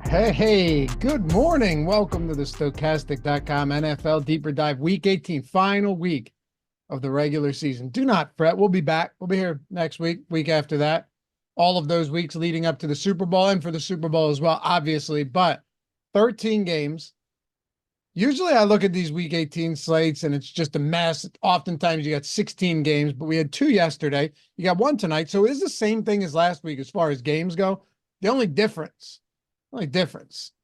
Hey, good morning. Welcome to the Stochastic.com NFL Deeper Dive Week 18, final week of the regular season. Do not fret. We'll be back. We'll be here next week, week after that. All of those weeks leading up to the Super Bowl and for the Super Bowl as well, obviously. But 13 games. Usually I look at these week 18 slates and it's just a mess. Oftentimes you got 16 games, but we had 2 yesterday. You got 1 tonight. So it is the same thing as last week as far as games go. The only difference,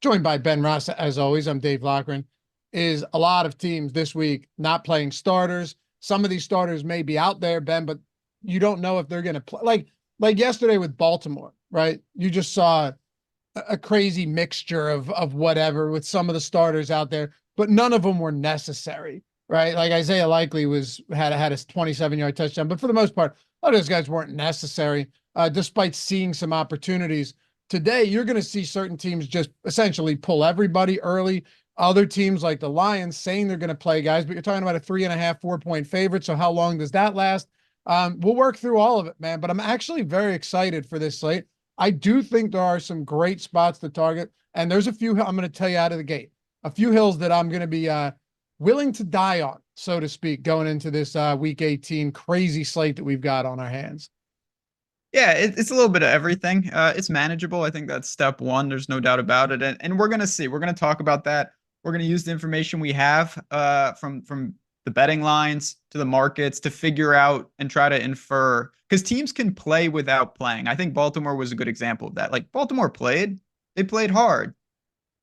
joined by Ben Ross, as always, I'm Dave Loughren, is a lot of teams this week not playing starters. Some of these starters may be out there, Ben, but you don't know if they're going to play. Like yesterday with Baltimore, right? You just saw a crazy mixture of whatever with some of the starters out there, but none of them were necessary, right? Like Isaiah Likely had a 27-yard touchdown, but for the most part, a lot of those guys weren't necessary, despite seeing some opportunities. Today, you're going to see certain teams just essentially pull everybody early. Other teams like the Lions saying they're going to play guys, but you're talking about a 3.5, 4-point favorite. So how long does that last? We'll work through all of it, man, but I'm actually very excited for this slate. I do think there are some great spots to target, and there's a few I'm going to tell you out of the gate, a few hills that I'm going to be willing to die on, so to speak, going into this week 18 crazy slate that we've got on our hands. Yeah, it's a little bit of everything. It's manageable. I think that's step one. There's no doubt about it. And we're gonna see. We're gonna talk about that. We're gonna use the information we have from the betting lines to the markets to figure out and try to infer, because teams can play without playing. I think Baltimore was a good example of that. Like Baltimore they played hard,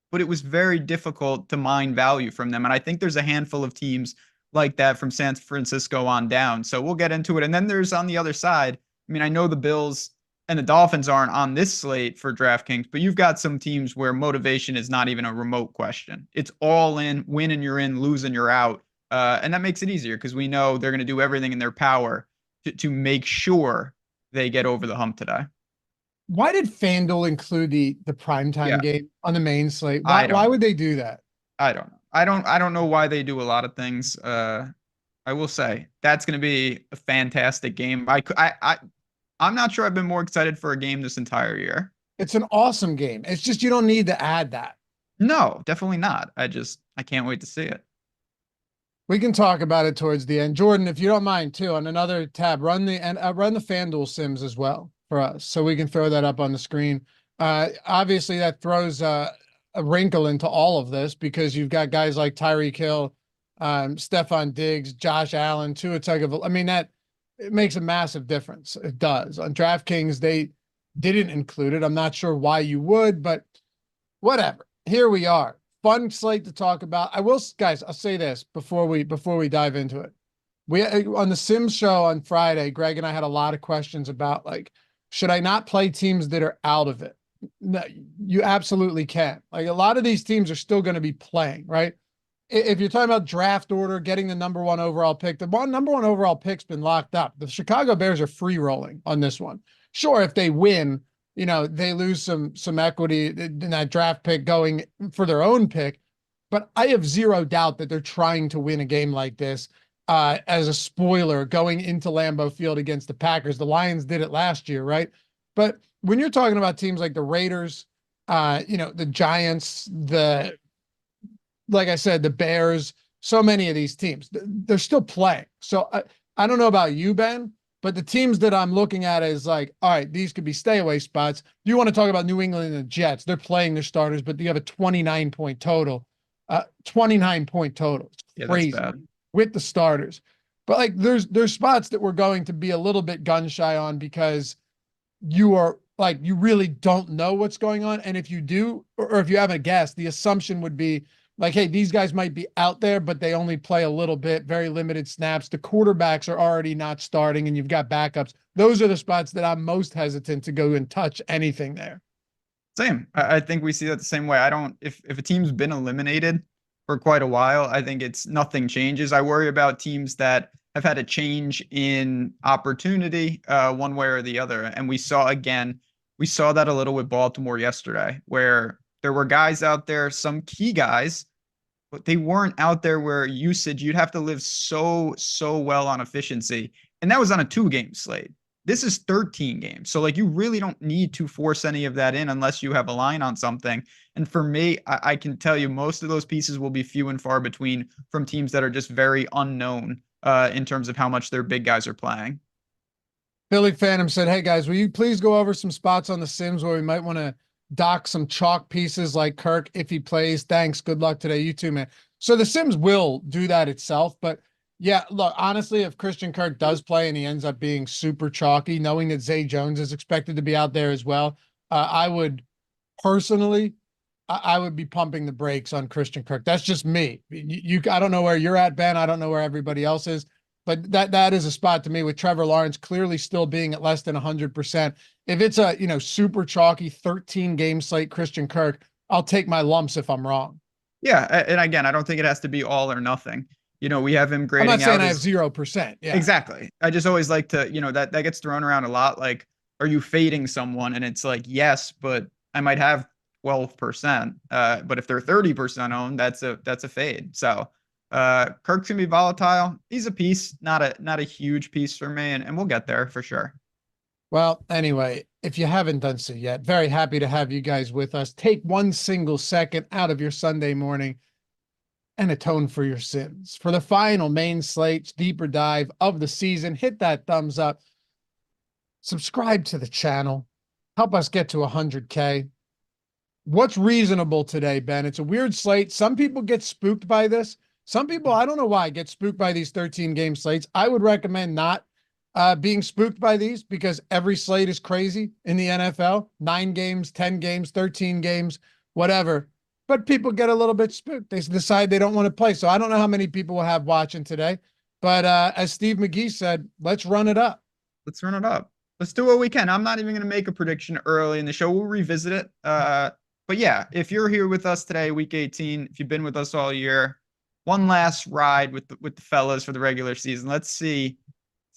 but it was very difficult to mine value from them. And I think there's a handful of teams like that from San Francisco on down. So we'll get into it. And then there's on the other side. I mean, I know the Bills and the Dolphins aren't on this slate for DraftKings, but you've got some teams where motivation is not even a remote question. It's all in, win and you're in, lose and you're out. And that makes it easier because we know they're going to do everything in their power to make sure they get over the hump today. Why did FanDuel include the primetime Yeah, game on the main slate? I Why don't know. would they do that? I don't know. I don't know why they do a lot of things. I will say that's going to be a fantastic game. I'm not sure I've been more excited for a game this entire year. It's an awesome game. It's just you don't need to add that. No, definitely not. I can't wait to see it. We can talk about it towards the end. Jordan, if you don't mind too, on another tab, run the FanDuel Sims as well for us, so we can throw that up on the screen. Obviously that throws a wrinkle into all of this because you've got guys like Tyreek Hill, Stephon Diggs, Josh Allen, Tua Tagovailoa. I mean, that it makes a massive difference. It does. On DraftKings, they didn't include it. I'm not sure why you would, but whatever. Here we are. Fun slate to talk about. I will, guys, I'll say this before we dive into it. We on the Sims show on Friday, Greg and I had a lot of questions about, like, should I not play teams that are out of it? No, you absolutely can. Like, a lot of these teams are still going to be playing, right? If you're talking about draft order, getting the number 1 overall pick, number 1 overall pick's been locked up. The Chicago Bears are free rolling on this one. Sure, if they win, they lose some equity in that draft pick going for their own pick. But I have zero doubt that they're trying to win a game like this as a spoiler going into Lambeau Field against the Packers. The Lions did it last year, right? But when you're talking about teams like the Raiders, the Giants, like I said, the Bears, so many of these teams, they're still playing. So I don't know about you, Ben, but the teams that I'm looking at is like, all right, these could be stay away spots. You want to talk about New England and the Jets. They're playing their starters, but you have a 29-point total. 29-point total. It's Yeah, that's crazy bad. with the starters. But like there's spots that we're going to be a little bit gun shy on because you are like, you really don't know what's going on. And if you do, or if you have a guess, the assumption would be like, hey, these guys might be out there, but they only play a little bit, very limited snaps. The quarterbacks are already not starting and you've got backups. Those are the spots that I'm most hesitant to go and touch anything there. Same. I think we see that the same way. I don't, if a team's been eliminated for quite a while, I think it's nothing changes. I worry about teams that have had a change in opportunity one way or the other. And we saw that a little with Baltimore yesterday, where there were guys out there, some key guys, but they weren't out there where usage, you'd have to live so well on efficiency. And that was on a 2-game slate. This is 13 games. So like you really don't need to force any of that in unless you have a line on something. And for me, I can tell you most of those pieces will be few and far between from teams that are just very unknown in terms of how much their big guys are playing. Billy Phantom said, "Hey guys, will you please go over some spots on the Sims where we might want to dock some chalk pieces like Kirk if he plays? Thanks. Good luck today. You too, man." So the Sims will do that itself, but yeah, look, honestly, if Christian Kirk does play and he ends up being super chalky, knowing that Zay Jones is expected to be out there as well, I would personally, I would be pumping the brakes on Christian Kirk. That's just me. I don't know where you're at, Ben. I don't know where everybody else is. But that is a spot to me with Trevor Lawrence clearly still being at less than 100%. If it's a, super chalky 13 game slate Christian Kirk, I'll take my lumps if I'm wrong. Yeah, and again, I don't think it has to be all or nothing. We have him I'm grading not saying out I have 0%. Yeah. Exactly. I just always like to, that gets thrown around a lot. Like, are you fading someone? And it's like, yes, but I might have 12%. But if they're 30% owned, that's a fade. So Kirk's gonna be volatile. He's a piece, not a huge piece for me, and we'll get there for sure. Well, anyway, if you haven't done so yet, very happy to have you guys with us. Take one single second out of your Sunday morning and atone for your sins. For the final main slate's deeper dive of the season, hit that thumbs up, subscribe to the channel, help us get to 100K. What's reasonable today, Ben? It's a weird slate. Some people get spooked by this. Some people, I don't know why, get spooked by these 13 game slates. I would recommend not being spooked by these because every slate is crazy in the NFL. 9 games, 10 games, 13 games, whatever. But people get a little bit spooked. They decide they don't want to play. So I don't know how many people will have watching today. But as Steve McGee said, let's run it up. Let's run it up. Let's do what we can. I'm not even going to make a prediction early in the show. We'll revisit it. But yeah, if you're here with us today, week 18, if you've been with us all year, one last ride with the fellas for the regular season. Let's see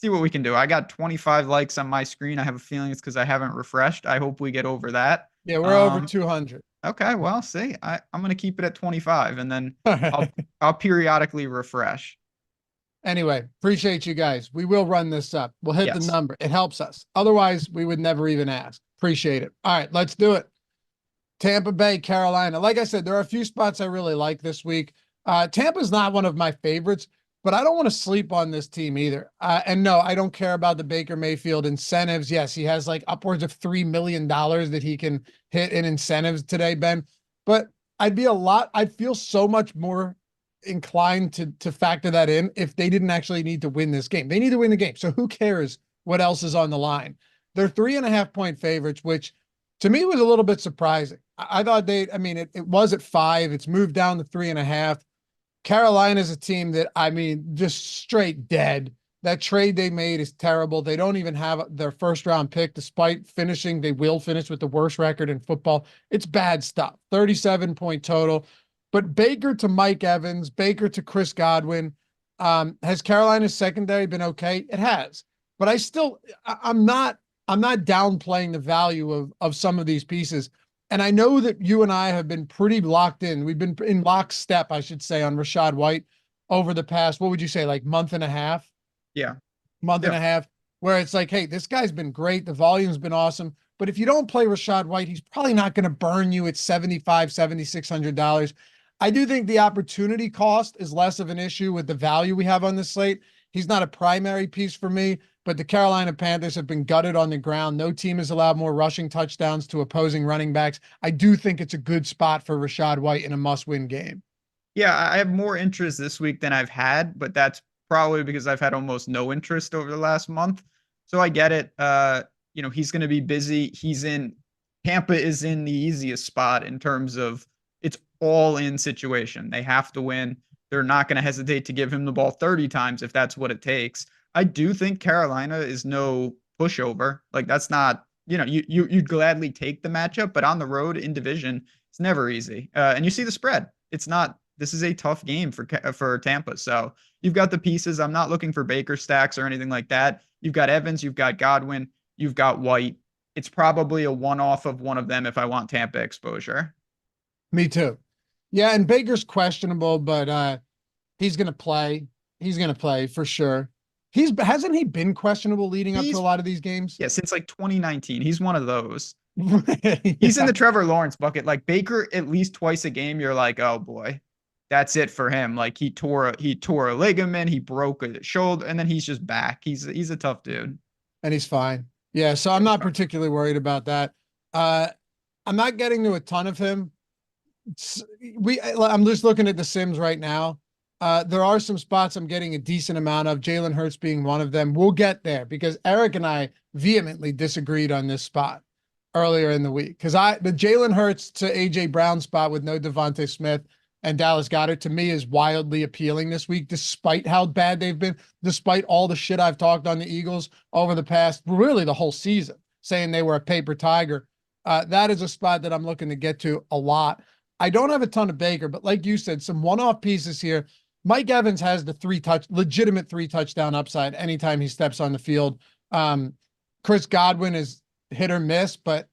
what we can do. I got 25 likes on my screen. I have a feeling it's because I haven't refreshed. I hope we get over that. Yeah, we're over 200. Okay, well, see, I'm going to keep it at 25, and then I'll periodically refresh. Anyway, appreciate you guys. We will run this up. We'll hit the number. It helps us. Otherwise, we would never even ask. Appreciate it. All right, let's do it. Tampa Bay, Carolina. Like I said, there are a few spots I really like this week. Tampa's not one of my favorites, but I don't want to sleep on this team either. And no, I don't care about the Baker Mayfield incentives. Yes, he has like upwards of $3 million that he can hit in incentives today, Ben. But I'd feel so much more inclined to factor that in if they didn't actually need to win this game. They need to win the game. So who cares what else is on the line? They're 3.5-point favorites, which to me was a little bit surprising. I thought it was at 5. It's moved down to 3.5. Carolina's a team that, just straight dead. That trade they made is terrible. They don't even have their first round pick, despite they will finish with the worst record in football. It's bad stuff. 37-point total. But Baker to Mike Evans, Baker to Chris Godwin. Has Carolina's secondary been okay? It has. But I'm not downplaying the value of some of these pieces. And I know that you and I have been pretty locked in. We've been in lockstep, I should say, on Rachaad White over the past, what would you say, like month and a half? Yeah. Month and a half, where it's like, hey, this guy's been great. The volume's been awesome. But if you don't play Rachaad White, he's probably not going to burn you at $7,600. I do think the opportunity cost is less of an issue with the value we have on this slate. He's not a primary piece for me, but the Carolina Panthers have been gutted on the ground. No team has allowed more rushing touchdowns to opposing running backs. I do think it's a good spot for Rachaad White in a must-win game. Yeah, I have more interest this week than I've had, but that's probably because I've had almost no interest over the last month. So I get it. He's going to be busy. Tampa is in the easiest spot in terms of it's all in situation. They have to win. They're not going to hesitate to give him the ball 30 times if that's what it takes. I do think Carolina is no pushover. Like that's not, you'd gladly take the matchup, but on the road in division, it's never easy. And you see the spread. This is a tough game for Tampa. So you've got the pieces. I'm not looking for Baker stacks or anything like that. You've got Evans, you've got Godwin, you've got White. It's probably a one-off of one of them if I want Tampa exposure. Me too. Yeah, and Baker's questionable, but he's going to play. He's going to play for sure. Hasn't he been questionable leading up to a lot of these games? Yeah, since like 2019. He's one of those. Yeah. He's in the Trevor Lawrence bucket. Like Baker, at least twice a game, you're like, oh boy, that's it for him. Like he tore a ligament, he broke a shoulder, and then he's just back. He's a tough dude. And he's fine. Yeah, so I'm not particularly worried about that. I'm not getting to a ton of him. I'm just looking at the Sims right now. There are some spots I'm getting a decent amount of, Jalen Hurts being one of them. We'll get there because Eric and I vehemently disagreed on this spot earlier in the week. Because the Jalen Hurts to AJ Brown spot with no Devontae Smith and Dallas Goedert to me is wildly appealing this week, despite how bad they've been, despite all the shit I've talked on the Eagles over the past, really the whole season, saying they were a paper tiger. That is a spot that I'm looking to get to a lot. I don't have a ton of Baker, but like you said, some one-off pieces here. Mike Evans has the legitimate 3-touchdown upside anytime he steps on the field. Chris Godwin is hit or miss, but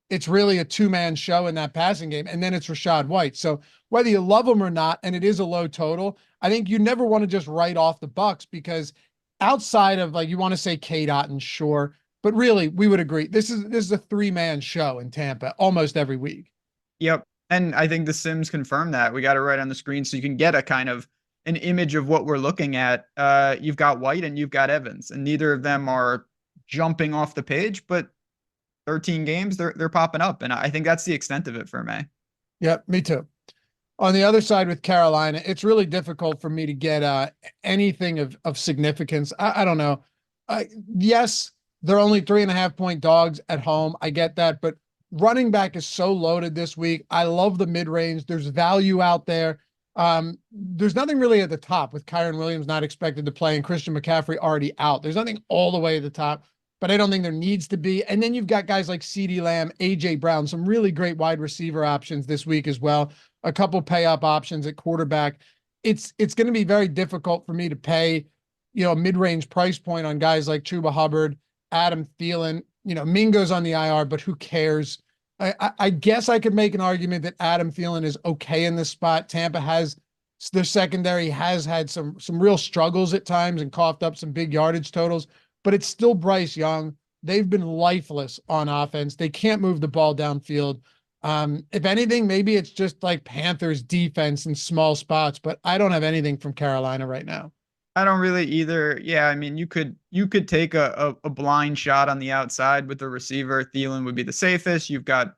it's really a two-man show in that passing game. And then it's Rachaad White. So whether you love him or not, and it is a low total, I think you never want to just write off the Bucs because outside of like, you want to say K-Dot and sure, but really we would agree. This is a 3-man show in Tampa almost every week. Yep. And I think the Sims confirm that. We got it right on the screen so you can get a kind of an image of what we're looking at. You've got White and you've got Evans, and neither of them are jumping off the page, but 13 games, they're popping up. And I think that's the extent of it for me. Yep, me too. On the other side with Carolina, it's really difficult for me to get anything of significance. I don't know. Yes, they're only 3.5-point dogs at home. I get that, but running back is so loaded this week. I love the mid-range. There's value out there. There's nothing really at the top with Kyren Williams not expected to play and Christian McCaffrey already out. There's nothing all the way at the top, but I don't think there needs to be. And then you've got guys like CeeDee Lamb, AJ Brown, some really great wide receiver options this week as well. A couple pay up options at quarterback. It's going to be very difficult for me to pay, a mid-range price point on guys like Chuba Hubbard, Adam Thielen. Mingo's on the IR, but who cares? I guess I could make an argument that Adam Thielen is okay in this spot. Tampa their secondary has had some real struggles at times and coughed up some big yardage totals, but it's still Bryce Young. They've been lifeless on offense. They can't move the ball downfield. If anything, maybe it's just like Panthers defense in small spots, but I don't have anything from Carolina right now. I don't really either. Yeah, I mean, you could take a blind shot on the outside with the receiver. Thielen would be the safest. You've got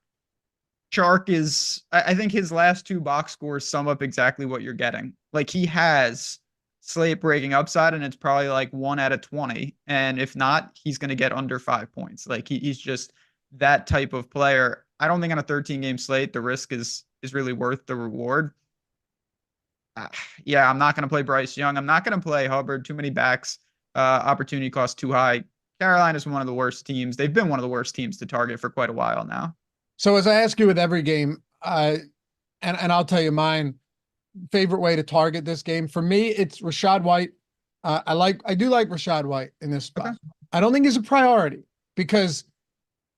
Chark I think his last 2 box scores sum up exactly what you're getting. Like he has slate breaking upside, and it's probably like 1 out of 20. And if not, he's going to get under 5 points. Like he's just that type of player. I don't think on a 13-game slate, the risk is really worth the reward. Yeah, I'm not going to play Bryce Young. I'm not going to play Hubbard. Too many backs. Opportunity cost too high. Carolina's one of the worst teams. They've been one of the worst teams to target for quite a while now. So as I ask you with every game, and I'll tell you mine favorite way to target this game. For me, it's Rachaad White. I do like Rachaad White in this spot. Okay. I don't think he's a priority because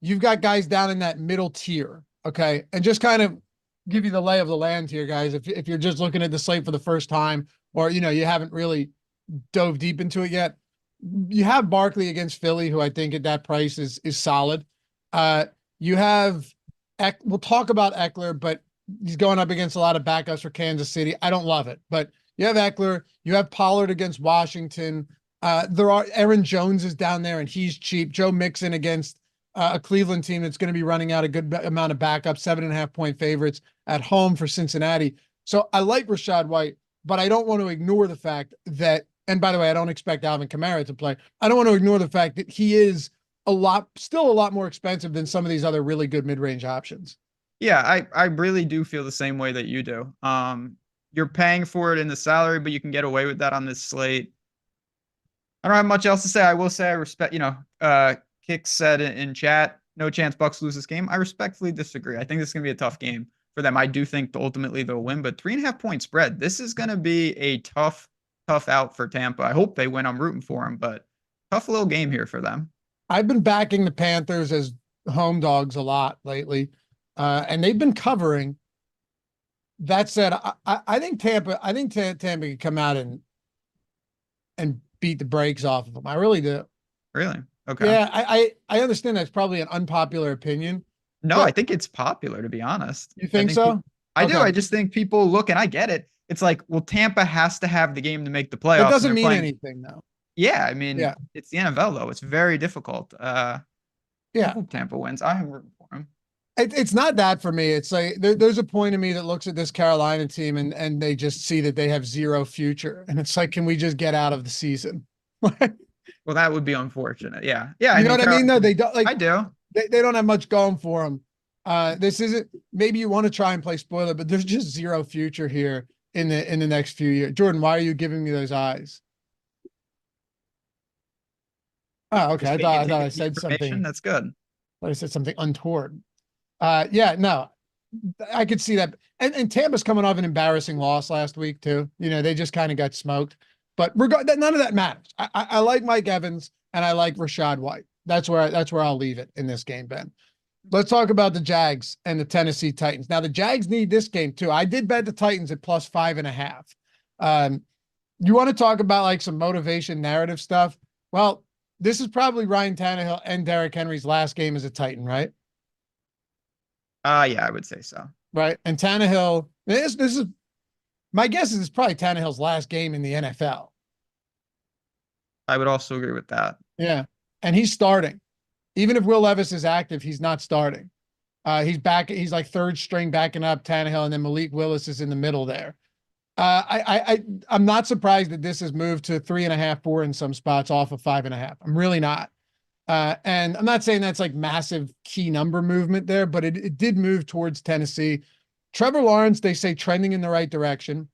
you've got guys down in that middle tier. Okay. And just kind of give you the lay of the land here, guys. If you're just looking at the slate for the first time, or, you haven't really dove deep into it yet, you have Barkley against Philly, who I think at that price is solid. You have, we'll talk about Eckler, but he's going up against a lot of backups for Kansas City. I don't love it, but you have Eckler, you have Pollard against Washington. Aaron Jones is down there and he's cheap. Joe Mixon against a Cleveland team that's going to be running out a good amount of backups, 7.5-point favorites at home for Cincinnati. So I like Rachaad White, but I don't want to ignore the fact that, and by the way, I don't expect Alvin Kamara to play. I don't want to ignore the fact that he is still a lot more expensive than some of these other really good mid-range options. Yeah, I really do feel the same way that you do. You're paying for it in the salary, but you can get away with that on this slate. I don't have much else to say. I will say I respect, Kick said in chat, no chance Bucks lose this game. I respectfully disagree. I think this is going to be a tough game for them. I do think ultimately they'll win, but 3.5-point spread. This is going to be a tough out for Tampa. I hope they win. I'm rooting for them, but tough little game here for them. I've been backing the Panthers as home dogs a lot lately, and they've been covering. That said, I think Tampa can come out and beat the brakes off of them. I really do. Really? Okay. Yeah, I understand that's probably an unpopular opinion. No, I But think it's popular, to be honest. you I think think so? I do. Okay. I just think people look, and I get it. It's like, well, Tampa has to have the game to make the That playoffs, and doesn't they're mean playing. anything though. Yeah, I mean, Yeah. it's the NFL though. It's very difficult. I Yeah. hope Tampa wins. I'm rooting for him. It's not that for me. It's like there's a point in me that looks at this Carolina team and they just see that they have zero future. And it's like, can we just get out of the season? Well, that would be unfortunate. Yeah. Yeah. I You know mean, what I mean? No, they don't I like do. they don't have much going for them. This isn't, maybe you want to try and play spoiler, but there's just zero future here in the next few years. Jordan, why are you giving me those eyes? Oh, okay. Just I taking thought I the said information. something. That's good. I said something untoward. Yeah, no, I could see that. And Tampa's coming off an embarrassing loss last week too. You know, they just kind of got smoked. But none of that matters. I like Mike Evans and I like Rashad White. That's where I'll leave it in this game, Ben. Let's talk about the Jags and the Tennessee Titans. Now the Jags need this game too. I did bet the Titans at +5.5. You want to talk about like some motivation narrative stuff? Well, this is probably Ryan Tannehill and Derrick Henry's last game as a Titan, right? Yeah, I would say so. Right. And Tannehill, this is my guess is it's probably Tannehill's last game in the NFL. I would also agree with that. Yeah. And he's starting. Even if Will Levis is active, he's not starting. He's back. He's like third string backing up Tannehill, and then Malik Willis is in the middle there. I'm not surprised that this has moved to 3.5, 4 in some spots off of 5.5. I'm really not. And I'm not saying that's like massive key number movement there, but it did move towards Tennessee. Trevor Lawrence, they say trending in the right direction.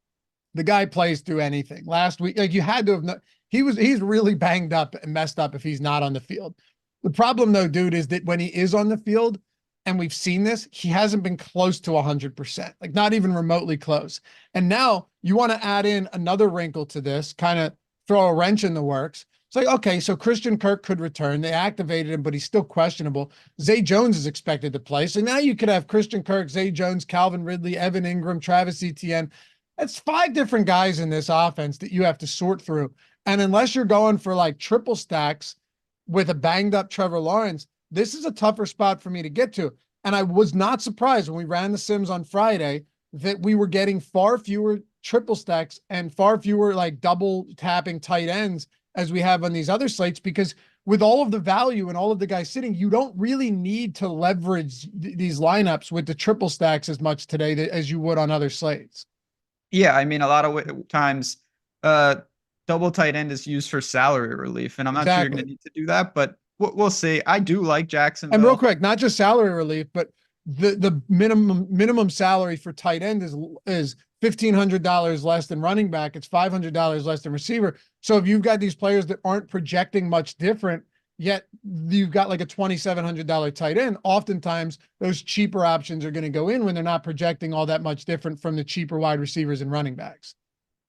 The guy plays through anything. Last week, like you had to have, he's really banged up and messed up if he's not on the field. The problem though, dude, is that when he is on the field, and we've seen this, he hasn't been close to 100%, like not even remotely close. And now you want to add in another wrinkle to this, kind of throw a wrench in the works. It's like, okay, so Christian Kirk could return. They activated him, but he's still questionable. Zay Jones is expected to play. So now you could have Christian Kirk, Zay Jones, Calvin Ridley, Evan Ingram, Travis Etienne. That's 5 different guys in this offense that you have to sort through. And unless you're going for like triple stacks with a banged up Trevor Lawrence, this is a tougher spot for me to get to. And I was not surprised when we ran the Sims on Friday that we were getting far fewer triple stacks and far fewer like double tapping tight ends as we have on these other slates, because with all of the value and all of the guys sitting, you don't really need to leverage these lineups with the triple stacks as much today as you would on other slates. Yeah, I mean, a lot of times double tight end is used for salary relief, and I'm not sure you're going to need to do that, but we'll see. I do like Jacksonville. And real quick, not just salary relief, but the minimum salary for tight end is $1,500 less than running back. It's $500 less than receiver. So if you've got these players that aren't projecting much different, yet you've got like a $2,700 tight end, oftentimes those cheaper options are going to go in when they're not projecting all that much different from the cheaper wide receivers and running backs.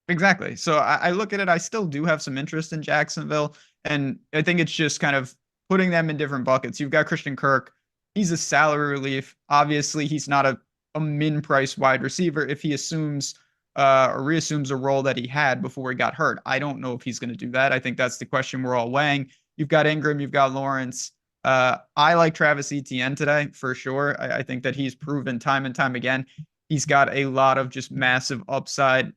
Exactly. So I look at it, I still do have some interest in Jacksonville, and I think it's just kind of putting them in different buckets. You've got Christian Kirk. He's a salary relief. Obviously, he's not a min price wide receiver if he assumes or reassumes a role that he had before he got hurt. I don't know if he's going to do that. I think that's the question we're all weighing. You've got Ingram, you've got Lawrence. I like Travis Etienne today for sure. I think that he's proven time and time again. He's got a lot of just massive upside.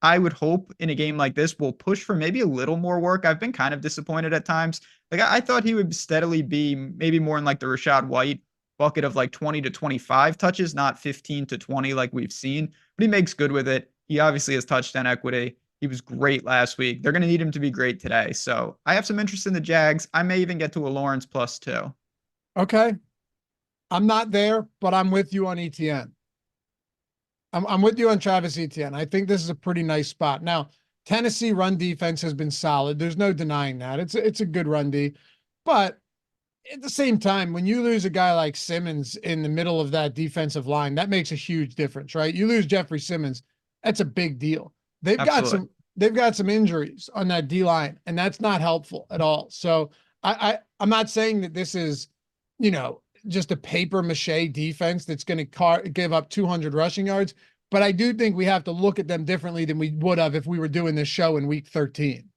I would hope in a game like this, we'll push for maybe a little more work. I've been kind of disappointed at times. Like I thought he would steadily be maybe more in like the Rashad White bucket of like 20 to 25 touches, not 15 to 20 like we've seen, but he makes good with it. He obviously has touchdown equity. He was great last week. They're going to need him to be great today. So I have some interest in the Jags. I may even get to a Lawrence +2. Okay. I'm not there, but I'm with you on Etienne. I'm with you on Travis Etienne. I think this is a pretty nice spot. Now, Tennessee run defense has been solid. There's no denying that. It's a good run D. But at the same time, when you lose a guy like Simmons in the middle of that defensive line, that makes a huge difference, right? You lose Jeffrey Simmons, that's a big deal. They've got some injuries on that D line, and that's not helpful at all. So I'm not saying that this is, just a paper mache defense that's going to give up 200 rushing yards. But I do think we have to look at them differently than we would have if we were doing this show in week 13.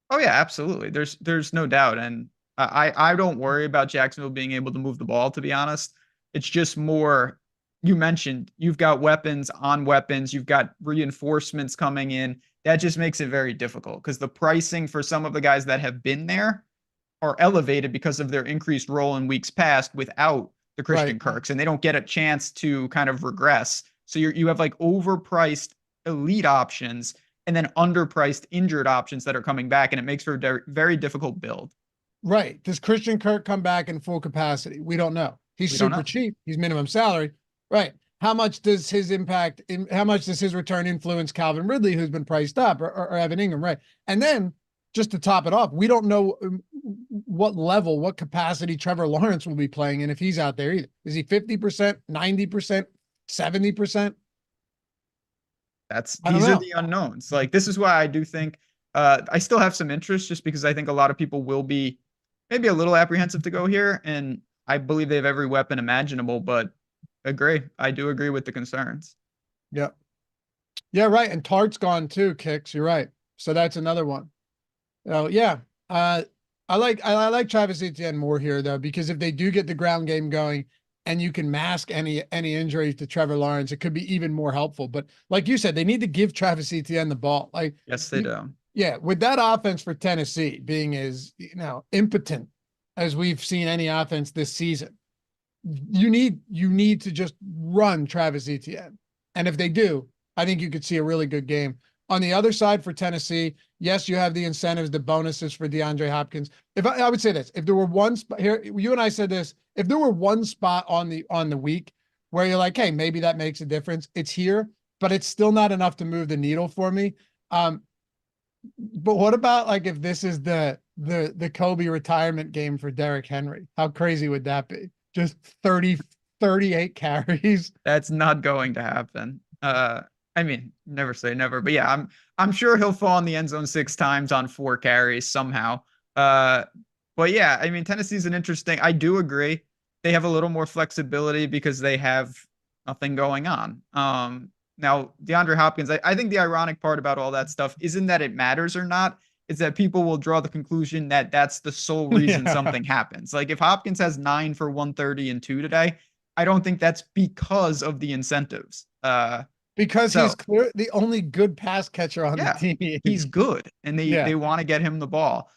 Oh yeah, absolutely. There's no doubt, and I don't worry about Jacksonville being able to move the ball. To be honest, it's just more. You mentioned you've got weapons on weapons. You've got reinforcements coming in. That just makes it very difficult because the pricing for some of the guys that have been there are elevated because of their increased role in weeks past without the Right. Christian Kirks, and they don't get a chance to kind of regress. So you have like overpriced elite options and then underpriced injured options that are coming back, and it makes for a very difficult build. Right. Does Christian Kirk come back in full capacity? We don't know. He's We don't super know. cheap. He's minimum salary. Right. How much does his impact how much does his return influence Calvin Ridley, who's been priced up, or Evan Ingram? Right. And then just to top it off, we don't know what level, what capacity Trevor Lawrence will be playing in if he's out there either. Is he 50%, 90%, 70%? That's I don't these are know. the unknowns. Like this is why I do think I still have some interest just because I think a lot of people will be maybe a little apprehensive to go here, and I believe they have every weapon imaginable, but agree. I do agree with the concerns. Yeah. Yeah, right. And Tart's gone too, Kicks. You're right. So that's another one. Oh yeah. Uh, I like Travis Etienne more here though, because if they do get the ground game going and you can mask any injuries to Trevor Lawrence, it could be even more helpful. But like you said, they need to give Travis Etienne the ball. Like Yes, they you, do. yeah, with that offense for Tennessee being as impotent as we've seen any offense this season, you need to just run Travis Etienne. And if they do, I think you could see a really good game. On the other side for Tennessee, yes, you have the incentives, the bonuses for DeAndre Hopkins. If I would say this, if there were one spot here, you and I said this, if there were one spot on the week where you're like, hey, maybe that makes a difference, it's here, but it's still not enough to move the needle for me. But what about like if this is the Kobe retirement game for Derrick Henry? How crazy would that be? Just 38 carries. That's not going to happen. I mean, never say never, but yeah, I'm sure he'll fall in the end zone 6 times on 4 carries somehow. Uh, but yeah, I mean, Tennessee's an interesting. I do agree. They have a little more flexibility because they have nothing going on. Now DeAndre Hopkins, I think the ironic part about all that stuff isn't that it matters or not. It's that people will draw the conclusion that that's the sole reason Yeah. something happens. Like if Hopkins has 9 for 130 and 2 today, I don't think that's because of the incentives. Because So he's clear the only good pass catcher on the yeah, he's team. good, and they Yeah. they want to get him the ball.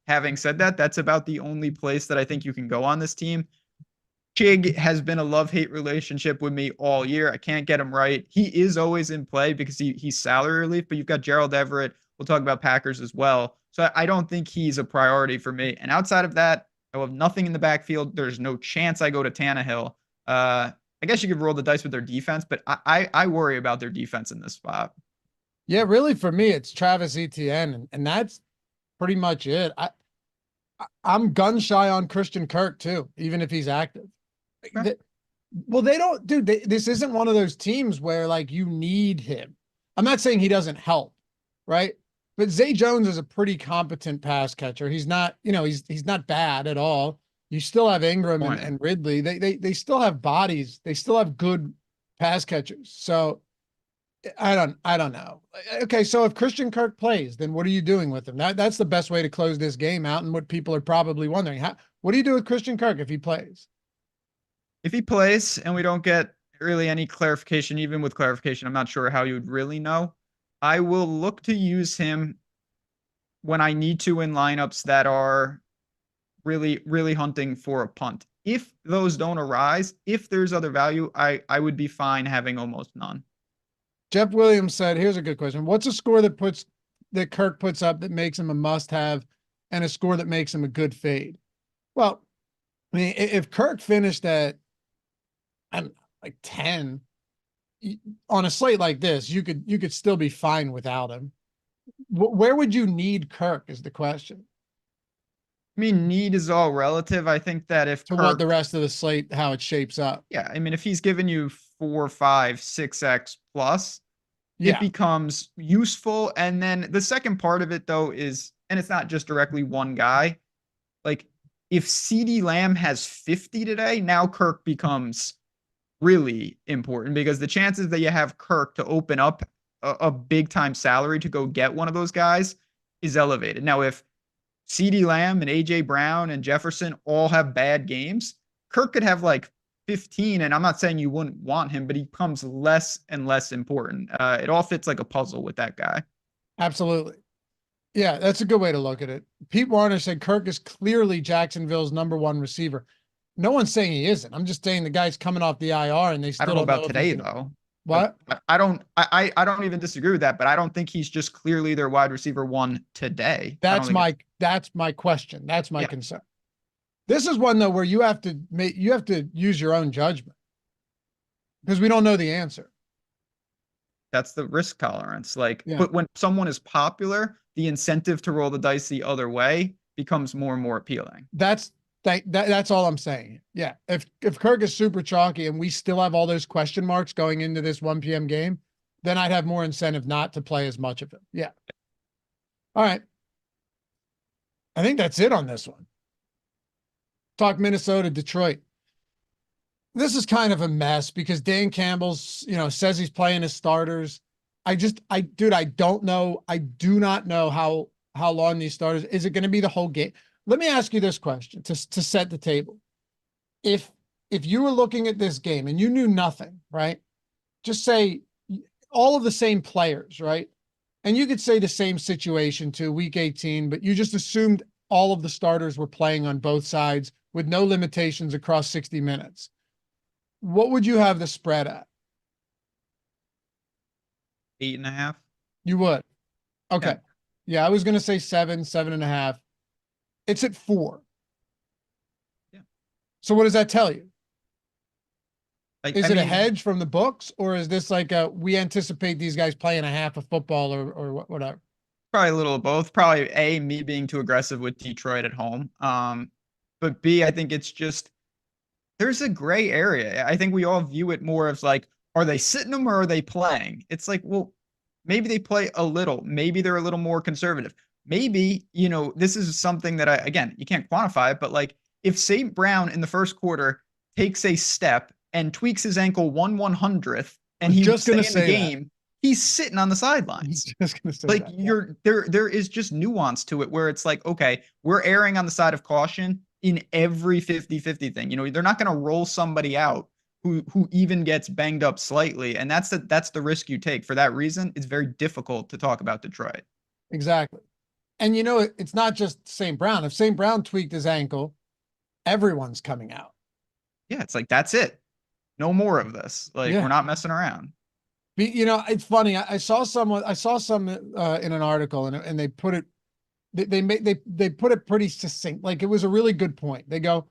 Having said that, that's about the only place that I think you can go on this team. Chig has been a love-hate relationship with me all year. I can't get him right. He is always in play because he's salary relief, but you've got Gerald Everett. We'll talk about Packers as well. So I don't think he's a priority for me. And outside of that, I will have nothing in the backfield. There's no chance I go to Tannehill. I guess you could roll the dice with their defense, but I worry about their defense in this spot. Yeah, really for me, it's Travis Etienne, and that's pretty much it. I'm gun shy on Christian Kirk too, even if he's active. Okay. Well, they don't, dude. This isn't one of those teams where like you need him. I'm not saying he doesn't help, right? But Zay Jones is a pretty competent pass catcher. He's not, he's not bad at all. You still have Ingram and, Point. and Ridley. They still have bodies. They still have good pass catchers. So I don't know. Okay, so if Christian Kirk plays, then what are you doing with him? That's the best way to close this game out, and what people are probably wondering. What do you do with Christian Kirk if he plays? If he plays and we don't get really any clarification, even with clarification, I'm not sure how you would really know. I will look to use him when I need to in lineups that are really, really hunting for a punt. If those don't arise, if there's other value, I would be fine having almost none. Jeff Williams said, here's a good question. What's a score that Kirk puts up that makes him a must-have and a score that makes him a good fade? Well, I mean, if Kirk finished at like 10 on a slate like this, you could still be fine without him. Where would you need Kirk is the question. I mean, need is all relative. I think that if To what the Kirk, rest of the slate, how it shapes up. yeah, I mean, if he's given you 4, 5, 6x plus, it Yeah. becomes useful. And then the second part of it, though, is, and it's not just directly one guy. Like, if CeeDee Lamb has 50 today, now Kirk becomes really important because the chances that you have Kirk to open up a big time salary to go get one of those guys is elevated. Now, if CeeDee Lamb and AJ Brown and Jefferson all have bad games, Kirk could have like 15, and I'm not saying you wouldn't want him, but he becomes less and less important. It all fits like a puzzle with that guy. Absolutely. Yeah, that's a good way to look at it. Pete Warner said Kirk is clearly Jacksonville's #1 receiver. No one's saying he isn't. I'm just saying the guy's coming off the IR and they I still don't know about if today he's gonna- though. What? I don't even disagree with that, but I don't think he's just clearly their wide receiver 1 today. That's my question. That's my concern. This is one though where you have to use your own judgment because we don't know the answer. That's the risk tolerance. But when someone is popular, the incentive to roll the dice the other way becomes more and more appealing. That's all I'm saying. Yeah. If Kirk is super chalky and we still have all those question marks going into this 1 p.m. game, then I'd have more incentive not to play as much of it. Yeah. All right. I think that's it on this one. Talk Minnesota, Detroit. This is kind of a mess because Dan Campbell's, says he's playing his starters. I don't know. I do not know how long these starters, is it going to be the whole game? Let me ask you this question to set the table. If you were looking at this game and you knew nothing, right? Just say all of the same players, right? And you could say the same situation to week 18, but you just assumed all of the starters were playing on both sides with no limitations across 60 minutes. What would you have the spread at? 8.5. You would. Okay. Yeah, I was going to say 7.5. It's at 4. Yeah. So what does that tell you? Is it a mean, hedge from the books, or is this like we anticipate these guys playing a half of football or whatever? Probably a little of both. Probably A, me being too aggressive with Detroit at home. But B, I think it's just there's a gray area. I think we all view it more as like, are they sitting them or are they playing? It's like, well, maybe they play a little. Maybe they're a little more conservative. Maybe, this is something that again, you can't quantify it, but like if St. Brown in the first quarter takes a step and tweaks his ankle 1/100th and he just in the game, he's sitting on the sidelines. Just gonna say like that. there is just nuance to it where it's like, okay, we're erring on the side of caution in every 50-50 thing. They're not going to roll somebody out who even gets banged up slightly. And that's the risk you take. For that reason, it's very difficult to talk about Detroit. Exactly. And it's not just St. Brown. If St. Brown tweaked his ankle, everyone's coming out. Yeah, it's like, that's it. No more of this. We're not messing around. It's funny. I saw some in an article and they put it, they put it pretty succinct. Like it was a really good point. They go,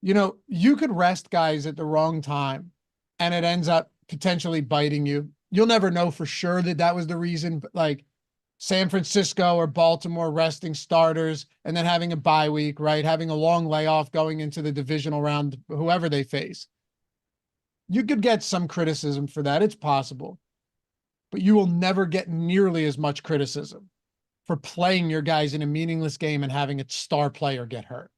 you could rest guys at the wrong time and it ends up potentially biting you. You'll never know for sure that was the reason, but like San Francisco or Baltimore resting starters and then having a bye week, right? Having a long layoff going into the divisional round, whoever they face. You could get some criticism for that. It's possible, but you will never get nearly as much criticism for playing your guys in a meaningless game and having a star player get hurt.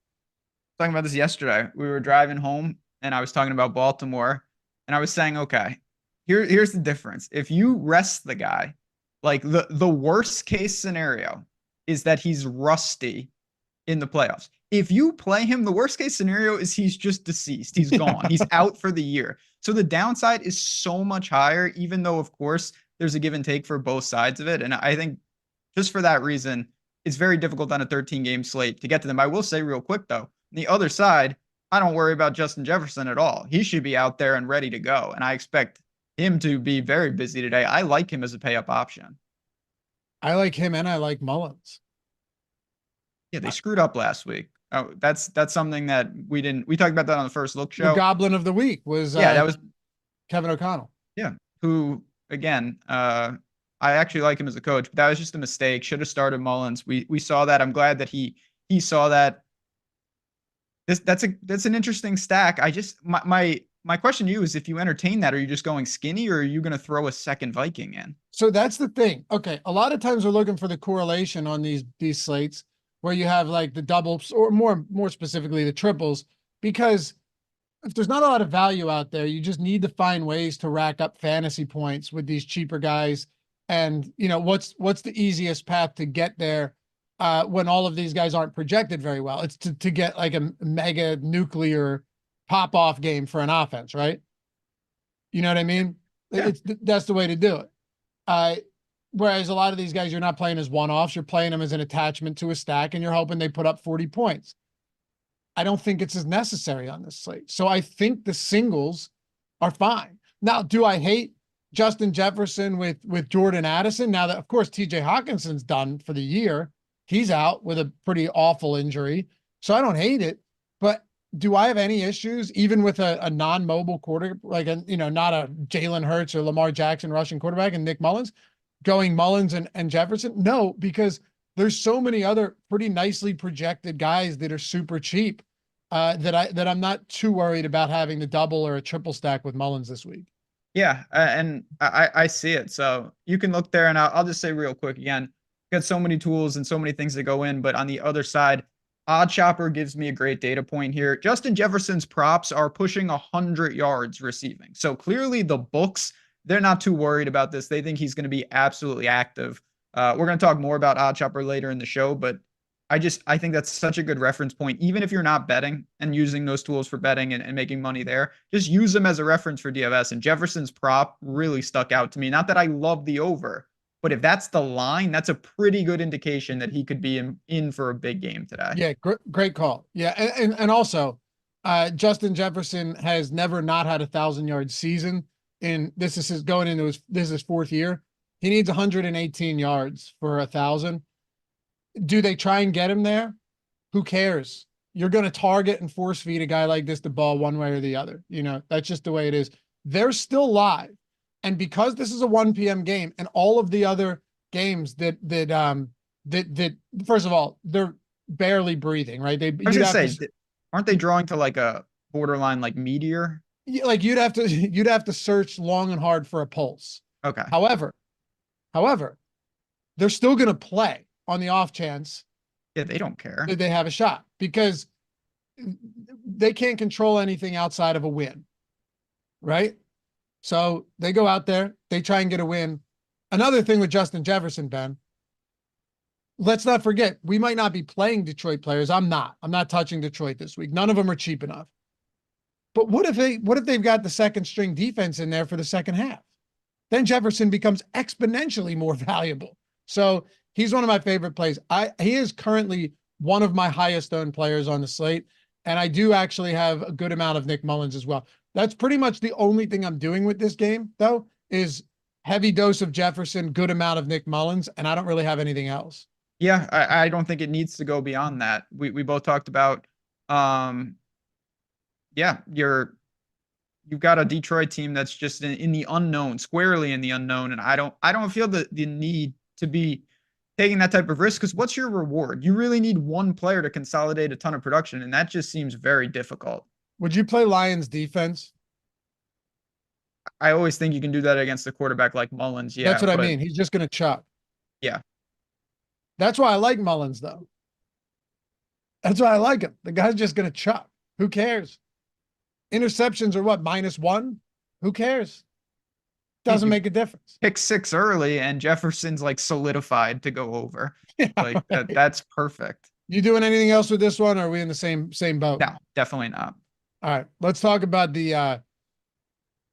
Talking about this yesterday. We were driving home and I was talking about Baltimore and I was saying, okay, here's the difference. If you rest the guy, like the worst case scenario is that he's rusty in the playoffs. If you play him, the worst case scenario is he's just deceased. He's gone. He's out for the year. So the downside is so much higher, even though, of course, there's a give and take for both sides of it. And I think just for that reason, it's very difficult on a 13-game slate to get to them. I will say real quick, though, the other side, I don't worry about Justin Jefferson at all. He should be out there and ready to go. And I expect him to be very busy today. I like him as a pay-up option. I like him and I like Mullins. Yeah, they screwed up last week. Oh, that's something that we talked about that on the first look show. The Goblin of the Week was that was Kevin O'Connell. Yeah, who again, I actually like him as a coach, but that was just a mistake. Should have started Mullins. We saw that. I'm glad that he saw that. That's an interesting stack. I just my question to you is, if you entertain that, are you just going skinny or are you going to throw a second Viking in? So that's the thing. Okay, a lot of times we're looking for the correlation on these slates, where you have like the doubles or more specifically the triples, because if there's not a lot of value out there, you just need to find ways to rack up fantasy points with these cheaper guys. And, what's the easiest path to get there when all of these guys aren't projected very well? It's to get like a mega nuclear pop-off game for an offense, right? You know what I mean? Yeah. That's the way to do it. Whereas a lot of these guys, you're not playing as one-offs, you're playing them as an attachment to a stack, and you're hoping they put up 40 points. I don't think it's as necessary on this slate. So I think the singles are fine. Now, do I hate Justin Jefferson with Jordan Addison? Now that, of course, TJ Hawkinson's done for the year. He's out with a pretty awful injury. So I don't hate it. But do I have any issues, even with a non-mobile quarter, like not a Jalen Hurts or Lamar Jackson rushing quarterback and Nick Mullins, going Mullins and Jefferson? No, because there's so many other pretty nicely projected guys that are super cheap that I'm not too worried about having the double or a triple stack with Mullins this week. Yeah, and I see it. So you can look there, and I'll just say real quick again, got so many tools and so many things that go in, but on the other side, Odd Chopper gives me a great data point here. Justin Jefferson's props are pushing 100 yards receiving. So clearly the books, they're not too worried about this. They think he's going to be absolutely active. We're going to talk more about Odd Chopper later in the show, but I think that's such a good reference point. Even if you're not betting and using those tools for betting and making money there, just use them as a reference for DFS. And Jefferson's prop really stuck out to me. Not that I love the over, but if that's the line, that's a pretty good indication that he could be in for a big game today. Yeah, great call. Yeah, and also, Justin Jefferson has never not had 1,000-yard season. And this is his fourth year. He needs 118 yards for 1,000. Do they try and get him there? Who cares? You're going to target and force feed a guy like this the ball one way or the other. That's just the way it is. They're still live. And because this is a 1 p.m. game and all of the other games that first of all, they're barely breathing, right? I was going to say, aren't they drawing to like a borderline like meteor? Like you'd have to search long and hard for a pulse. Okay. However, they're still going to play on the off chance. Yeah, they don't care that they have a shot because they can't control anything outside of a win. Right? So they go out there, they try and get a win. Another thing with Justin Jefferson, Ben, let's not forget, we might not be playing Detroit players. I'm not touching Detroit this week. None of them are cheap enough. But what if they've got the second string defense in there for the second half? Then Jefferson becomes exponentially more valuable. So he's one of my favorite plays. He is currently one of my highest owned players on the slate. And I do actually have a good amount of Nick Mullins as well. That's pretty much the only thing I'm doing with this game, though, is heavy dose of Jefferson, good amount of Nick Mullins, and I don't really have anything else. Yeah, I don't think it needs to go beyond that. We both talked about, you've got a Detroit team that's just in the unknown, squarely in the unknown, and I don't feel the need to be taking that type of risk, because what's your reward? You really need one player to consolidate a ton of production, and that just seems very difficult. Would you play Lions defense? I always think you can do that against a quarterback like Mullins. Yeah, that's what I mean. He's just going to chuck. Yeah. That's why I like Mullins, though. That's why I like him. The guy's just going to chuck. Who cares? Interceptions are what, -1? Who cares? Doesn't make a difference. Pick 6 early, and Jefferson's like solidified to go over. Yeah, like right. That's perfect. You doing anything else with this one, or are we in the same boat? No, definitely not. All right, let's talk about the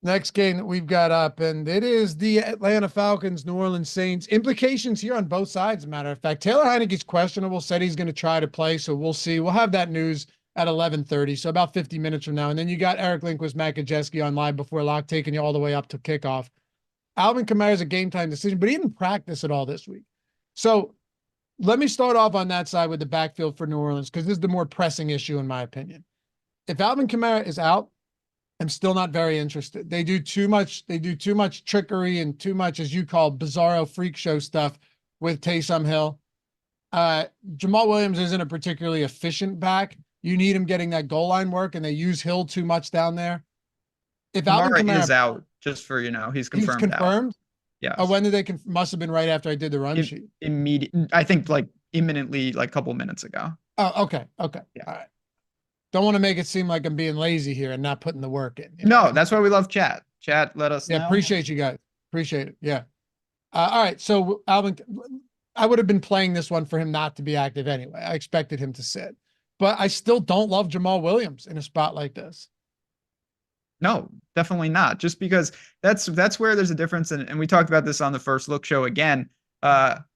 next game that we've got up, and it is the Atlanta Falcons, New Orleans Saints. Implications here on both sides, as a matter of fact. Taylor Heineke's questionable, said he's going to try to play, so we'll see. We'll have that news at 11:30, so about 50 minutes from now. And then you got Eric Lindquist, Matt Gajewski on Live Before Lock, taking you all the way up to kickoff. Alvin Kamara's a game-time decision, but he didn't practice at all this week. So let me start off on that side with the backfield for New Orleans, because this is the more pressing issue, in my opinion. If Alvin Kamara is out, I'm still not very interested. They do too much trickery and too much, as you call, bizarro freak show stuff with Taysom Hill. Jamal Williams isn't a particularly efficient back. You need him getting that goal line work, and they use Hill too much down there. If Alvin Kamara is out, just for, he's confirmed. He's confirmed? Yeah. Oh, when did they must have been right after I did the run sheet. Immediate. I think like imminently, like a couple minutes ago. Oh, okay. Yeah. All right. Don't want to make it seem like I'm being lazy here and not putting the work in. No, that's why we love chat. Chat, let us know. Appreciate you guys. Appreciate it. Yeah. All right. So Alvin, I would have been playing this one for him not to be active anyway. I expected him to sit, but I still don't love Jamal Williams in a spot like this. No, definitely not. Just because that's where there's a difference, and we talked about this on the first look show again,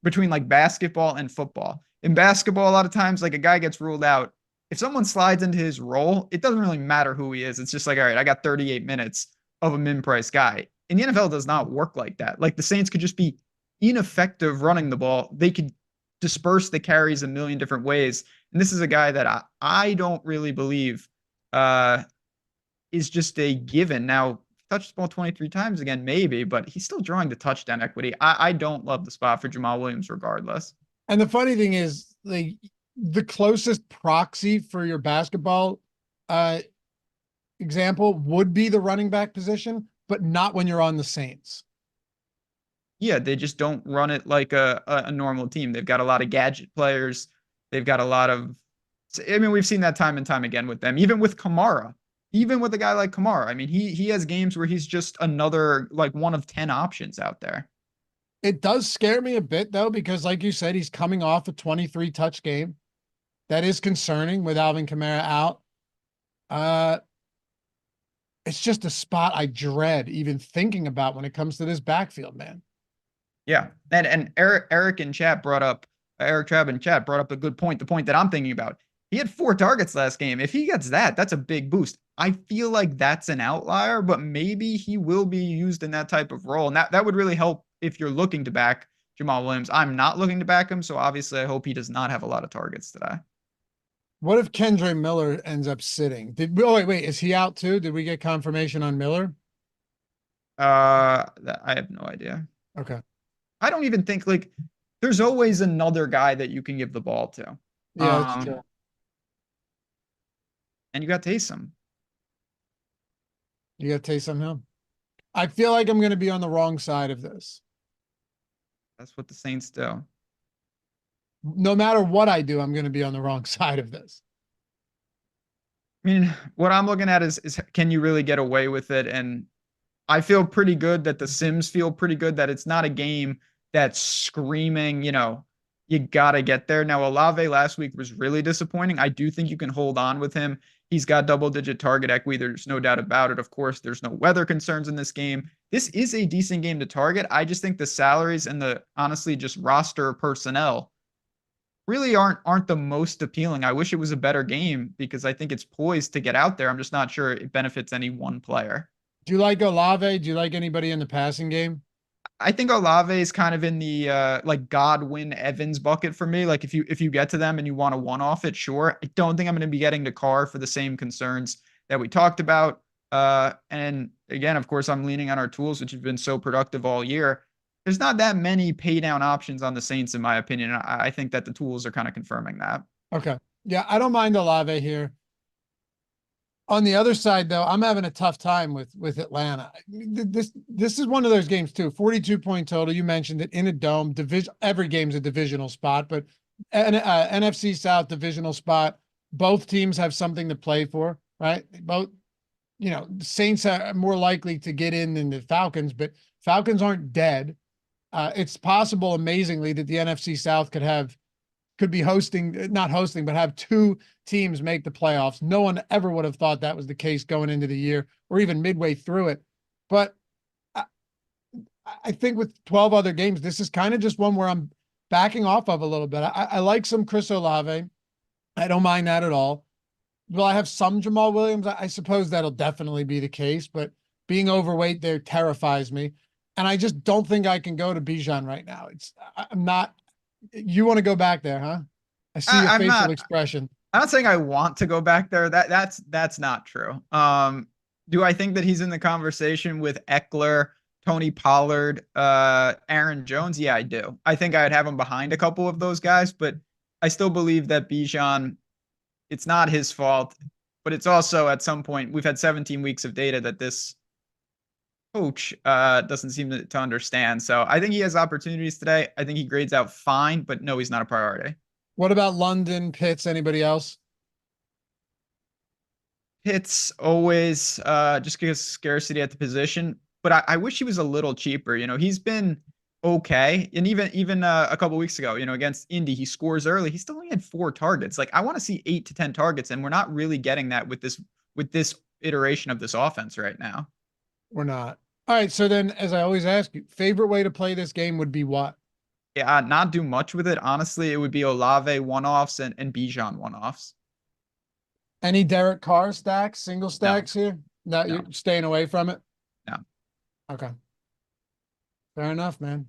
between like basketball and football. In basketball, a lot of times, like a guy gets ruled out. If someone slides into his role, it doesn't really matter who he is. It's just like, all right, I got 38 minutes of a min price guy. In the NFL, it does not work like that. Like the Saints could just be ineffective running the ball. They could disperse the carries a million different ways. And this is a guy that I don't really believe is just a given. Now, touched the ball 23 times again, maybe, but he's still drawing the touchdown equity. I don't love the spot for Jamal Williams regardless. And the funny thing is, like, the closest proxy for your basketball example would be the running back position, but not when you're on the Saints. Yeah, they just don't run it like a normal team. They've got a lot of gadget players. They've got a lot of, I mean, we've seen that time and time again with them, even with Kamara. Even with a guy like Kamara, I mean, he has games where he's just another like one of 10 options out there. It does scare me a bit though, because like you said, he's coming off a 23 touch game. That is concerning with Alvin Kamara out. It's just a spot I dread even thinking about when it comes to this backfield, man. Yeah, and Eric in chat brought up Eric Trabb in chat brought up a good point. The point that I'm thinking about. He had 4 targets last game. If he gets that, that's a big boost. I feel like that's an outlier, but maybe he will be used in that type of role. And that would really help if you're looking to back Jamal Williams. I'm not looking to back him, so obviously I hope he does not have a lot of targets today. What if Kendre Miller ends up sitting? Wait, is he out too? Did we get confirmation on Miller? I have no idea. Okay. I don't even think like there's always another guy that you can give the ball to. Yeah, that's true. And you got Taysom. You got Taysom Hill. I feel like I'm going to be on the wrong side of this. That's what the Saints do. No matter what I do, I'm going to be on the wrong side of this. I mean, what I'm looking at is can you really get away with it? And I feel pretty good that the Sims feel pretty good that it's not a game that's screaming, you got to get there. Now, Olave last week was really disappointing. I do think you can hold on with him. He's got double-digit target equity. There's no doubt about it. Of course, there's no weather concerns in this game. This is a decent game to target. I just think the salaries and the, honestly, just roster personnel really aren't the most appealing. I wish it was a better game because I think it's poised to get out there. I'm just not sure it benefits any one player. Do you like Olave? Do you like anybody in the passing game? I think Olave is kind of in the like Godwin Evans bucket for me. Like if you get to them and you want to one-off it, sure. I don't think I'm going to be getting to Carr for the same concerns that we talked about. And again, of course, I'm leaning on our tools, which have been so productive all year. There's not that many pay down options on the Saints, in my opinion. I think that the tools are kind of confirming that. Okay. Yeah, I don't mind Olave here. On the other side, though, I'm having a tough time with Atlanta. This is one of those games too. 42-point total. You mentioned it in a dome. Division. Every game's a divisional spot, but NFC South divisional spot. Both teams have something to play for, right? Both, the Saints are more likely to get in than the Falcons, but Falcons aren't dead. It's possible, amazingly, that the NFC South could be not hosting, but have 2 teams make the playoffs. No one ever would have thought that was the case going into the year or even midway through it. But I think with 12 other games, this is kind of just one where I'm backing off of a little bit. I like some Chris Olave. I don't mind that at all. Will I have some Jamal Williams? I suppose that'll definitely be the case, but being overweight there terrifies me. And I just don't think I can go to Bijan right now. I'm not. You want to go back there, huh? I see your facial expression. I'm not saying I want to go back there. That's not true. Do I think that he's in the conversation with Eckler, Tony Pollard, Aaron Jones? Yeah, I do. I think I'd have him behind a couple of those guys, but I still believe that Bijan, it's not his fault, but it's also at some point, we've had 17 weeks of data that this coach doesn't seem to understand. So I think he has opportunities today. I think he grades out fine, but no, he's not a priority. What about London, Pitts, anybody else? Pitts always just because scarcity at the position, but I wish he was a little cheaper. He's been okay. And even a couple weeks ago, against Indy, he scores early. He still only had 4 targets. Like I want to see 8 to 10 targets, and we're not really getting that with this iteration of this offense right now. We're not. All right. So then, as I always ask you, favorite way to play this game would be what? Yeah, not do much with it. Honestly, it would be Olave one-offs and Bijan one-offs. Any Derek Carr stacks, single No, stacks here? No, no, you're staying away from it. no. Okay. Fair enough, man.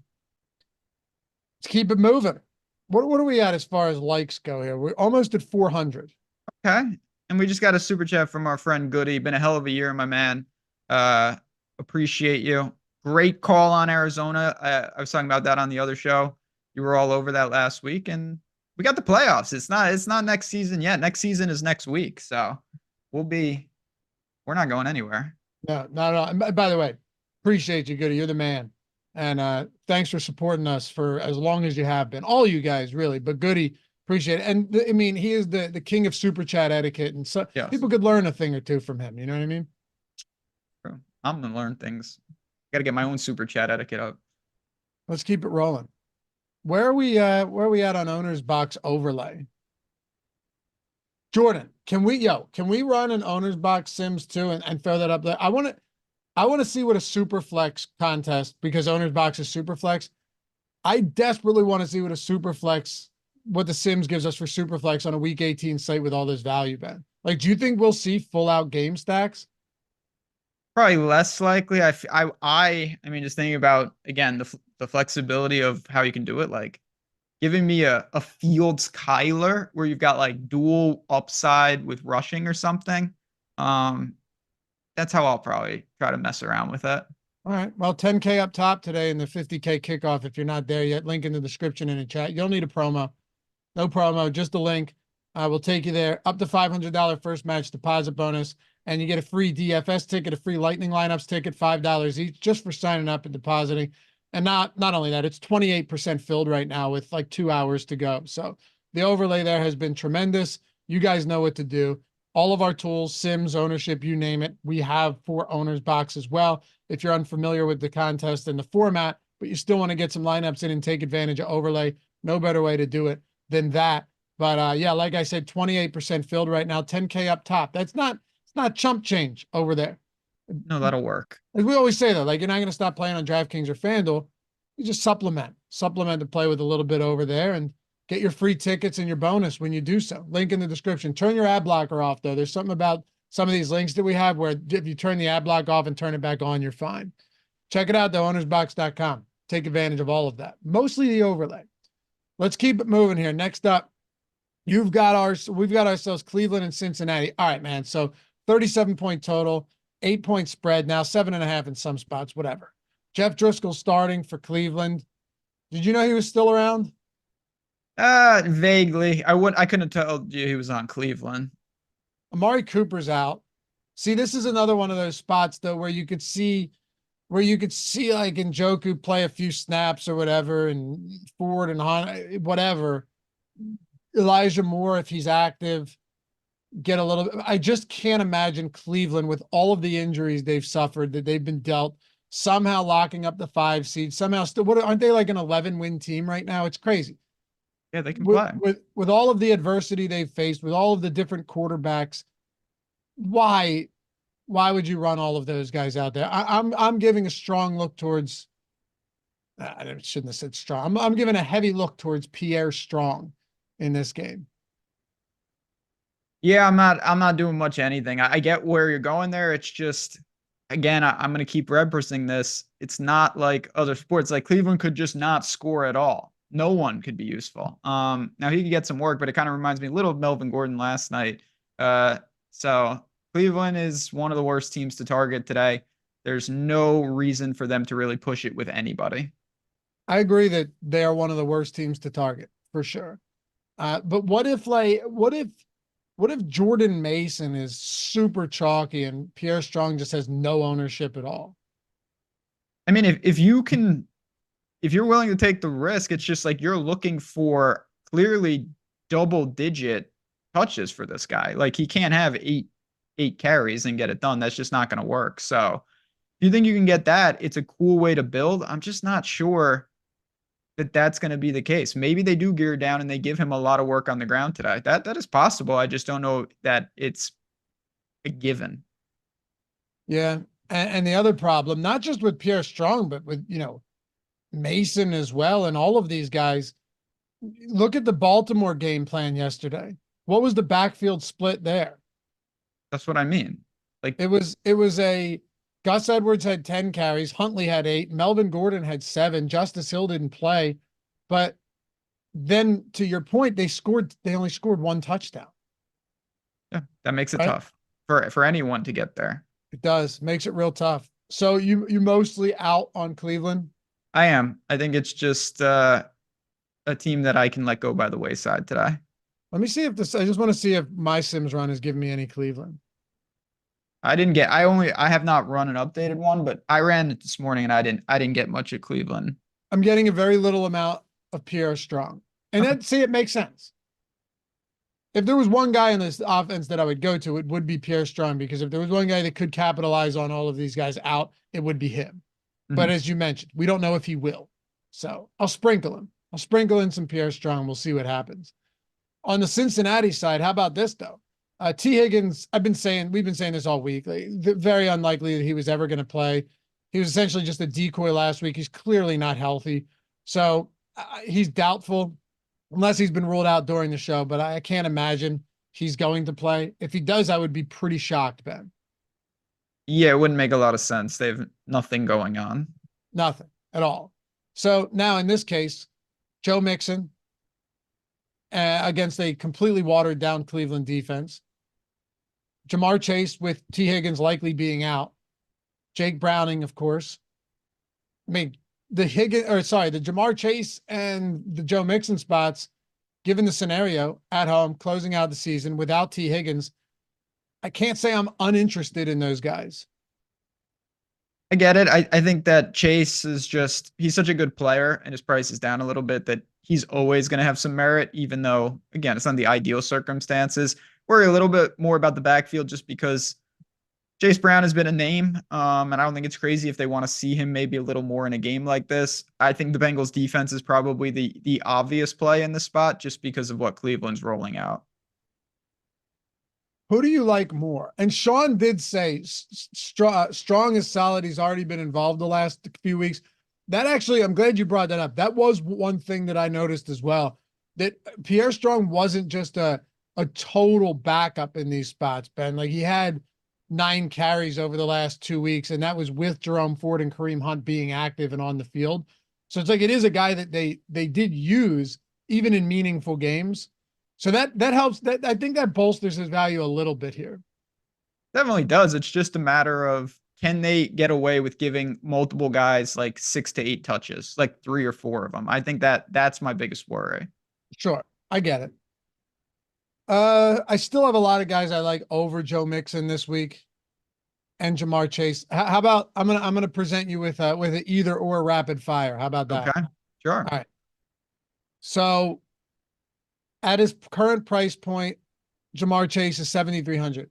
Let's keep it moving. What are we at as far as likes go here? We're almost at 400. Okay. And we just got a super chat from our friend Goody. Been a hell of a year, my man. Uh, Appreciate you. Great call on Arizona. I was talking about that on the other show. You were all over that last week, and we got the playoffs. It's not next season yet. Next season is next week. So we're not going anywhere. No, not at all. And by the way, appreciate you, Goody. You're the man. And thanks for supporting us for as long as you have been. All you guys, really. But Goody, appreciate it. And I mean, he is the king of super chat etiquette. And so Yes. people could learn a thing or two from him. You know what I mean? True. I'm gonna learn things. Got to get my own super chat etiquette up. Let's keep it rolling. Where are we at on owner's box overlay? Jordan, can we run an owner's box Sims too and throw that up there? I want to see what a super flex contest, because owner's box is super flex. I desperately want to see what what the Sims gives us for super flex on a week 18 site with all this value, Ben. Like, do you think we'll see full out game stacks? Probably less likely. I mean, just thinking about again the flexibility of how you can do it. Like giving me a Fields Kyler where you've got like dual upside with rushing or something. That's how I'll probably try to mess around with it. All right. Well, 10K up top today in the 50K kickoff. If you're not there yet, link in the description in the chat. You'll need a promo. No promo, just a link. We'll take you there. Up to $500 first match deposit bonus. And you get a free DFS ticket, a free Lightning Lineups ticket, $5 each, just for signing up and depositing. And not only that, it's 28% filled right now with like 2 hours to go. So the overlay there has been tremendous. You guys know what to do. All of our tools, Sims, ownership, you name it, we have for owner's box as well. If you're unfamiliar with the contest and the format, but you still want to get some lineups in and take advantage of overlay, no better way to do it than that. But yeah, like I said, 28% filled right now, 10K up top. It's not chump change over there. No, that'll work. As we always say though, like you're not going to stop playing on DraftKings or FanDuel. You just supplement to play with a little bit over there and get your free tickets and your bonus when you do so. Link in the description. Turn your ad blocker off though. There's something about some of these links that we have where if you turn the ad block off and turn it back on, you're fine. Check it out though, ownersbox.com. Take advantage of all of that. Mostly the overlay. Let's keep it moving here. Next up, we've got ourselves Cleveland and Cincinnati. All right, man. So 37-point total, 8-point spread, now 7.5 in some spots, whatever. Jeff Driscoll starting for Cleveland. Did you know he was still around? Vaguely. I couldn't have told you he was on Cleveland. Amari Cooper's out. See, this is another one of those spots though where you could see like Njoku play a few snaps or whatever, and Ford and Han, whatever. Elijah Moore, if he's active, get a little bit. I just can't imagine Cleveland with all of the injuries they've suffered that they've been dealt, somehow locking up the 5 seed, somehow still, aren't they like an 11-win team right now? It's crazy. Yeah, they can play. With all of the adversity they've faced, with all of the different quarterbacks, why would you run all of those guys out there? I'm giving a strong look towards, I shouldn't have said strong. I'm giving a heavy look towards Pierre Strong in this game. Yeah, I'm not doing much anything. I get where you're going there. It's just, again, I'm going to keep referencing this. It's not like other sports. Like Cleveland could just not score at all. No one could be useful. Now he could get some work, but it kind of reminds me a little of Melvin Gordon last night. So Cleveland is one of the worst teams to target today. There's no reason for them to really push it with anybody. I agree that they are one of the worst teams to target for sure. But what if Jordan Mason is super chalky and Pierre Strong just has no ownership at all? I mean, if you're willing to take the risk, it's just like you're looking for clearly double-digit touches for this guy. Like he can't have eight carries and get it done. That's just not going to work. So if you think you can get that, it's a cool way to build. I'm just not sure that that's going to be the case. Maybe they do gear down and they give him a lot of work on the ground today. That is possible. I just don't know that it's a given. Yeah. And the other problem, not just with Pierre Strong, but with, Mason as well, and all of these guys. Look at the Baltimore game plan yesterday. What was the backfield split there? That's what I mean. Like it was a Gus Edwards had 10 carries, Huntley had 8, Melvin Gordon had 7, Justice Hill didn't play. But then to your point, they only scored 1 touchdown. Yeah, that makes it right? tough for anyone to get there. It does. Makes it real tough. So you mostly out on Cleveland? I am. I think it's just a team that I can let go by the wayside today. Let me see if I just want to see if my Sims run has given me any Cleveland. I have not run an updated one, but I ran it this morning and I didn't get much at Cleveland. I'm getting a very little amount of Pierre Strong. And it makes sense. If there was one guy in this offense that I would go to, it would be Pierre Strong, because if there was one guy that could capitalize on all of these guys out, it would be him. But as you mentioned, we don't know if he will. So I'll sprinkle him. I'll sprinkle in some Pierre Strong. We'll see what happens. On the Cincinnati side, how about this though? T. Higgins, we've been saying this all week. Very unlikely that he was ever going to play. He was essentially just a decoy last week. He's clearly not healthy. So he's doubtful unless he's been ruled out during the show, but I can't imagine he's going to play. If he does, I would be pretty shocked, Ben. Yeah, it wouldn't make a lot of sense. They have nothing going on. Nothing at all. So now in this case, Joe Mixon against a completely watered down Cleveland defense. Jamar Chase with T. Higgins likely being out. Jake Browning, of course. I mean, the Jamar Chase and the Joe Mixon spots, given the scenario at home, closing out the season without T. Higgins, I can't say I'm uninterested in those guys. I get it. I think that Chase he's such a good player and his price is down a little bit that he's always going to have some merit, even though, again, it's not the ideal circumstances. Worry a little bit more about the backfield just because Chase Brown has been a name, and I don't think it's crazy if they want to see him maybe a little more in a game like this. I think the Bengals defense is probably the obvious play in the spot just because of what Cleveland's rolling out. Who do you like more? And Sean did say Strong is solid. He's already been involved the last few weeks. That actually, I'm glad you brought that up. That was one thing that I noticed as well, that Pierre Strong wasn't just a total backup in these spots, Ben. Like, he had 9 carries over the last 2 weeks, and that was with Jerome Ford and Kareem Hunt being active and on the field. So it's like, it is a guy that they did use even in meaningful games. So that helps. That I think that bolsters his value a little bit here. Definitely does. It's just a matter of, can they get away with giving multiple guys like 6 to 8 touches, like 3 or 4 of them? I think that's my biggest worry. Sure, I get it. I still have a lot of guys I like over Joe Mixon this week and Jamar Chase. How about I'm gonna present you with an either or rapid fire. How about that? Okay, sure. All right. So at his current price point, Jamar Chase is 7,300.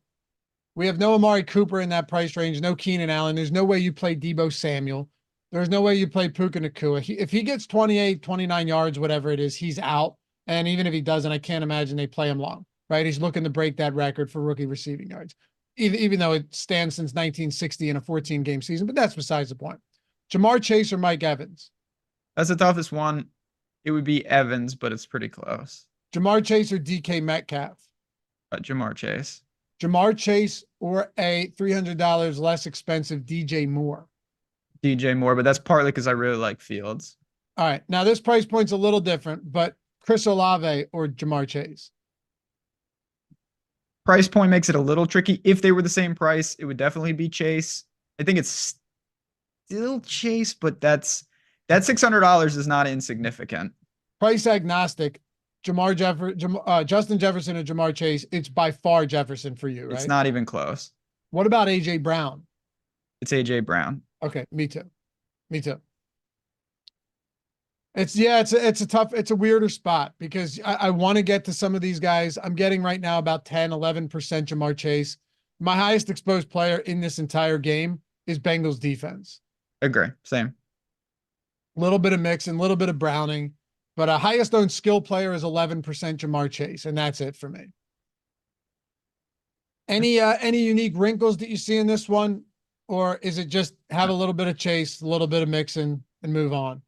We have no Amari Cooper in that price range, no Keenan Allen. There's no way you play Deebo Samuel. There's no way you play Puka Nacua. If he gets 28, 29 yards, whatever it is, he's out. And even if he doesn't, I can't imagine they play him long, right? He's looking to break that record for rookie receiving yards, even though it stands since 1960 in a 14-game season, but that's besides the point. Jamar Chase or Mike Evans? That's the toughest one. It would be Evans, but it's pretty close. Jamar Chase or DK Metcalf? Jamar Chase. Jamar Chase or a $300 less expensive DJ Moore? DJ Moore, but that's partly because I really like Fields. All right. Now this price point's a little different, but Chris Olave or Jamar Chase? Price point makes it a little tricky. If they were the same price, it would definitely be Chase. I think it's still Chase, but that $600 is not insignificant. Price agnostic. Justin Jefferson and Jamar Chase, it's by far Jefferson for you, right? It's not even close. What about AJ Brown? It's AJ Brown. Okay, me too. It's a weirder spot because I want to get to some of these guys. I'm getting right now about 10, 11% Jamar Chase. My highest exposed player in this entire game is Bengals defense. Agree. Same. A little bit of Mixon, a little bit of Browning, but highest owned skill player is 11% Jamar Chase, and that's it for me. Any unique wrinkles that you see in this one, or is it just have a little bit of Chase, a little bit of Mixon, and move on?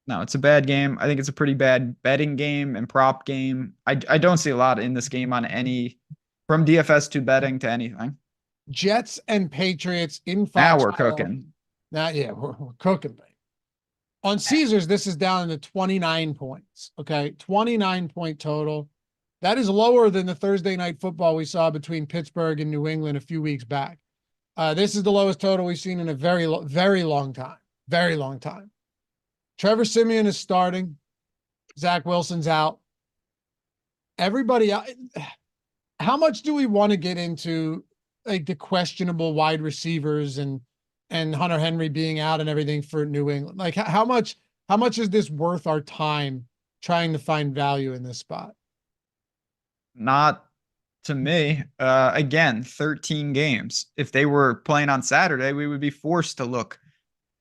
No, it's a bad game. I think it's a pretty bad betting game and prop game. I don't see a lot in this game on any, from DFS to betting to anything. Jets and Patriots in Now we're Foxborough. cooking. Now, yeah, we're cooking, baby. On Caesars, this is down to 29 points. Okay, 29-point total. That is lower than the Thursday night football we saw between Pittsburgh and New England a few weeks back. This is the lowest total we've seen in a very long time. Very long time. Trevor Siemian is starting. Zach Wilson's out. Everybody out. How much do we want to get into like the questionable wide receivers and Hunter Henry being out and everything for New England? Like how much is this worth our time trying to find value in this spot? Not to me. Again, 13 games. If they were playing on Saturday, we would be forced to look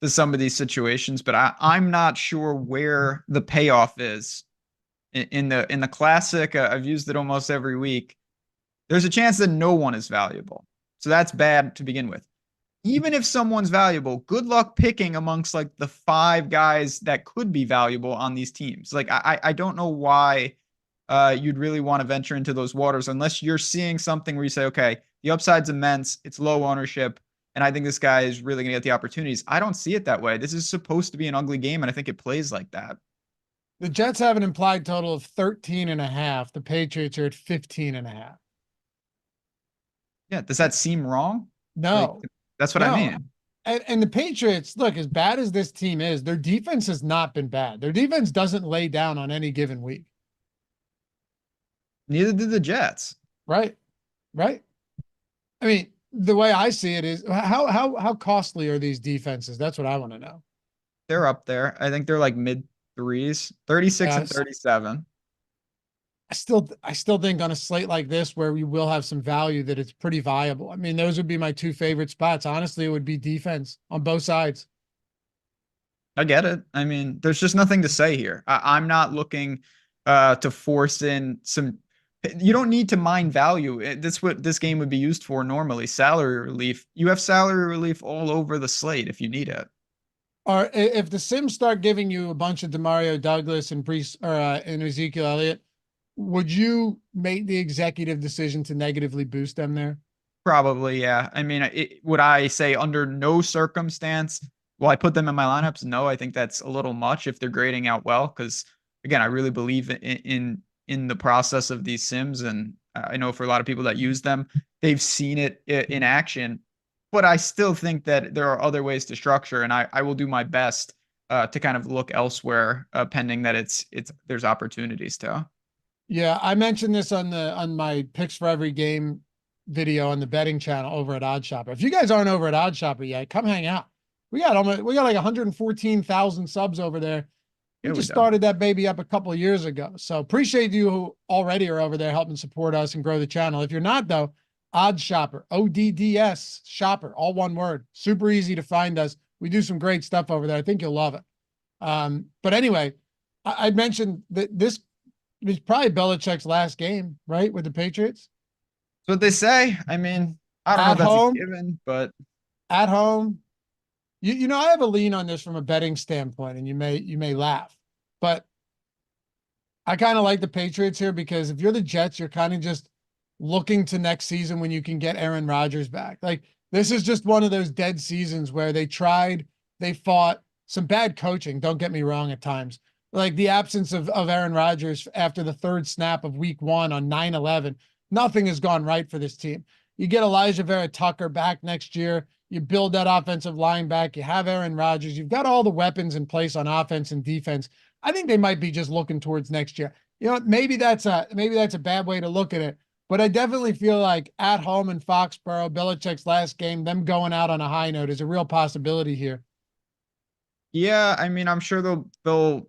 to some of these situations, but I'm not sure where the payoff is in the classic. I've used it almost every week. There's a chance that no one is valuable. So that's bad to begin with. Even if someone's valuable, good luck picking amongst like the 5 guys that could be valuable on these teams. Like I don't know why you'd really want to venture into those waters unless you're seeing something where you say, okay, the upside's immense, it's low ownership, and I think this guy is really going to get the opportunities. I don't see it that way. This is supposed to be an ugly game, and I think it plays like that. The Jets have an implied total of 13.5. The Patriots are at 15.5. Yeah. Does that seem wrong? No. Like, that's what I mean. And the Patriots, look, as bad as this team is, their defense has not been bad. Their defense doesn't lay down on any given week. Neither did the Jets. Right. Right. I mean, the way I see it is how costly are these defenses? That's what I want to know. They're up there. I think they're like mid 3s, 36 and 37. I still think on a slate like this where we will have some value that it's pretty viable. I mean, those would be my 2 favorite spots. Honestly, it would be defense on both sides. I get it. I mean, there's just nothing to say here. I'm not looking to force in some. You don't need to mine value. That's what this game would be used for normally. Salary relief. You have salary relief all over the slate if you need it. Or if the Sims start giving you a bunch of Demario Douglas and and Ezekiel Elliott, would you make the executive decision to negatively boost them there? Probably, yeah. I mean, would I say under no circumstance will I put them in my lineups? No, I think that's a little much if they're grading out well. Because again, I really believe in the process of these Sims, and I know for a lot of people that use them, they've seen it in action. But I still think that there are other ways to structure, and I will do my best to kind of look elsewhere, pending that there's opportunities to. Yeah, I mentioned this on my picks for every game video on the betting channel over at OddsShopper. If you guys aren't over at OddsShopper yet, come hang out. We got like 114,000 subs over there. We just started that baby up a couple of years ago. So appreciate you who already are over there helping support us and grow the channel. If you're not though, OddsShopper, ODDS Shopper, all one word. Super easy to find us. We do some great stuff over there. I think you'll love it. But anyway, I mentioned that this was probably Belichick's last game, right, with the Patriots. That's what they say. I mean, I don't know if that's a given, but at home, you know, I have a lean on this from a betting standpoint, and you may laugh, but I kind of like the Patriots here because if you're the Jets, you're kind of just looking to next season when you can get Aaron Rodgers back. Like this is just one of those dead seasons where they fought some bad coaching. Don't get me wrong at times. Like the absence of Aaron Rodgers after the 3rd snap of week 1 on 9/11, nothing has gone right for this team. You get Elijah Vera Tucker back next year. You build that offensive line back. You have Aaron Rodgers. You've got all the weapons in place on offense and defense. I think they might be just looking towards next year. You know, maybe that's a bad way to look at it, but I definitely feel like at home in Foxborough, Belichick's last game, them going out on a high note is a real possibility here. Yeah, I mean, I'm sure they'll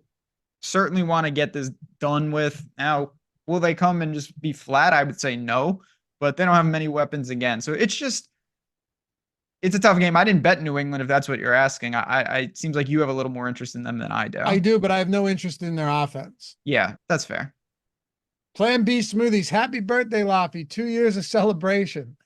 certainly want to get this done with. Now, will they come and just be flat? I would say no, but they don't have many weapons again. So it's just, it's a tough game. I didn't bet New England if that's what you're asking. It seems like you have a little more interest in them than I do. I do, but I have no interest in their offense. Yeah, that's fair. Plan B Smoothies. Happy birthday, Loughy. 2 years of celebration.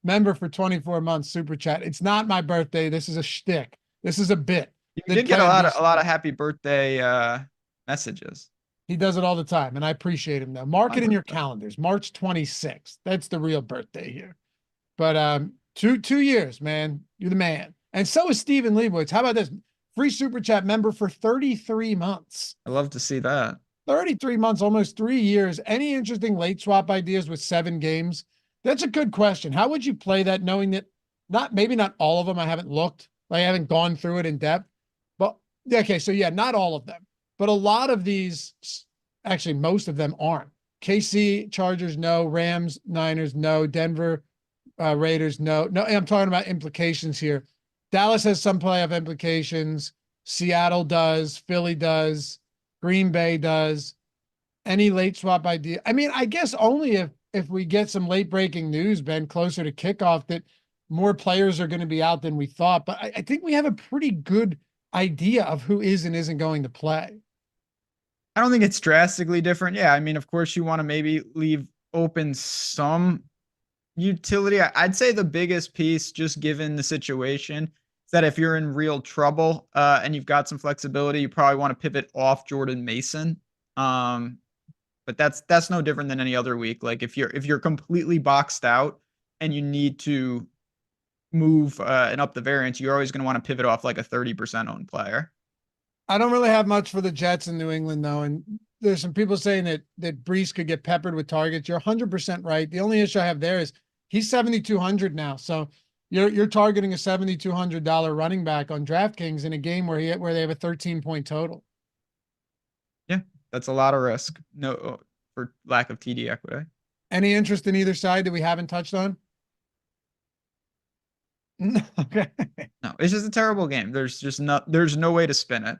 Member for 24 months, super chat. It's not my birthday. This is a shtick. This is a bit. You did get a lot of happy birthday messages. He does it all the time, and I appreciate him though. Mark it in your calendars. March 26th. That's the real birthday here. But 2 years, man. You're the man. And so is Steven Leibowitz. How about this? Free super chat member for 33 months. I love to see that. 33 months, almost 3 years. Any interesting late swap ideas with 7 games? That's a good question. How would you play that knowing that maybe not all of them, I haven't looked, like I haven't gone through it in depth, but okay. So yeah, not all of them, but a lot of these, actually most of them aren't. KC, Chargers, no. Rams, Niners, no. Denver, Raiders, no. I'm talking about implications here. Dallas has some playoff implications. Seattle does. Philly does. Green Bay does. Any late swap idea? I mean, I guess only if we get some late breaking news, Ben, closer to kickoff that more players are going to be out than we thought. But I think we have a pretty good idea of who is and isn't going to play. I don't think it's drastically different. Yeah, I mean, of course, you want to maybe leave open some utility. I'd say the biggest piece, just given the situation, is that if you're in real trouble and you've got some flexibility, you probably want to pivot off Jordan Mason. But that's no different than any other week. Like if you're completely boxed out and you need to move and up the variance, you're always going to want to pivot off like a 30% owned player. I don't really have much for the Jets in New England though, and there's some people saying that Brees could get peppered with targets. You're 100% right. The only issue I have there is he's 7,200 now, so you're targeting a $7,200 running back on DraftKings in a game where they have a 13-point total. Yeah, that's a lot of risk. No, for lack of TD equity. Any interest in either side that we haven't touched on? Okay. No, it's just a terrible game. There's no way to spin it.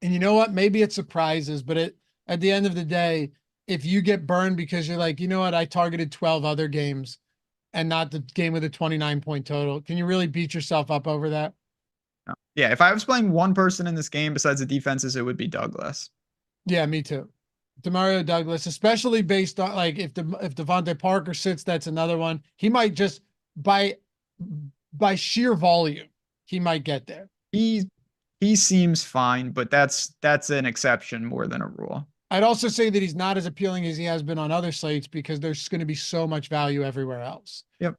And you know what? Maybe it surprises, but at the end of the day, if you get burned because you're like, you know what, I targeted 12 other games and not the game with a 29-point total, can you really beat yourself up over that? No. Yeah, if I was playing one person in this game besides the defenses, it would be Douglas. Yeah, me too. Demario Douglas, especially based on like if Devontae Parker sits, that's another one. He might just by sheer volume, he might get there. He seems fine, but that's an exception more than a rule. I'd also say that he's not as appealing as he has been on other slates because there's going to be so much value everywhere else. Yep.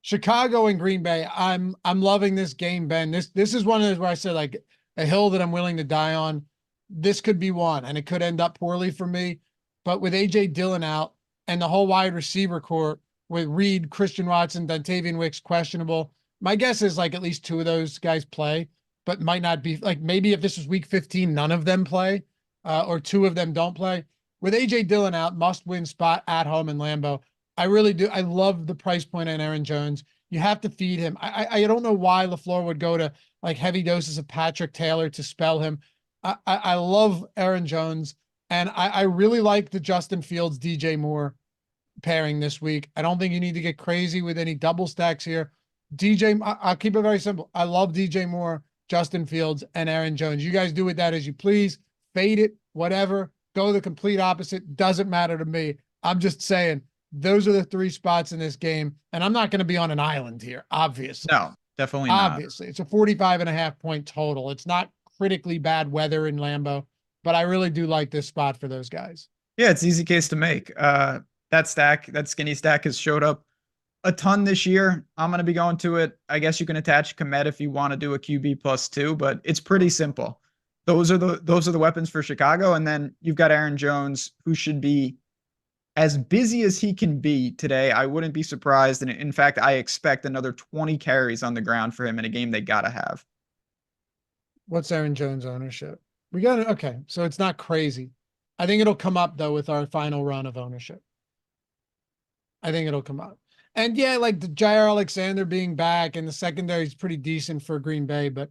Chicago and Green Bay. I'm loving this game, Ben. This is one of those where I said like a hill that I'm willing to die on. This could be one, and it could end up poorly for me. But with AJ Dillon out and the whole wide receiver core with Reed, Christian Watson, Dontavian Wicks questionable, my guess is like at least 2 of those guys play, but might not be like maybe if this was week 15, none of them play, or 2 of them don't play. With AJ Dillon out, must win spot at home in Lambeau. I really do. I love the price point on Aaron Jones. You have to feed him. I don't know why LaFleur would go to like heavy doses of Patrick Taylor to spell him. I love Aaron Jones, and I really like the Justin Fields, DJ Moore pairing this week. I don't think you need to get crazy with any double stacks here. I'll keep it very simple. I love DJ Moore, Justin Fields, and Aaron Jones. You guys do with that as you please. Fade it, whatever. Go the complete opposite. Doesn't matter to me. I'm just saying those are the 3 spots in this game, and I'm not going to be on an island here, obviously. No, definitely not. Obviously, it's a 45.5-point total. It's not critically bad weather in Lambeau, but I really do like this spot for those guys. Yeah, it's an easy case to make. That skinny stack has showed up a ton this year. I'm going to be going to it. I guess you can attach Kmet if you want to do a QB +2, but it's pretty simple. Those are the weapons for Chicago. And then you've got Aaron Jones, who should be as busy as he can be today. I wouldn't be surprised. And in fact, I expect another 20 carries on the ground for him in a game they got to have. What's Aaron Jones ownership? We got it. Okay. So it's not crazy. I think it'll come up though with our final run of ownership. I think it'll come up. And yeah, like the Jair Alexander being back and the secondary is pretty decent for Green Bay, but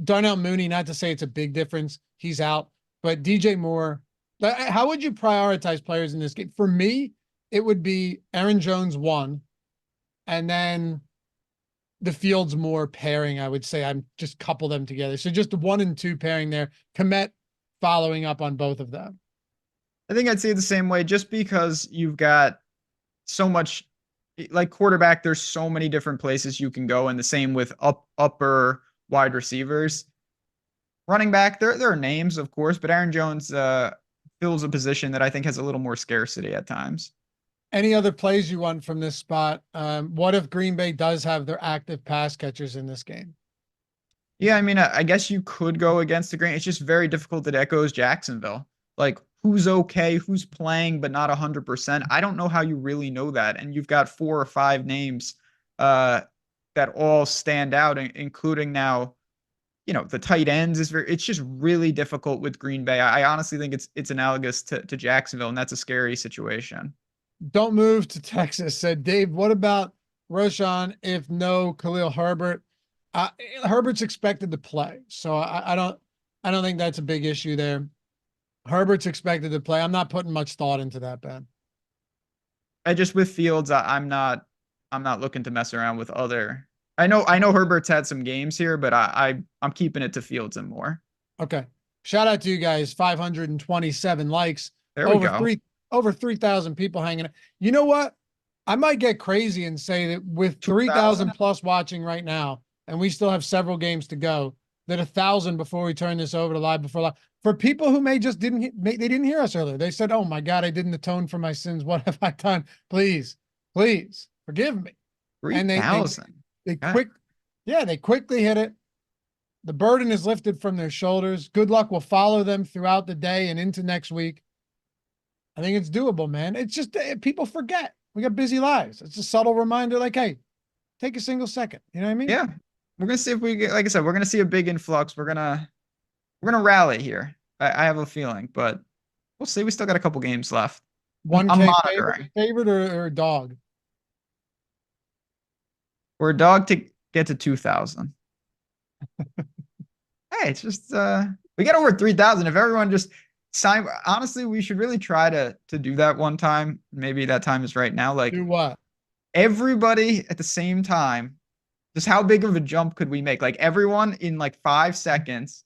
Darnell Mooney, not to say it's a big difference. He's out, but DJ Moore, how would you prioritize players in this game? For me, it would be Aaron Jones 1, and then the Fields Moore pairing, I would say I'm just couple them together. So just the 1 and 2 pairing there. Komet following up on both of them. I think I'd say it the same way, just because you've got so much, like quarterback, there's so many different places you can go, and the same with upper wide receivers. Running back, there are names, of course, but Aaron Jones fills a position that I think has a little more scarcity at times. Any other plays you want from this spot? What if Green Bay does have their active pass catchers in this game? Yeah, I mean, I guess you could go against the grain. It's just very difficult that echoes Jacksonville. Like, who's okay, who's playing, but not 100%. I don't know how you really know that. And you've got 4 or 5 names that all stand out, including now, the tight ends it's just really difficult with Green Bay. I honestly think it's analogous to Jacksonville, and that's a scary situation. Don't move to Texas, said Dave. What about Roshan if no Khalil Herbert? Herbert's expected to play, so I don't think that's a big issue there. Herbert's expected to play. I'm not putting much thought into that, Ben. With Fields, I'm not looking to mess around with other. I know Herbert's had some games here, but I'm keeping it to Fields and more. Okay. Shout out to you guys. 527 likes. There we go. Over 3,000 people hanging out. You know what? I might get crazy and say that with 3,000 plus watching right now, and we still have several games to go, that 1,000 before we turn this over to live before live. For people who they didn't hear us earlier. They said, "Oh my God, I didn't atone for my sins. What have I done? Please forgive me." 3,000. They quickly hit it. The burden is lifted from their shoulders. Good luck will follow them throughout the day and into next week. I think it's doable, man. It's just people forget. We got busy lives. It's a subtle reminder, like, hey, take a single second. You know what I mean? Yeah. We're gonna see if we get, like I said, we're gonna see a big influx. We're gonna rally here. I have a feeling, but we'll see. We still got a couple games left. 1K favorite or a dog? We're a dog to get to 2,000. Hey, it's just we got over 3,000. If everyone just sign, honestly, we should really try to do that one time. Maybe that time is right now. Like, do what? Everybody at the same time. Just how big of a jump could we make? Like, everyone in like 5 seconds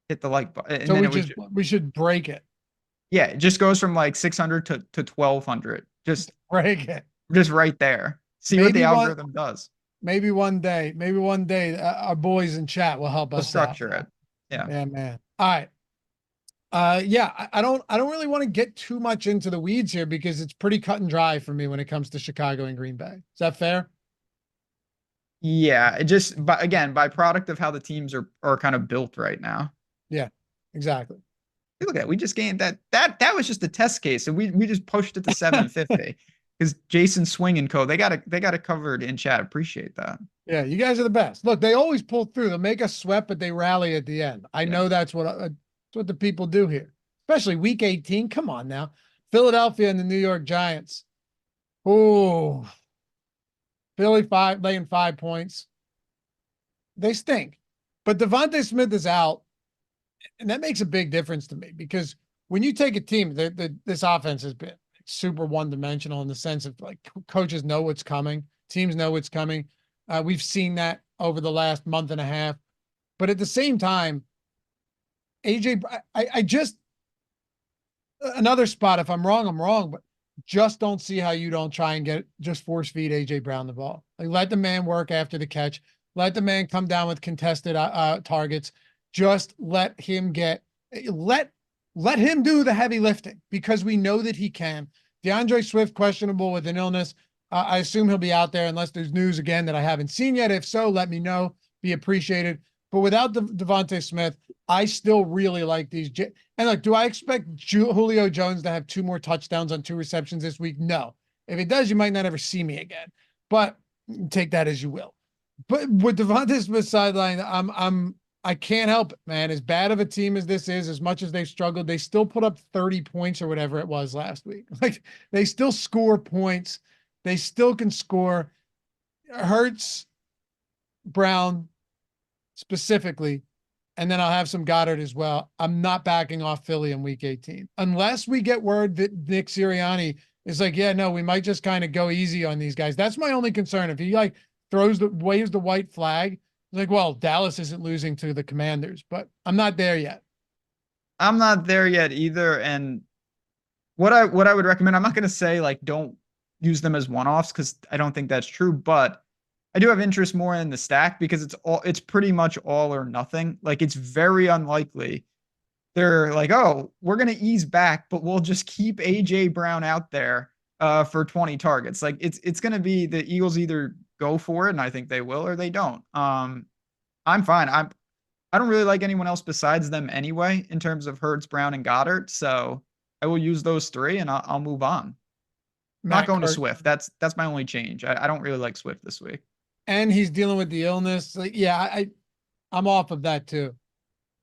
hit the like button. So we should break it. Yeah, it just goes from like 600 to 1,200. Just break it. Just right there. See what the algorithm does. Maybe one day, our boys in chat will help us structure it. Yeah. Yeah, man. All right. Yeah, I don't really want to get too much into the weeds here because it's pretty cut and dry for me when it comes to Chicago and Green Bay. Is that fair? Yeah, by product of how the teams are kind of built right now. Yeah, exactly. Look at that. We just gained that was just a test case, and we just pushed it to 750 because Jason Swing and Co. They got it covered in chat. Appreciate that. Yeah, you guys are the best. Look, they always pull through. They'll make us sweat, but they rally at the end. I know that's what the people do here, especially week 18. Come on now, Philadelphia and the New York Giants. Oh. Philly laying 5 points. They stink. But Devontae Smith is out. And that makes a big difference to me because when you take a team, this offense has been super one-dimensional in the sense of like coaches know what's coming. Teams know what's coming. We've seen that over the last month and a half. But at the same time, AJ, I just, another spot, if I'm wrong, I'm wrong, but just don't see how you don't try and just force feed AJ Brown the ball. Like, let the man work after the catch. Let the man come down with contested targets. Just let him let him do the heavy lifting because we know that he can. DeAndre Swift questionable with an illness. I assume he'll be out there unless there's news again that I haven't seen yet. If so, let me know. Be appreciated. But without Devontae Smith, I still really like these. And look, do I expect Julio Jones to have 2 more touchdowns on 2 receptions this week? No. If it does, you might not ever see me again. But take that as you will. But with Devontae Smith sideline, I can't help it, man. As bad of a team as this is, as much as they've struggled, they still put up 30 points or whatever it was last week. Like, they still score points. They still can score. Hurts, Brown, specifically, and then I'll have some Goddard as well. I'm not backing off Philly in week 18 unless we get word that Nick Sirianni is like, yeah, no, we might just kind of go easy on these guys. That's my only concern. If he like waves the white flag. It's like, well, Dallas isn't losing to the Commanders, but I'm not there yet. I'm not there yet either. And what I would recommend, I'm not going to say like don't use them as one-offs because I don't think that's true, but I do have interest more in the stack because it's pretty much all or nothing. Like it's very unlikely they're like, oh, we're going to ease back, but we'll just keep AJ Brown out there for 20 targets. Like it's going to be the Eagles either go for it, and I think they will, or they don't. I'm fine. I don't really like anyone else besides them anyway in terms of Hurts, Brown, and Goddard. So I will use those three, and I'll move on. Not going to Swift. That's my only change. I don't really like Swift this week. And he's dealing with the illness. Like, yeah, I'm off of that too.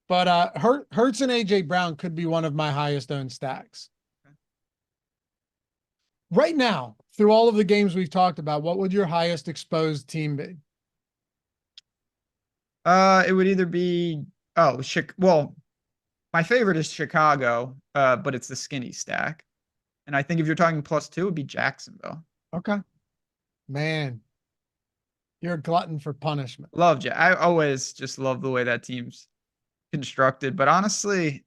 But Hurts and AJ Brown could be one of my highest owned stacks. Okay. Right now, through all of the games we've talked about, what would your highest exposed team be? It would either be well, my favorite is Chicago, but it's the skinny stack. And I think if you're talking +2, it would be Jacksonville. Okay. Man, you're a glutton for punishment. I always just love the way that team's constructed. But honestly,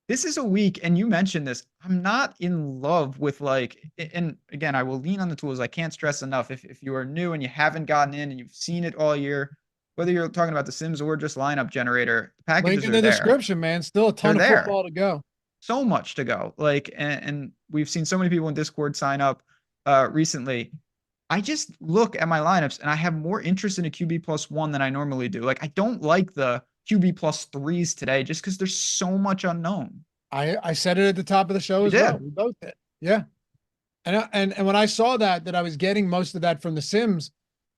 this is a week, and you mentioned this, I'm not in love with and again, I will lean on the tools. I can't stress enough. If you are new and you haven't gotten in and you've seen it all year, whether you're talking about the Sims or just lineup generator, the packages link in the description, man. Still a ton of football to go. So much to go. And we've seen so many people in Discord sign up recently. I just look at my lineups and I have more interest in a QB +1 than I normally do. Like I don't like the QB +3s today just because there's so much unknown. I said it at the top of the show as well. We both did. Yeah. And when I saw that I was getting most of that from the Sims,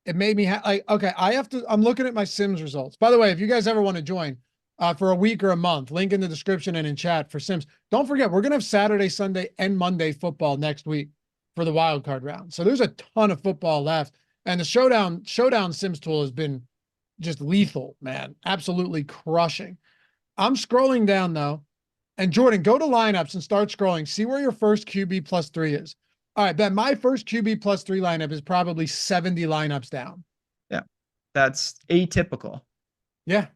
it made me like, okay, I'm looking at my Sims results. By the way, if you guys ever want to join for a week or a month, link in the description and in chat for Sims. Don't forget, we're going to have Saturday, Sunday, and Monday football next week for the wild card round. So there's a ton of football left. And the showdown Sims tool has been just lethal, man. Absolutely crushing. I'm scrolling down though. And Jordan, go to lineups and start scrolling. See where your first QB +3 is. All right, Ben, my first QB +3 lineup is probably 70 lineups down. Yeah, that's atypical. Yeah.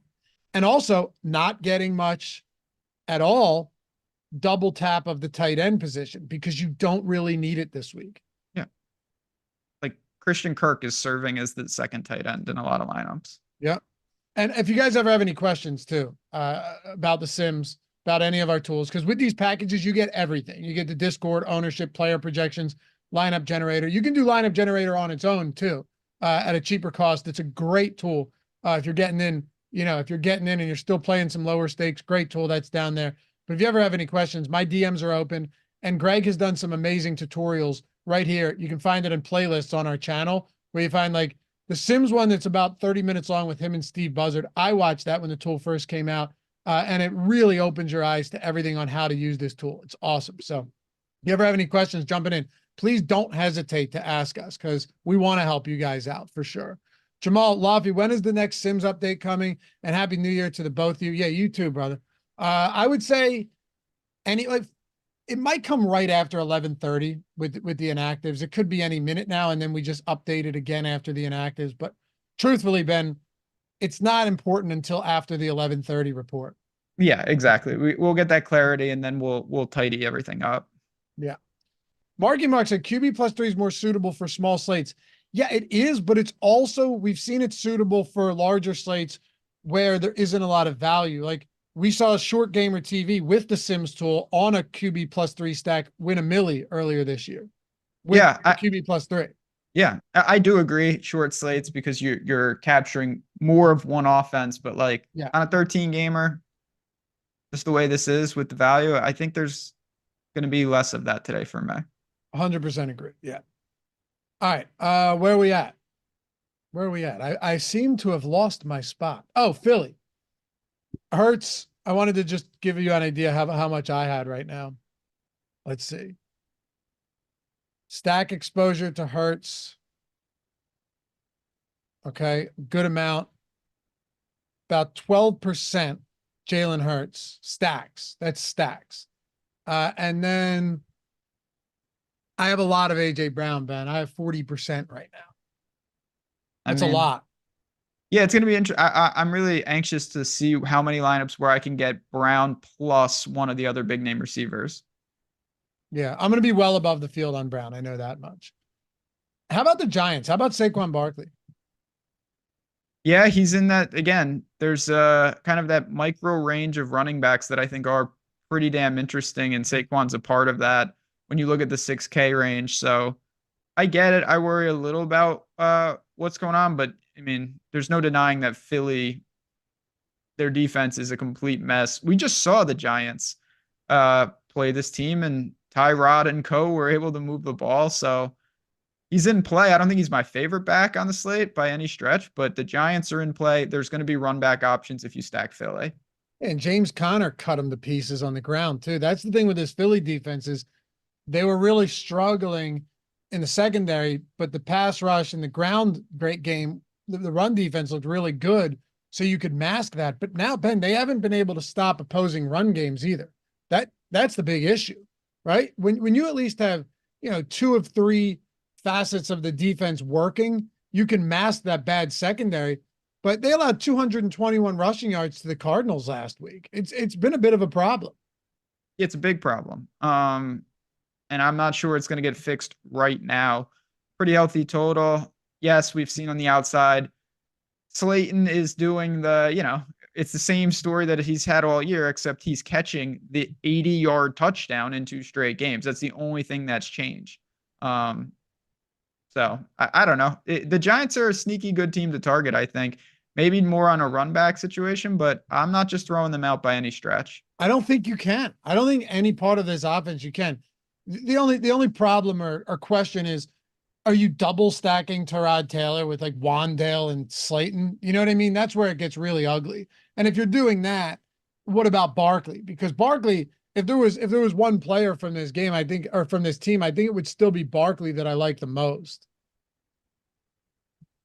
And also not getting much at all double tap of the tight end position because you don't really need it this week. Yeah. Like Christian Kirk is serving as the second tight end in a lot of lineups. Yeah. And if you guys ever have any questions too, about the Sims, about any of our tools, because with these packages, you get everything. You get the Discord, ownership, player projections, lineup generator. You can do lineup generator on its own too, at a cheaper cost. It's a great tool. If you're getting in, if you're getting in and you're still playing some lower stakes, great tool that's down there. But if you ever have any questions, my DMs are open, and Greg has done some amazing tutorials right here. You can find it in playlists on our channel where you find like the Sims one that's about 30 minutes long with him and Steve Buzzard. I watched that when the tool first came out. And it really opens your eyes to everything on how to use this tool. It's awesome. So if you ever have any questions jumping in, please don't hesitate to ask us because we want to help you guys out for sure. Jamal, Loughy, when is the next Sims update coming? And Happy New Year to the both of you. Yeah, you too, brother. I would say it might come right after 11:30 with the inactives. It could be any minute now, and then we just update it again after the inactives. But truthfully, Ben, it's not important until after the 11:30 report. Yeah, exactly. We'll get that clarity and then we'll tidy everything up. Yeah. Marky Mark said QB +3 is more suitable for small slates. Yeah, it is, but it's also, we've seen it suitable for larger slates where there isn't a lot of value. Like we saw a short gamer TV with the Sims tool on a QB +3 stack win a milli earlier this year. Yeah. QB +3. Yeah, I do agree. Short slates because you're capturing more of one offense, but on a 13 gamer, just the way this is with the value, I think there's going to be less of that today for me. 100% agree. Yeah. All right. Where are we at? I seem to have lost my spot. Oh, Philly. Hurts. I wanted to just give you an idea how much I had right now. Let's see. Stack exposure to Hurts. Okay, good amount. About 12% Jalen Hurts stacks. That's stacks. And then I have a lot of AJ Brown, Ben. I have 40% right now. I That's a mean, lot. yeah, it's going to be interesting. I'm really anxious to see how many lineups where I can get Brown plus one of the other big name receivers. Yeah, I'm going to be well above the field on Brown. I know that much. How about the Giants? How about Saquon Barkley? Yeah, he's in that again. There's kind of that micro range of running backs that I think are pretty damn interesting, and Saquon's a part of that when you look at the 6K range. So I get it. I worry a little about what's going on, but I mean, there's no denying that Philly, their defense is a complete mess. We just saw the Giants play this team, and Tyrod and co were able to move the ball. So he's in play. I don't think he's my favorite back on the slate by any stretch, but the Giants are in play. There's going to be run back options if you stack Philly. And James Conner cut him to pieces on the ground too. That's the thing with this Philly defense is they were really struggling in the secondary, but the pass rush and the ground great game, the run defense looked really good. So you could mask that. But now, Ben, they haven't been able to stop opposing run games either. That's the big issue, right? When you at least have, two of three facets of the defense working, you can mask that bad secondary. But they allowed 221 rushing yards to the Cardinals last week. It's been a bit of a problem. It's a big problem. And I'm not sure it's going to get fixed right now. Pretty healthy total. Yes, we've seen on the outside. Slayton is doing it's the same story that he's had all year, except he's catching the 80-yard touchdown in 2 straight games. That's the only thing that's changed. So I don't know. The Giants are a sneaky good team to target, I think. Maybe more on a run back situation, but I'm not just throwing them out by any stretch. I don't think you can. I don't think any part of this offense you can. The only problem or question is, are you double stacking Tyrod Taylor with like Wandale and Slayton? You know what I mean? That's where it gets really ugly. And if you're doing that, what about Barkley? Because Barkley, if there was one player from this game, I think, or from this team, I think it would still be Barkley that I like the most.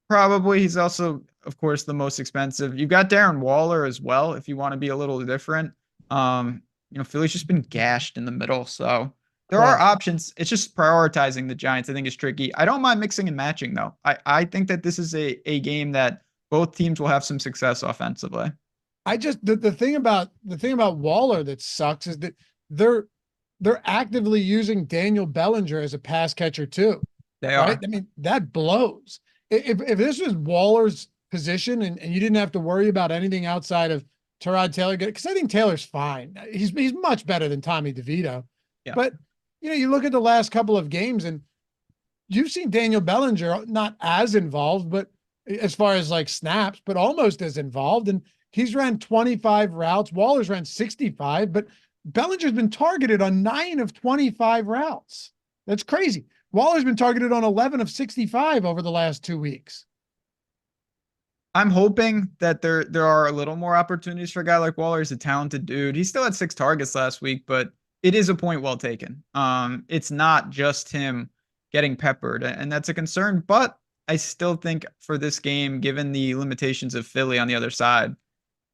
Probably. He's also, of course, the most expensive. You've got Darren Waller as well, if you want to be a little different. Philly's just been gashed in the middle, so there are options. It's just prioritizing the Giants, I think, is tricky. I don't mind mixing and matching, though. I think that this is a game that both teams will have some success offensively. The thing about Waller that sucks is that they're actively using Daniel Bellinger as a pass catcher too. They right? are. I mean, that blows. If this was Waller's position and you didn't have to worry about anything outside of Tyrod Taylor, because I think Taylor's fine. He's much better than Tommy DeVito. Yeah. But you look at the last couple of games and you've seen Daniel Bellinger not as involved, but as far as like snaps, but almost as involved. And he's ran 25 routes. Waller's ran 65, but Bellinger's been targeted on 9 of 25 routes. That's crazy. Waller's been targeted on 11 of 65 over the last 2 weeks. I'm hoping that there are a little more opportunities for a guy like Waller. He's a talented dude. He still had 6 targets last week, but it is a point well taken. It's not just him getting peppered, and that's a concern. But I still think for this game, given the limitations of Philly on the other side,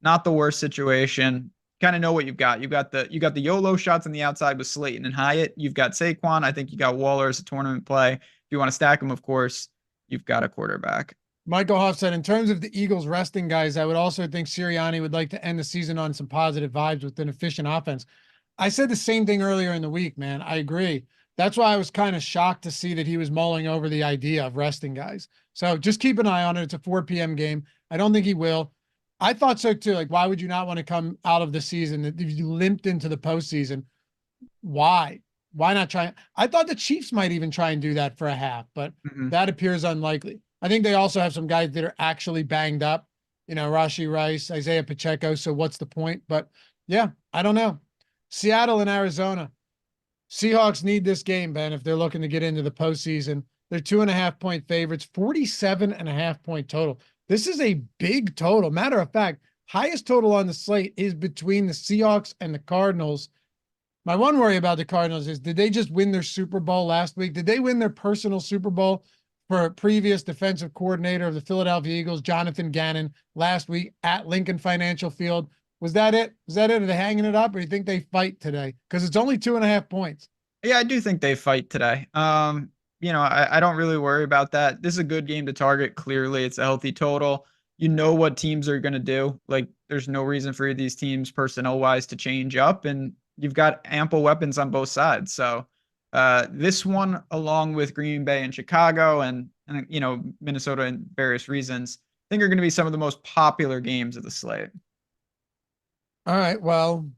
not the worst situation. Kind of know what you've got. You got the YOLO shots on the outside with Slayton and Hyatt. You've got Saquon. I think you got Waller as a tournament play. If you want to stack him, of course, you've got a quarterback. Michael Hoff said, in terms of the Eagles resting guys, I would also think Sirianni would like to end the season on some positive vibes with an efficient offense. I said the same thing earlier in the week, man. I agree. That's why I was kind of shocked to see that he was mulling over the idea of resting guys. So just keep an eye on it. It's a 4 p.m. game. I don't think he will. I thought so too. Like, why would you not want to come out of the season if you limped into the postseason? Why? Why not try? I thought the Chiefs might even try and do that for a half, but that appears unlikely. I think they also have some guys that are actually banged up, Rashee Rice, Isaiah Pacheco. So what's the point? But yeah, I don't know. Seattle and Arizona. Seahawks need this game, Ben, if they're looking to get into the postseason. They're 2.5-point favorites, 47.5-point total. This is a big total. Matter of fact, highest total on the slate is between the Seahawks and the Cardinals. My one worry about the Cardinals is, did they just win their Super Bowl last week? Did they win their personal Super Bowl for a previous defensive coordinator of the Philadelphia Eagles, Jonathan Gannon, last week at Lincoln Financial Field? Was that it? Are they hanging it up, or do you think they fight today? Because it's only 2.5 points. Yeah, I do think they fight today. I don't really worry about that. This is a good game to target. Clearly, it's a healthy total. You know what teams are going to do. Like, there's no reason for these teams personnel wise to change up, and you've got ample weapons on both sides. So, this one, along with Green Bay and Chicago, and Minnesota and various reasons, I think are going to be some of the most popular games of the slate. All right. Well,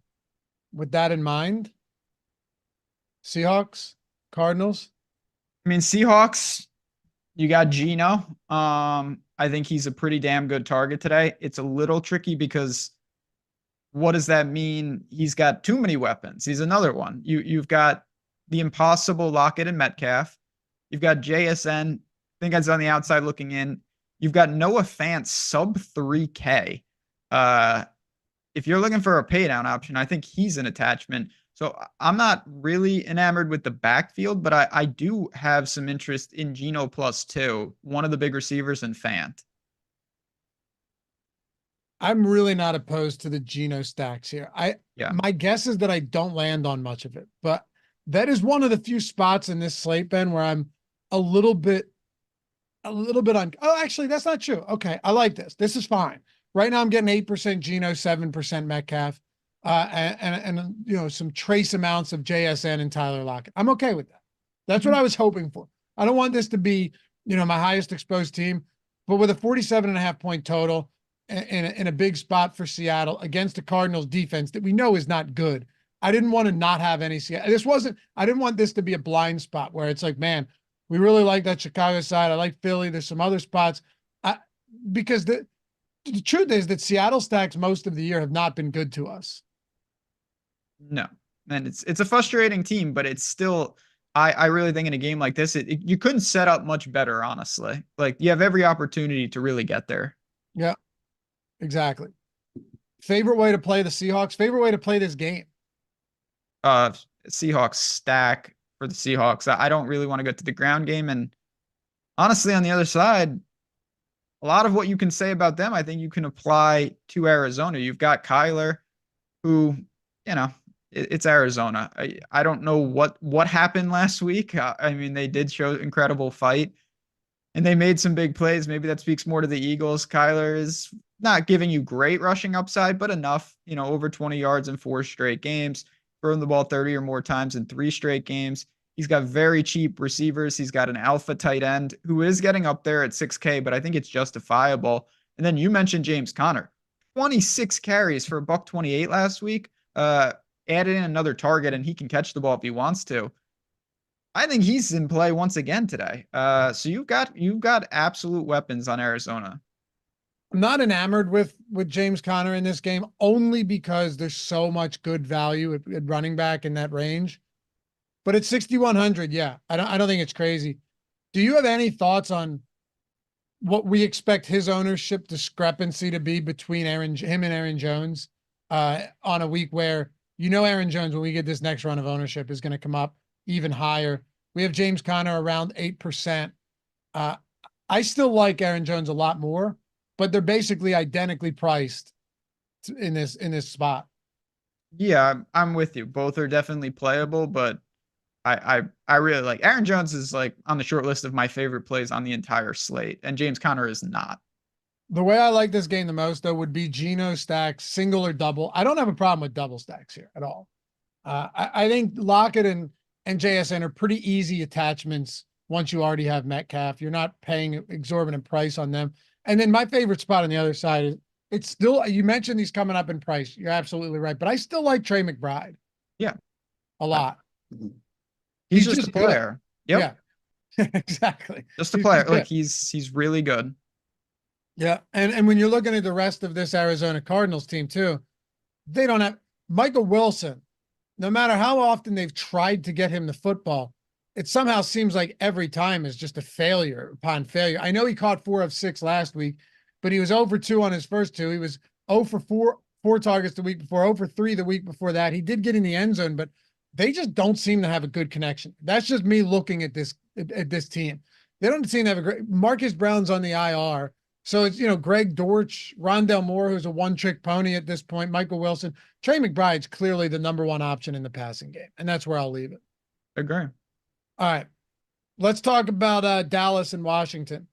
with that in mind, Seahawks, Cardinals. I mean, Seahawks, you got Geno. I think he's a pretty damn good target today. It's a little tricky because what does that mean? He's got too many weapons. He's another one. You've got the impossible Lockett and Metcalf. You've got JSN. I think it's on the outside looking in. You've got Noah Fant sub 3K. If you're looking for a paydown option, I think he's an attachment. So I'm not really enamored with the backfield, but I do have some interest in Geno +2, one of the big receivers, and Fant. I'm really not opposed to the Geno stacks here. Yeah. My guess is that I don't land on much of it, but that is one of the few spots in this slate, Ben, where I'm a little bit on. Oh, actually, that's not true. Okay, I like this. This is fine. Right now, I'm getting 8% Geno, 7% Metcalf, and some trace amounts of JSN and Tyler Lockett. I'm okay with that. That's what I was hoping for. I don't want this to be my highest exposed team, but with a 47.5 point total in a big spot for Seattle against a Cardinals defense that we know is not good, I didn't want to not have any Seattle. I didn't want this to be a blind spot where it's like, man, we really like that Chicago side. I like Philly. There's some other spots, because the truth is that Seattle stacks most of the year have not been good to us. No, and it's a frustrating team, but it's still. I really think in a game like this, you couldn't set up much better, honestly. Like, you have every opportunity to really get there. Yeah, exactly. Favorite way to play the Seahawks? Favorite way to play this game? Seahawks stack for the Seahawks. I don't really want to go to the ground game, and honestly, on the other side, a lot of what you can say about them, I think you can apply to Arizona. You've got Kyler, who, it's Arizona. I don't know what happened last week. I mean, they did show incredible fight, and they made some big plays. Maybe that speaks more to the Eagles. Kyler is not giving you great rushing upside, but enough, over 20 yards in 4 straight games, throwing the ball 30 or more times in 3 straight games. He's got very cheap receivers. He's got an alpha tight end who is getting up there at 6K, but I think it's justifiable. And then you mentioned James Conner, 26 carries for $128 last week. Added in another target, and he can catch the ball if he wants to. I think he's in play once again today. So you've got absolute weapons on Arizona. I'm not enamored with James Conner in this game, only because there's so much good value at running back in that range. But at 6,100, yeah, I don't think it's crazy. Do you have any thoughts on what we expect his ownership discrepancy to be between him and Aaron Jones on a week where Aaron Jones, when we get this next run of ownership, is going to come up even higher? We have James Conner around 8%. I still like Aaron Jones a lot more, but they're basically identically priced in this spot. Yeah, I'm with you. Both are definitely playable, but I really like Aaron Jones is like on the short list of my favorite plays on the entire slate, and James Conner is not. The way I like this game the most, though, would be Geno stacks, single or double. I don't have a problem with double stacks here at all. I think Lockett and JSN are pretty easy attachments once you already have Metcalf. You're not paying exorbitant price on them. And then my favorite spot on the other side is, it's still, you mentioned he's coming up in price. You're absolutely right. But I still like Trey McBride. Yeah. A lot. He's just a player. Yep. Yeah, exactly. Just a player. Like, he's really good. Yeah. And when you're looking at the rest of this Arizona Cardinals team too, they don't have Michael Wilson. No matter how often they've tried to get him the football, it somehow seems like every time is just a failure upon failure. I know he caught 4 of 6 last week, but he was 0 for 2 on his first 2. He was 0 for 4 targets the week before, 0 for 3 the week before that. He did get in the end zone, but they just don't seem to have a good connection. That's just me looking at this team. They don't seem to have a great. Marcus Brown's on the IR. So it's, Greg Dortch, Rondell Moore, who's a one-trick pony at this point, Michael Wilson. Trey McBride's clearly the number 1 option in the passing game, and that's where I'll leave it. Agree. All right. Let's talk about Dallas and Washington.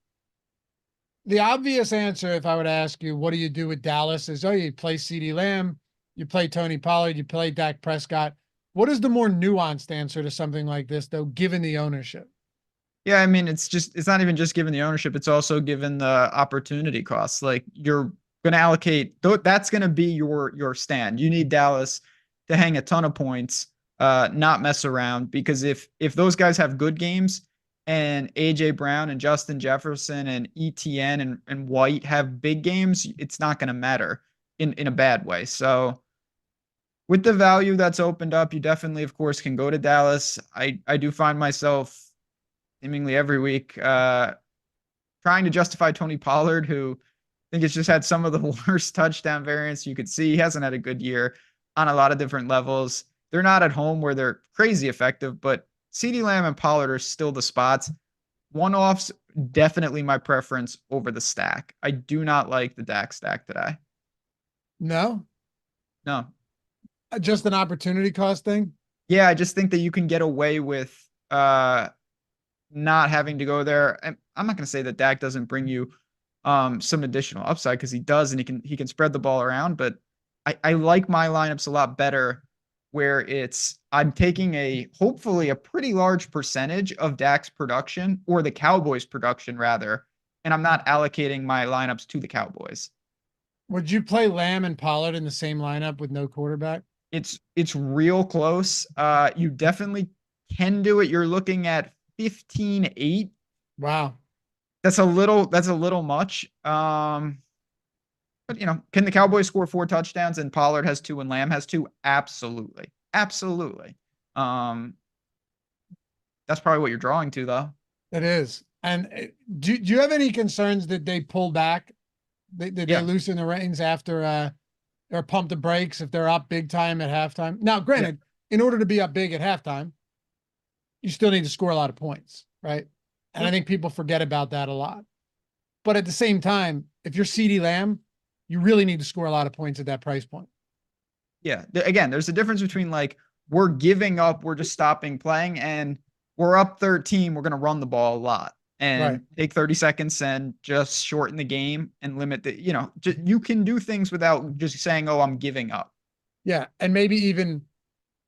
The obvious answer, if I would ask you, what do you do with Dallas, is, oh, you play CeeDee Lamb, you play Tony Pollard, you play Dak Prescott. What is the more nuanced answer to something like this, though, given the ownership? Yeah, I mean, it's not even just given the ownership, it's also given the opportunity costs. Like you're going to allocate, that's going to be your stand. You need Dallas to hang a ton of points, not mess around, because if those guys have good games and AJ Brown and Justin Jefferson and ETN and White have big games, it's not going to matter in a bad way. So with the value that's opened up, you definitely, of course, can go to Dallas. I do find myself seemingly every week trying to justify Tony Pollard, who I think has just had some of the worst touchdown variance you could see. He hasn't had a good year on a lot of different levels. They're not at home where they're crazy effective, but CeeDee Lamb and Pollard are still the spots. One-offs, definitely my preference over the stack. I do not like the Dak stack today. No, No. just an opportunity cost thing. Yeah, I just think that you can get away with not having to go there. And I'm not going to say that Dak doesn't bring you some additional upside, because he does, and he can spread the ball around. But I like my lineups a lot better where I'm taking hopefully a pretty large percentage of Dak's production, or the Cowboys' production rather, and I'm not allocating my lineups to the Cowboys. Would you play Lamb and Pollard in the same lineup with no quarterback? It's real close. You definitely can do it. You're looking at 15-8. Wow. That's a little much. But can the Cowboys score 4 touchdowns and Pollard has 2 and Lamb has 2? Absolutely. Absolutely. That's probably what you're drawing to, though. It is. And do you have any concerns that they pull back? They loosen the reins after or pump the brakes if they're up big time at halftime? Now, granted, in order to be up big at halftime, you still need to score a lot of points, right? And I think people forget about that a lot. But at the same time, if you're CeeDee Lamb, you really need to score a lot of points at that price point. Yeah. Again, there's a difference between like we're giving up, we're just stopping playing, and we're up 13, we're going to run the ball a lot and take 30 seconds and just shorten the game and limit you can do things without just saying, oh, I'm giving up. Yeah. And maybe even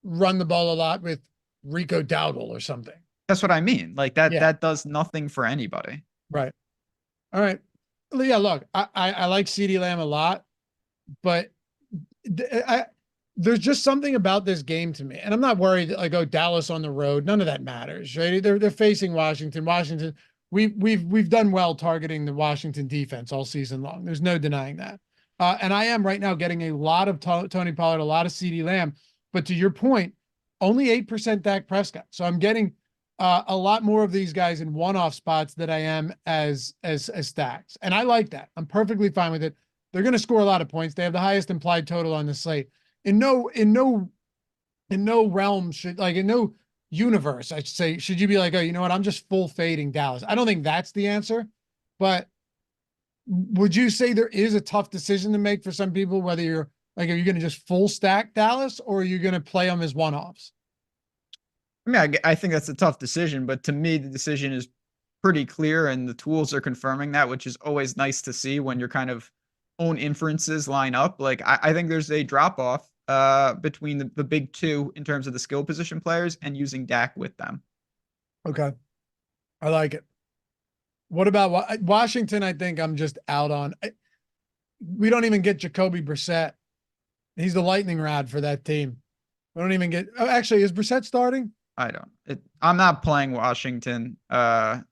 run the ball a lot with Rico Dowdle or something. That's what I mean. Like that does nothing for anybody. Right. All right. Yeah, look, I like CeeDee Lamb a lot, but there's just something about this game to me. And I'm not worried that, like, oh, Dallas on the road, none of that matters, right? They're facing Washington. Washington, we've done well targeting the Washington defense all season long. There's no denying that. And I am right now getting a lot of Tony Pollard, a lot of CeeDee Lamb, but to your point, only 8% Dak Prescott. So I'm getting a lot more of these guys in one-off spots that I am as stacks. And I like that. I'm perfectly fine with it. They're going to score a lot of points. They have the highest implied total on the slate. In no realm in no universe, I should say, should you be like, oh, you know what? I'm just full fading Dallas. I don't think that's the answer, but would you say there is a tough decision to make for some people, whether you're like, are you going to just full stack Dallas, or are you going to play them as one-offs? I mean, I think that's a tough decision, but to me, the decision is pretty clear, and the tools are confirming that, which is always nice to see when your kind of own inferences line up. Like, I think there's a drop off between the big two in terms of the skill position players and using Dak with them. Okay. I like it. What about Washington? I think I'm just out on. We don't even get Jacoby Brissett. He's the lightning rod for that team. We don't even get. Oh, actually, is Brissett starting? I don't. I'm not playing Washington. Because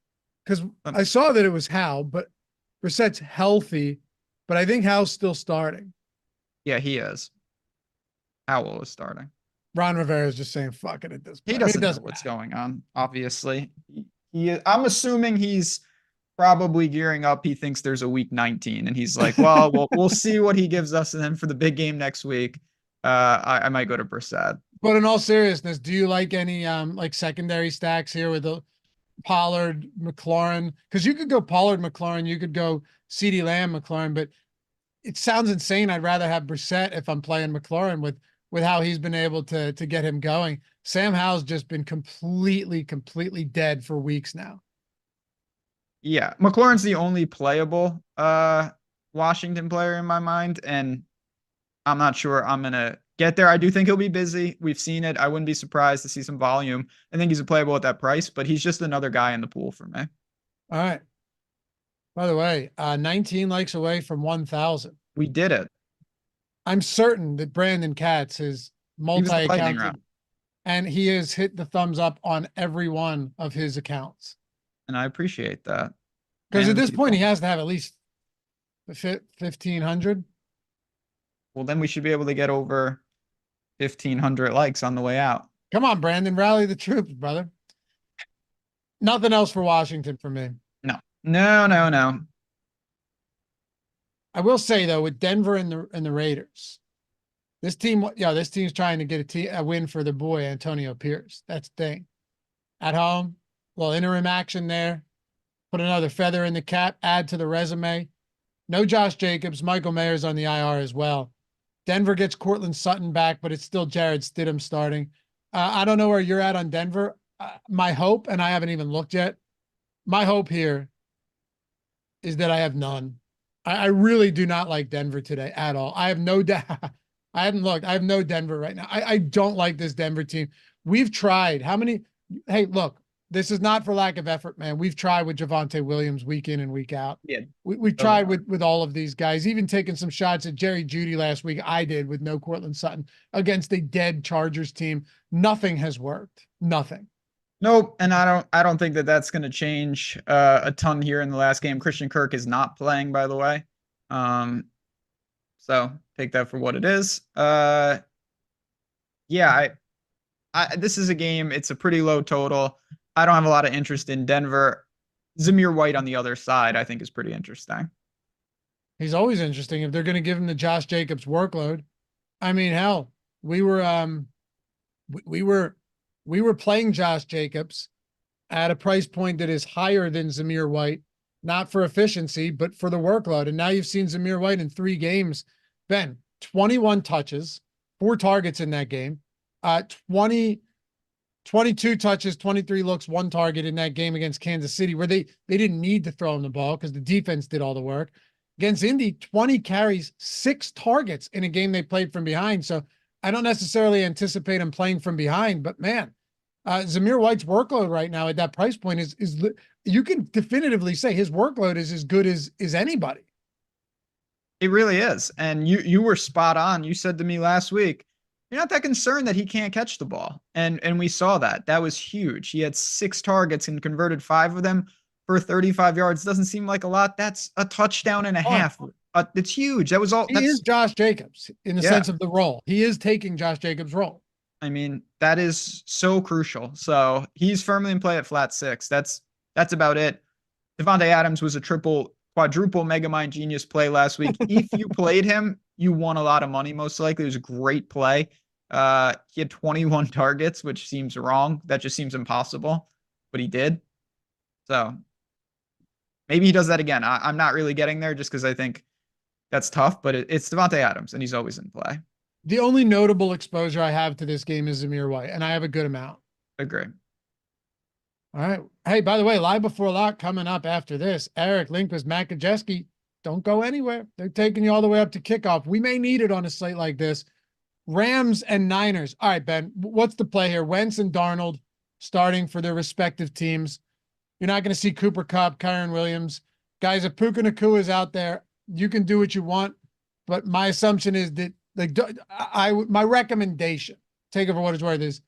I saw that it was Hal, but Brissett's healthy, but I think Hal's still starting. Yeah, he is. Howell is starting. Ron Rivera is just saying, fuck it at this point. He doesn't know what's going on, obviously. I'm assuming he's probably gearing up. He thinks there's a week 19, and he's like, well, we'll see what he gives us. And then for the big game next week, I might go to Brissett. But in all seriousness, do you like any like secondary stacks here with the Pollard, McLaurin? Because you could go Pollard, McLaurin, you could go CeeDee Lamb, McLaurin, but it sounds insane. I'd rather have Brissett if I'm playing McLaurin with with how he's been able to get him going. Sam Howell's just been completely dead for weeks now. Yeah, McLaurin's the only playable Washington player in my mind, and I'm not sure I'm gonna get there. I do think he'll be busy. We've seen it. I wouldn't be surprised to see some volume. I think he's a playable at that price, but he's just another guy in the pool for me. All right. By the way, 19 likes away from 1,000. We did it. I'm certain that Brandon Katz is He was the lightning multi-accounted, round, and he has hit the thumbs up on every one of his accounts. and I appreciate that. Because And at the this point, he people. has to have at least 1,500. Well, then we should be able to get over 1,500 likes on the way out. Come on, Brandon, rally the troops, brother. Nothing else for Washington for me. No, no, no, no. I will say though, with Denver and the Raiders, this team's trying to get a win for the boy Antonio Pierce. That's the thing. At home, well, interim action there. Put another feather in the cap. Add to the resume. No Josh Jacobs. Michael Mayer's on the IR as well. Denver gets Cortland Sutton back, but it's still Jared Stidham starting. I don't know where you're at on Denver. My hope, and I haven't even looked yet. My hope here is that I have none. I really do not like Denver today at all. I have no I haven't looked. I have no Denver right now. I don't like this Denver team. We've tried. How many? Hey, look, this is not for lack of effort, man. We've tried with Javonte Williams week in and week out. Yeah, We've tried with all of these guys, even taking some shots at Jerry Jeudy last week. I did with no Cortland Sutton against a dead Chargers team. Nothing has worked. Nothing. nope. And I don't think that that's going to change a ton here in the last game. Christian Kirk is not playing, by the way. So take that for what it is. Yeah, this is a game. It's a pretty low total. I don't have a lot of interest in Denver. Zamir White on the other side, I think, is pretty interesting. He's always interesting if they're going to give him the Josh Jacobs workload. I mean, hell, we were playing Josh Jacobs at a price point that is higher than Zamir White, not for efficiency, but for the workload. And now you've seen Zamir White in 3 games. Ben, 21 touches, 4 targets in that game. 22 touches, 23 looks, 1 target in that game against Kansas City, where they didn't need to throw him the ball because the defense did all the work. Against Indy, 20 carries, 6 targets in a game they played from behind. So I don't necessarily anticipate him playing from behind, but man, Zamir White's workload right now at that price point is you can definitively say his workload is as good as anybody. It really is. And you were spot on. You said to me last week, you're not that concerned that he can't catch the ball. And we saw that. That was huge. He had 6 targets and converted 5 of them for 35 yards. Doesn't seem like a lot. That's a touchdown and a half. It's huge. That was all. He is Josh Jacobs in the sense of the role. He is taking Josh Jacobs' role. I mean, that is so crucial. So he's firmly in play at flat 6. That's about it. Devontae Adams was a quadruple Megamind genius play last week. If you played him, you won a lot of money, most likely. It was a great play. He had 21 targets, which seems wrong. That just seems impossible, but he did. So maybe he does that again. I'm not really getting there just because I think that's tough, but it's Devontae Adams, and he's always in play. The only notable exposure I have to this game is Zamir White, and I have a good amount. Agree. All right. Hey, by the way, live before lock coming up after this. Eric, Lindquist, Matt Gajewski, don't go anywhere. They're taking you all the way up to kickoff. We may need it on a slate like this. Rams and Niners. All right, Ben, what's the play here? Wentz and Darnold starting for their respective teams. You're not going to see Cooper Kupp, Kyron Williams. Guys, if Puka Nacua is out there, you can do what you want. But my assumption is that, my recommendation, take it for what it's worth, is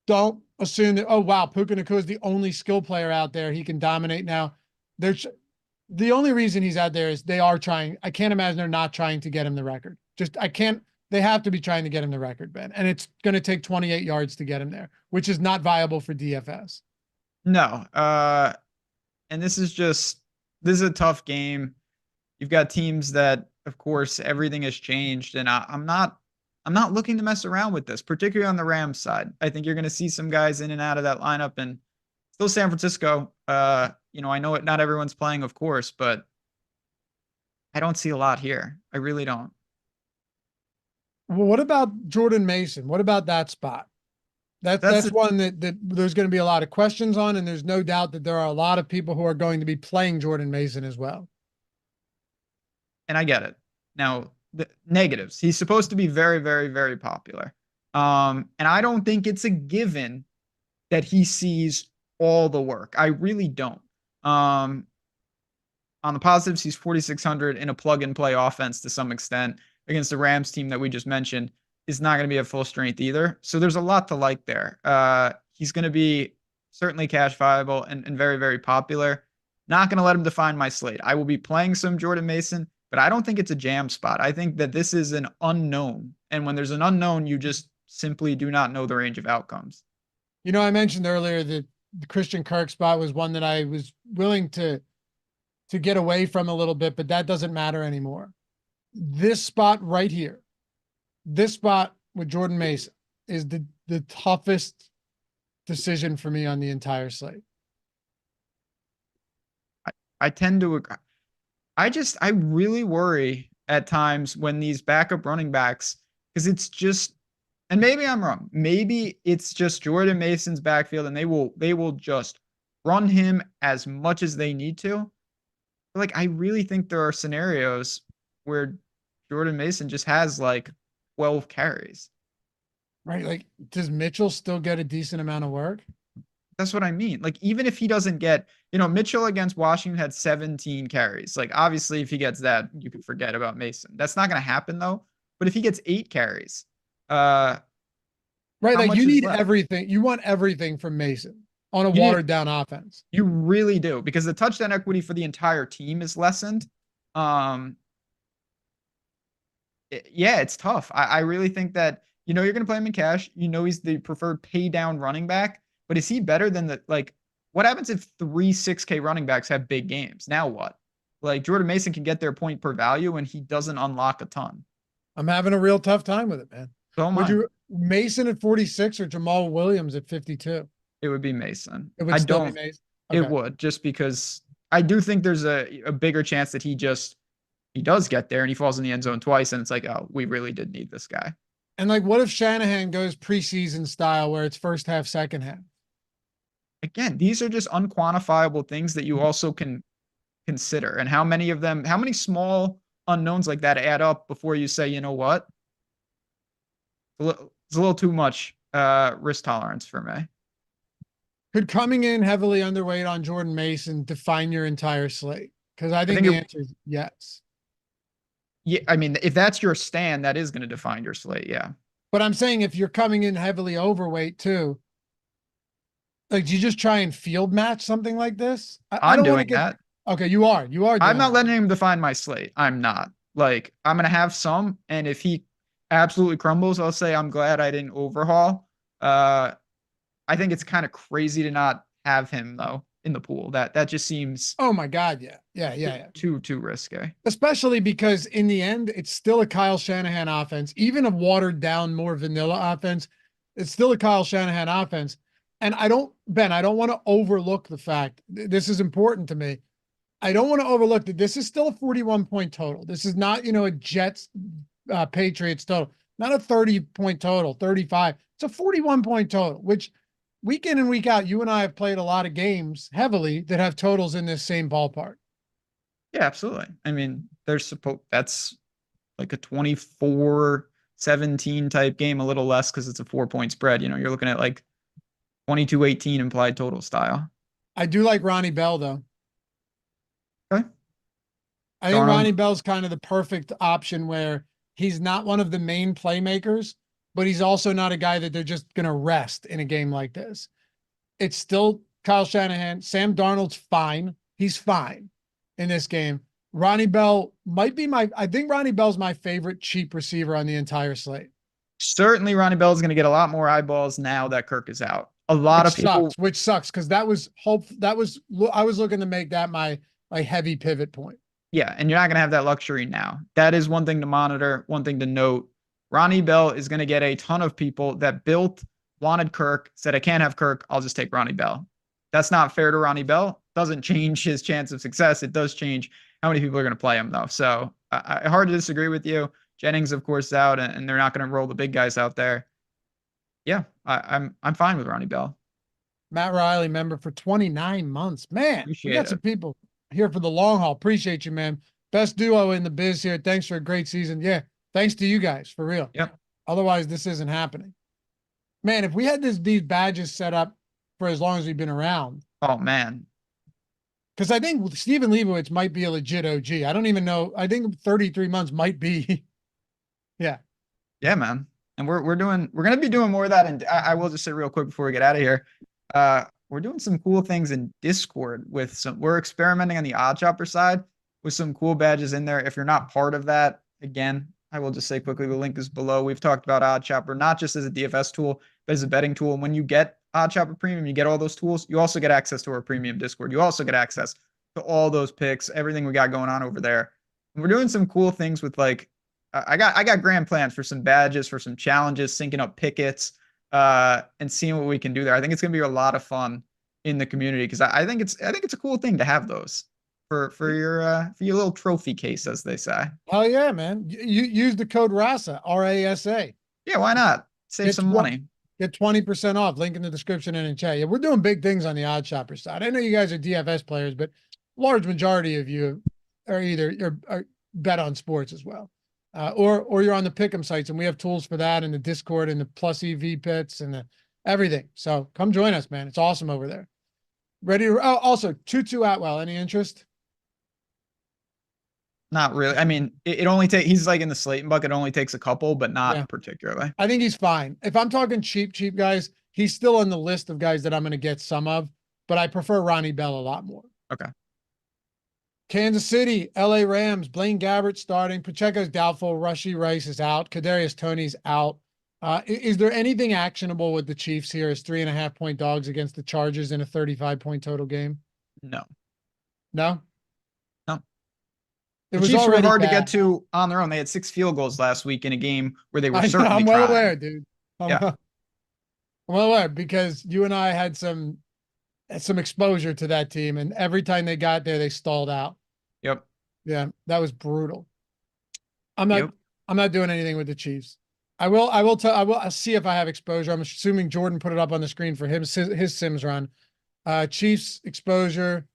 don't assume that, oh, wow, Puka Nacua is the only skill player out there. He can dominate now. The only reason he's out there is they are trying. I can't imagine they're not trying to get him the record. They have to be trying to get him the record, Ben. And it's going to take 28 yards to get him there, which is not viable for DFS. No. And this is a tough game. You've got teams that, of course, everything has changed. And I'm not looking to mess around with this, particularly on the Rams side. I think you're going to see some guys in and out of that lineup, and still San Francisco. I know not everyone's playing, of course, but I don't see a lot here. I really don't. Well, what about Jordan Mason? What about that spot? That's That's one that there's going to be a lot of questions on, and there's no doubt that there are a lot of people who are going to be playing Jordan Mason as well. and I get it. Now, the negatives. He's supposed to be very, very, very popular. And I don't think it's a given that he sees all the work. I really don't. On the positives, he's 4,600 in a plug and play offense to some extent against the Rams team that we just mentioned. Is not going to be at full strength either. So there's a lot to like there. He's going to be certainly cash viable and very, very popular. Not going to let him define my slate. I will be playing some Jordan Mason, but I don't think it's a jam spot. I think that this is an unknown. And when there's an unknown, you just simply do not know the range of outcomes. You know, I mentioned earlier that the Christian Kirk spot was one that I was willing to get away from a little bit, but that doesn't matter anymore. This spot right here, this spot with Jordan Mason is the toughest decision for me on the entire slate. I tend to agree. I really worry at times when these backup running backs, because it's just, and maybe I'm wrong. Maybe it's just Jordan Mason's backfield and they will just run him as much as they need to. But like, I really think there are scenarios where Jordan Mason just has like 12 carries. Right? Like, does Mitchell still get a decent amount of work? That's what I mean. Like, even if he doesn't get, Mitchell against Washington had 17 carries. Like, obviously, if he gets that, you can forget about Mason. That's not going to happen, though. But if he gets 8 carries, right? Like, you need left? everything. You want everything from Mason on a watered down offense. You really do, because the touchdown equity for the entire team is lessened. It's tough. I really think that, you're going to play him in cash. He's the preferred pay down running back. But is he better than what happens if 3 6K running backs have big games? Now what? Like, Jordan Mason can get their point per value and he doesn't unlock a ton. I'm having a real tough time with it, man. So would you Mason at 46 or Jamal Williams at 52? It would be Mason. It would still be Mason. Okay. It would, just because I do think there's a bigger chance that he does get there and he falls in the end zone twice and it's like, oh, we really did need this guy. And like, what if Shanahan goes preseason style where it's first half, second half? Again, these are just unquantifiable things that you also can consider. And how many small unknowns like that add up before you say, you know what? It's a little too much risk tolerance for me. Could coming in heavily underweight on Jordan Mason define your entire slate? Because I think the answer is yes. Yeah, I mean, if that's your stand, that is going to define your slate, yeah. But I'm saying if you're coming in heavily overweight too, like, do you just try and field match something like this? I'm doing that. Okay, you are. I'm not letting him define my slate. I'm not. Like, I'm going to have some, and if he absolutely crumbles, I'll say I'm glad I didn't overhaul. I think it's kind of crazy to not have him, though, in the pool. That just seems... Oh, my God, yeah. Too risky. Especially because, in the end, it's still a Kyle Shanahan offense. Even a watered-down, more vanilla offense, it's still a Kyle Shanahan offense. And I don't want to overlook the fact, this is important to me. I don't want to overlook that this is still a 41-point total. This is not, a Jets, Patriots total, not a 30-point total, 35. It's a 41-point total, which week in and week out, you and I have played a lot of games heavily that have totals in this same ballpark. Yeah, absolutely. I mean, that's like a 24-17 type game, a little less because it's a 4-point spread. You're looking at like 22-18 implied total style. I do like Ronnie Bell, though. Okay. I think Ronnie Bell's kind of the perfect option where he's not one of the main playmakers, but he's also not a guy that they're just going to rest in a game like this. It's still Kyle Shanahan. Sam Darnold's fine. He's fine in this game. Ronnie Bell might be I think Ronnie Bell's my favorite cheap receiver on the entire slate. Certainly Ronnie Bell is going to get a lot more eyeballs now that Kirk is out. A lot of people, which sucks because I was looking to make that my heavy pivot point. Yeah, and you're not going to have that luxury now. That is one thing to monitor, one thing to note. Ronnie Bell is going to get a ton of people that wanted Kirk, said I can't have Kirk, I'll just take Ronnie Bell. That's not fair to Ronnie Bell. Doesn't change his chance of success. It does change how many people are going to play him, though. So hard to disagree with you. Jennings, of course, out, and they're not going to roll the big guys out there. Yeah, I'm fine with Ronnie Bell. Matt Riley, member for 29 months. Man, we Appreciate got it. some people here for the long haul. Appreciate you, man. Best duo in the biz here. Thanks for a great season. Yeah, thanks to you guys, for real. Yep. Otherwise, this isn't happening. Man, if we had these badges set up for as long as we've been around, Oh man, because I think Stephen Leibowitz might be a legit OG. I don't even know. I think 33 months might be. Yeah. yeah, man. And we're gonna be doing more of that. And I will just say real quick before we get out of here, we're doing some cool things in Discord with we're experimenting on the odd chopper side with some cool badges in there. If you're not part of that, again, I will just say quickly, the link is below. We've talked about odd chopper, not just as a DFS tool, but as a betting tool. And when you get odd chopper premium, you get all those tools. You also get access to our premium Discord. You also get access to all those picks, everything we got going on over there. And we're doing some cool things with like, I got grand plans for some badges, for some challenges, syncing up pickets, and seeing what we can do there. I think it's gonna be a lot of fun in the community because I think it's a cool thing to have those for your little trophy case, as they say. Hell yeah, man. You use the code RASA, RASA. Yeah, why not? Save some money. Get 20% off. Link in the description and in chat. Yeah, we're doing big things on the odd shopper side. I know you guys are DFS players, but large majority of you are either are bet on sports as well. Or you're on the pick'em sites, and we have tools for that in the Discord and the plus EV pits and the everything. So come join us, man. It's awesome over there. Ready to also Tutu Atwell. Any interest? Not really. I mean, it only takes, he's like in the Slayton bucket, it only takes a couple, but not particularly. I think he's fine. If I'm talking cheap guys, he's still on the list of guys that I'm going to get some of, but I prefer Ronnie Bell a lot more. Okay. Kansas City, LA Rams, Blaine Gabbert starting. Pacheco's doubtful. Rashee Rice is out. Kadarius Toney's out. Is there anything actionable with the Chiefs here as 3.5-point dogs against the Chargers in a 35-point total game? No. No? No. It the was Chiefs were already hard bad. to get to on their own. They had 6 field goals last week in a game where they were certainly I'm well trying. aware, dude. I'm well aware because you and I had some exposure to that team, and every time they got there, they stalled out. Yep. Yeah, that was brutal. I'm not doing anything with the Chiefs. I'll see if I have exposure. I'm assuming Jordan put it up on the screen for him, his Sims run. Chiefs exposure.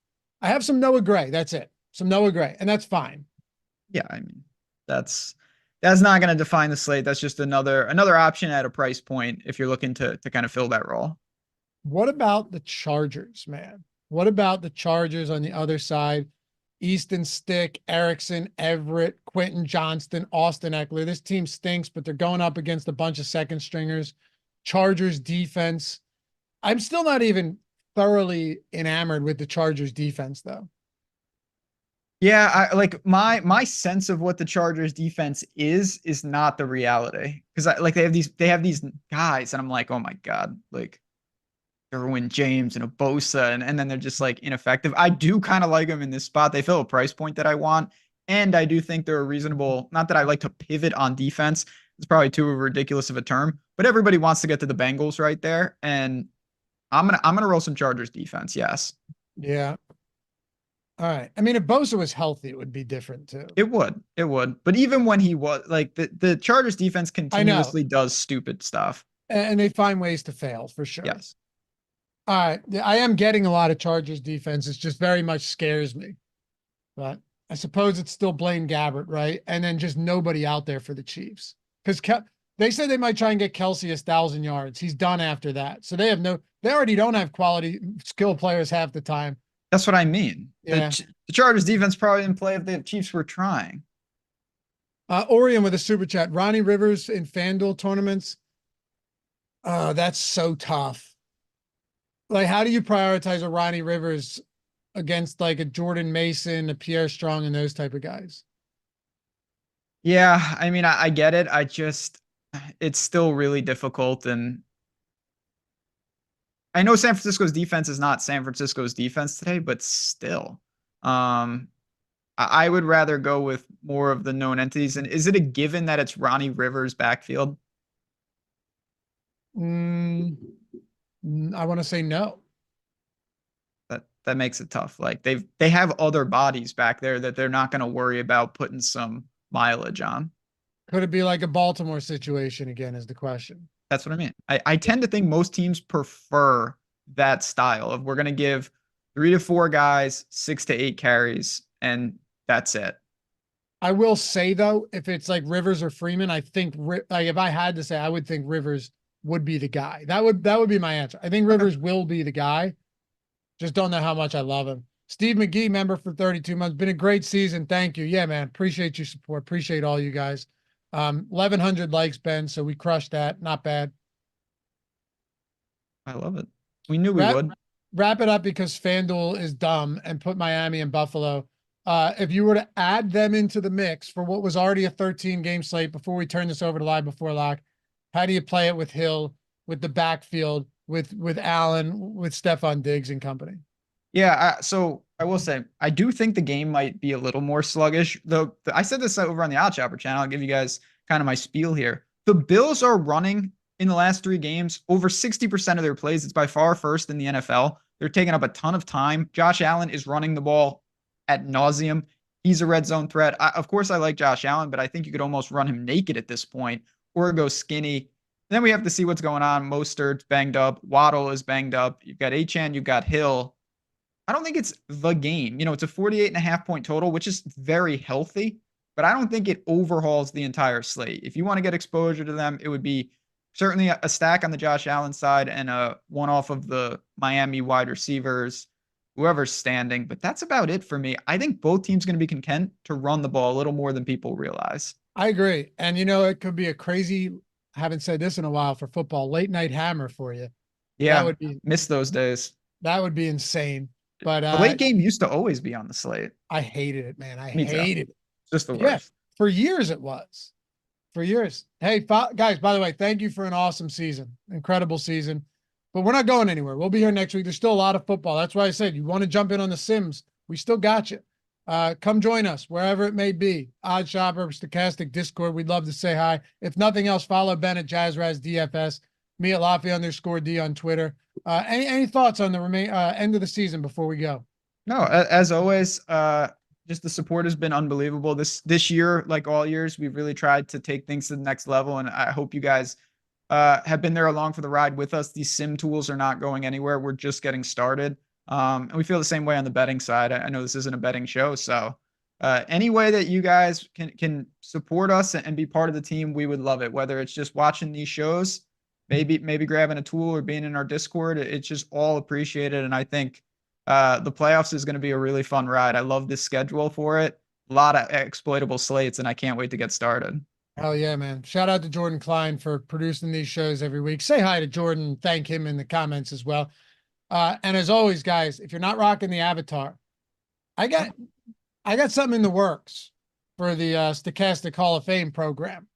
I have some Noah Gray. That's it. Some Noah Gray, and that's fine. Yeah, I mean, that's not going to define the slate. That's just another option at a price point if you're looking to kind of fill that role. What about the Chargers, man? What about the Chargers on the other side? Easton Stick, Erickson, Everett, Quentin Johnston, Austin Eckler. This team stinks, but they're going up against a bunch of second stringers. Chargers defense. I'm still not even thoroughly enamored with the Chargers defense, though. Yeah, I like my sense of what the Chargers defense is not the reality. Because they have these guys, and I'm like, oh my God, like Derwin James and a Bosa, and then they're just like ineffective. I do kind of like them in this spot. They fill a price point that I want. And I do think they're a reasonable, not that I like to pivot on defense. It's probably too ridiculous of a term, but everybody wants to get to the Bengals right there. And I'm gonna roll some Chargers defense. Yes. Yeah. All right. I mean, if Bosa was healthy, it would be different too. It would. But even when he was, like, the Chargers defense continuously does stupid stuff. And they find ways to fail for sure. Yes. All right. I am getting a lot of Chargers defense. It just very much scares me. But I suppose it's still Blaine Gabbert, right? And then just nobody out there for the Chiefs. Because they said they might try and get Kelsey 1,000 yards. He's done after that. So they already don't have quality skill players half the time. That's what I mean. Yeah. The Chargers defense probably didn't play if the Chiefs were trying. Orion with a super chat. Ronnie Rivers in FanDuel tournaments. That's so tough. Like, how do you prioritize a Ronnie Rivers against like a Jordan Mason, a Pierre Strong, and those type of guys? Yeah, I mean, I get it. It's still really difficult. And I know San Francisco's defense is not San Francisco's defense today, but still, I would rather go with more of the known entities. And is it a given that it's Ronnie Rivers' backfield? I want to say no. That makes it tough. Like they have other bodies back there that they're not going to worry about putting some mileage on. Could it be like a Baltimore situation again is the question. That's what I mean. I tend to think most teams prefer that style of we're going to give 3 to 4 guys 6 to 8 carries, and that's it. I will say though, if it's like Rivers or Freeman, I think like if I had to say, I would think Rivers would be the guy. That would be my answer. I think Rivers will be the guy. Just don't know how much I love him. Steve McGee, member for 32 months. Been a great season. Thank you. Yeah, man. Appreciate your support. Appreciate all you guys. 1,100 likes, Ben. So we crushed that. Not bad. I love it. We knew we would. Wrap it up because FanDuel is dumb and put Miami and Buffalo. If you were to add them into the mix for what was already a 13-game slate before we turn this over to Live Before Lock, how do you play it with Hill, with the backfield, with Allen, with Stephon Diggs and company? Yeah, so I will say, I do think the game might be a little more sluggish, though. I said this over on the Odd Chopper channel. I'll give you guys kind of my spiel here. The Bills are running in the last 3 games over 60% of their plays. It's by far first in the NFL. They're taking up a ton of time. Josh Allen is running the ball ad nauseum. He's a red zone threat. Of course, I like Josh Allen, but I think you could almost run him naked at this point or go skinny. Then we have to see what's going on. Mostert's banged up. Waddle is banged up. You've got Achane. You've got Hill. I don't think it's the game. It's a 48.5 point total, which is very healthy, but I don't think it overhauls the entire slate. If you want to get exposure to them, it would be certainly a stack on the Josh Allen side and a one off of the Miami wide receivers, whoever's standing. But that's about it for me. I think both teams going to be content to run the ball a little more than people realize. I agree. And, it could be a crazy, I haven't said this in a while for football, late night hammer for you. Yeah, that would be, miss those days. That would be insane. But the late game used to always be on the slate. I hated it, man. I hated it. Just the worst. Yeah, for years it was. For years. Hey, guys, by the way, thank you for an awesome season. Incredible season. But we're not going anywhere. We'll be here next week. There's still a lot of football. That's why I said you want to jump in on the Sims. We still got you. Come join us wherever it may be. Odd Shopper, Stochastic, Discord. We'd love to say hi. If nothing else, follow Ben at JazzRaz DFS, me at Lafay_D on Twitter. Any thoughts on the end of the season before we go? No, as always, just the support has been unbelievable. This year, like all years, we've really tried to take things to the next level, and I hope you guys have been there along for the ride with us. These sim tools are not going anywhere. We're just getting started. And we feel the same way on the betting side. I know this isn't a betting show, so any way that you guys can support us and be part of the team, we would love it. Whether it's just watching these shows, maybe grabbing a tool or being in our Discord, it's just all appreciated. And I think the playoffs is going to be a really fun ride. I love this schedule for it. A lot of exploitable slates, and I can't wait to get started. Hell yeah, man. Shout out to Jordan Klein for producing these shows every week. Say hi to Jordan. Thank him in the comments as well. And as always, guys, if you're not rocking the avatar, I got something in the works for the Stochastic Hall of Fame program.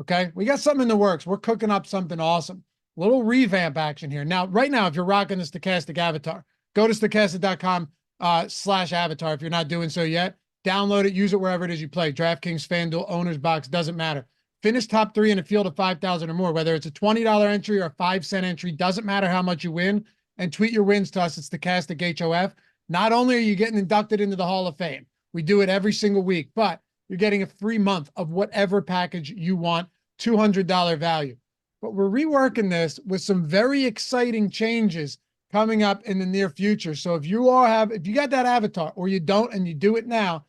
Okay. We got something in the works. We're cooking up something awesome. Little revamp action here. Now, right now, if you're rocking the Stochastic avatar, go to stochastic.com/avatar. If you're not doing so yet, download it, use it wherever it is you play. DraftKings, FanDuel, Owner's Box, doesn't matter. Finish top 3 in a field of 5,000 or more, whether it's a $20 entry or a 5-cent entry, doesn't matter how much you win, and tweet your wins to us. It's Stochastic HOF. Not only are you getting inducted into the Hall of Fame, we do it every single week, but you're getting a free month of whatever package you want, $200 value. But we're reworking this with some very exciting changes coming up in the near future. So if you got that avatar or you don't and you do it now,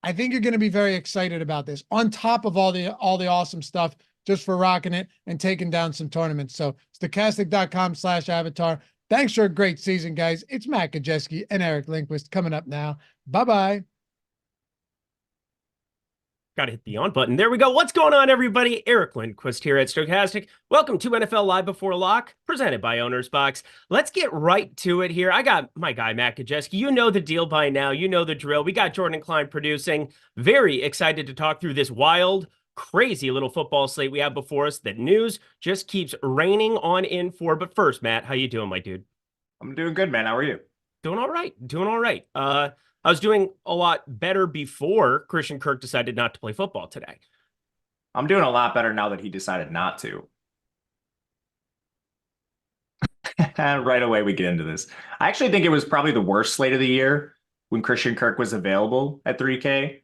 I think you're going to be very excited about this, on top of all the awesome stuff just for rocking it and taking down some tournaments. So stochastic.com/avatar. Thanks for a great season, guys. It's Matt Gajewski and Eric Lindquist coming up now. Bye-bye. Got to hit the on button. There we go. What's going on, everybody? Eric Lindquist here at Stochastic. Welcome to NFL Live Before Lock, presented by Owner's Box. Let's get right to it here. I got my guy, Matt Gajewski. You know the deal by now. You know the drill. We got Jordan Klein producing. Very excited to talk through this wild, crazy little football slate we have before us that news just keeps raining on in for. But first, Matt, how you doing, my dude? I'm doing good, man. How are you? Doing all right. Doing all right. I was doing a lot better before Christian Kirk decided not to play football today. I'm doing a lot better now that he decided not to. Right away, we get into this. I actually think it was probably the worst slate of the year when Christian Kirk was available at 3K.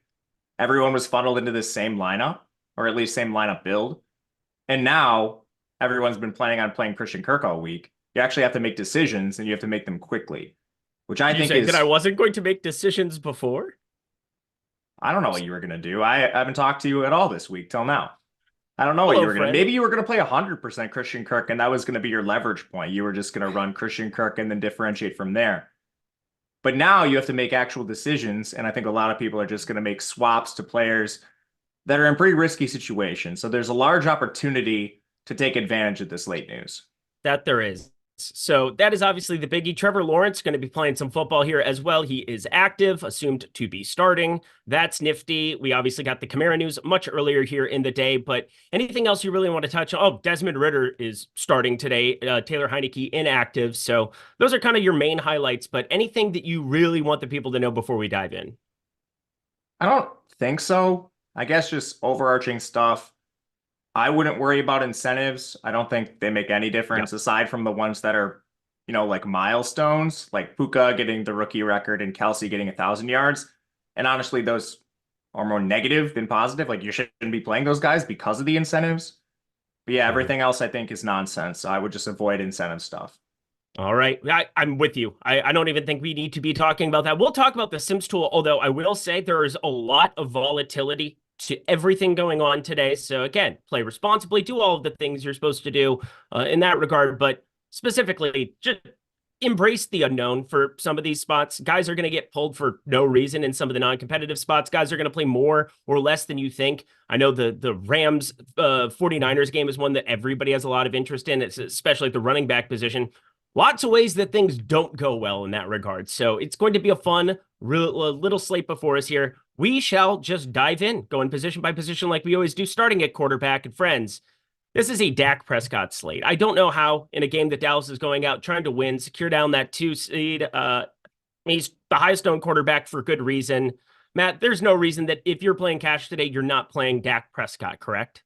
Everyone was funneled into this same lineup. or at least same lineup build. And now everyone's been planning on playing Christian Kirk all week. You actually have to make decisions, and you have to make them quickly, which I You think said is. that I wasn't going to make decisions before? I don't know what you were going to do. I haven't talked to you at all this week till now. I don't know what Hello, you were going to. friend. Maybe you were going to play 100% Christian Kirk, and that was going to be your leverage point. You were just going to run Christian Kirk and then differentiate from there. But now you have to make actual decisions, and I think a lot of people are just going to make swaps to players that are in pretty risky situations. So there's a large opportunity to take advantage of this late news. That there is. So that is obviously the biggie. Trevor Lawrence going to be playing some football here as well. He is active, assumed to be starting. That's nifty. We obviously got the Kamara news much earlier here in the day, but anything else you really want to touch on? Oh, Desmond Ridder is starting today. Taylor Heineke inactive. So those are kind of your main highlights, but anything that you really want the people to know before we dive in? I don't think so. I guess just overarching stuff. I wouldn't worry about incentives. I don't think they make any difference aside from the ones that are, like milestones, like Puka getting the rookie record and Kelsey getting 1,000 yards. And honestly, those are more negative than positive. Like you shouldn't be playing those guys because of the incentives. But yeah, everything else I think is nonsense. So I would just avoid incentive stuff. All right. I'm with you. I don't even think we need to be talking about that. We'll talk about the Sims tool, although I will say there is a lot of volatility to everything going on today. So again, play responsibly, do all of the things you're supposed to do in that regard, but specifically just embrace the unknown for some of these spots. Guys are going to get pulled for no reason in some of the non-competitive spots. Guys are going to play more or less than you think. I know the Rams 49ers game is one that everybody has a lot of interest in, it's especially at the running back position. Lots of ways that things don't go well in that regard. So it's going to be a fun little slate before us here. We shall just dive in, going position by position like we always do, starting at quarterback. And friends, this is a Dak Prescott slate. I don't know how in a game that Dallas is going out trying to win, secure down that 2 seed. He's the highest owned quarterback for good reason. Matt, there's no reason that if you're playing cash today, you're not playing Dak Prescott, correct?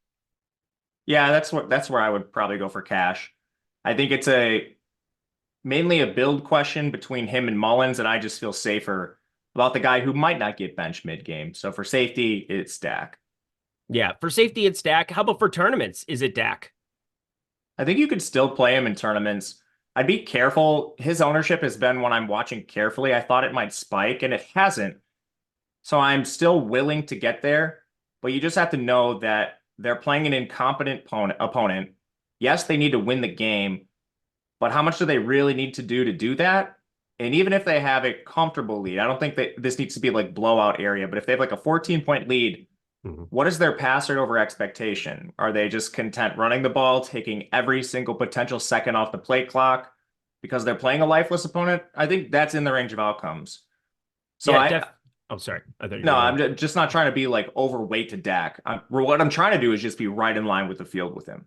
Yeah, that's where I would probably go for cash. I think it's mainly a build question between him and Mullins, and I just feel safer about the guy who might not get benched mid-game. So for safety, it's Dak. Yeah, for safety, it's Dak. How about for tournaments? Is it Dak? I think you could still play him in tournaments. I'd be careful. His ownership has been one I'm watching carefully. I thought it might spike, and it hasn't. So I'm still willing to get there, but you just have to know that they're playing an incompetent opponent. Yes, they need to win the game, but how much do they really need to do that? And even if they have a comfortable lead, I don't think that this needs to be like blowout area, but if they have like a 14-point lead, what is their pass rate over expectation? Are they just content running the ball, taking every single potential second off the play clock because they're playing a lifeless opponent? I think that's in the range of outcomes. So oh, sorry. I'm just not trying to be like overweight to Dak. What I'm trying to do is just be right in line with the field with him.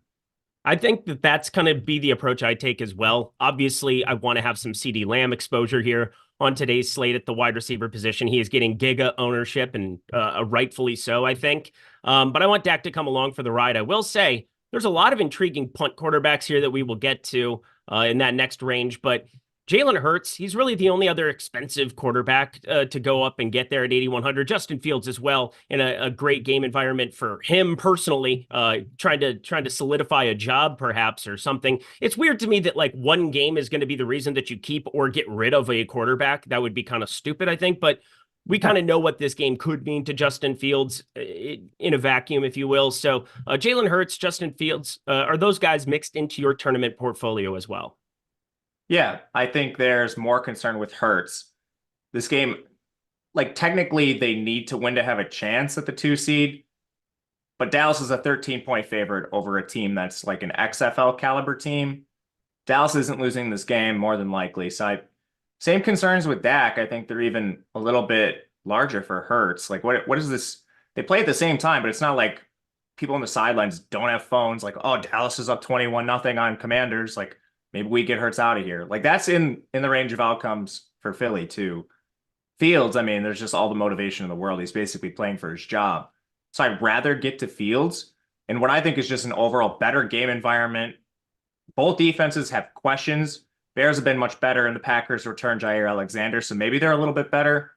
I think that that's going to be the approach I take as well. Obviously, I want to have some CD Lamb exposure here on today's slate at the wide receiver position. He is getting giga ownership and rightfully so, I think. But I want Dak to come along for the ride. I will say there's a lot of intriguing punt quarterbacks here that we will get to in that next range. But Jalen Hurts, he's really the only other expensive quarterback to go up and get there at 8,100. Justin Fields as well in a great game environment for him personally, trying to solidify a job perhaps or something. It's weird to me that like one game is going to be the reason that you keep or get rid of a quarterback. That would be kind of stupid, I think, but we kind of know what this game could mean to Justin Fields in a vacuum, if you will. So Jalen Hurts, Justin Fields, are those guys mixed into your tournament portfolio as well? Yeah, I think there's more concern with Hurts. This game, like technically they need to win to have a chance at the 2 seed, but Dallas is a 13-point favorite over a team that's like an XFL caliber team. Dallas isn't losing this game more than likely. So same concerns with Dak. I think they're even a little bit larger for Hurts. Like what is this? They play at the same time, but it's not like people on the sidelines don't have phones. Like, oh, Dallas is up 21-0 on Commanders. Like, maybe we get Hurts out of here. Like that's in the range of outcomes for Philly too. Fields, I mean, there's just all the motivation in the world. He's basically playing for his job. So I'd rather get to Fields. And what I think is just an overall better game environment. Both defenses have questions. Bears have been much better, and the Packers returned Jair Alexander, so maybe they're a little bit better.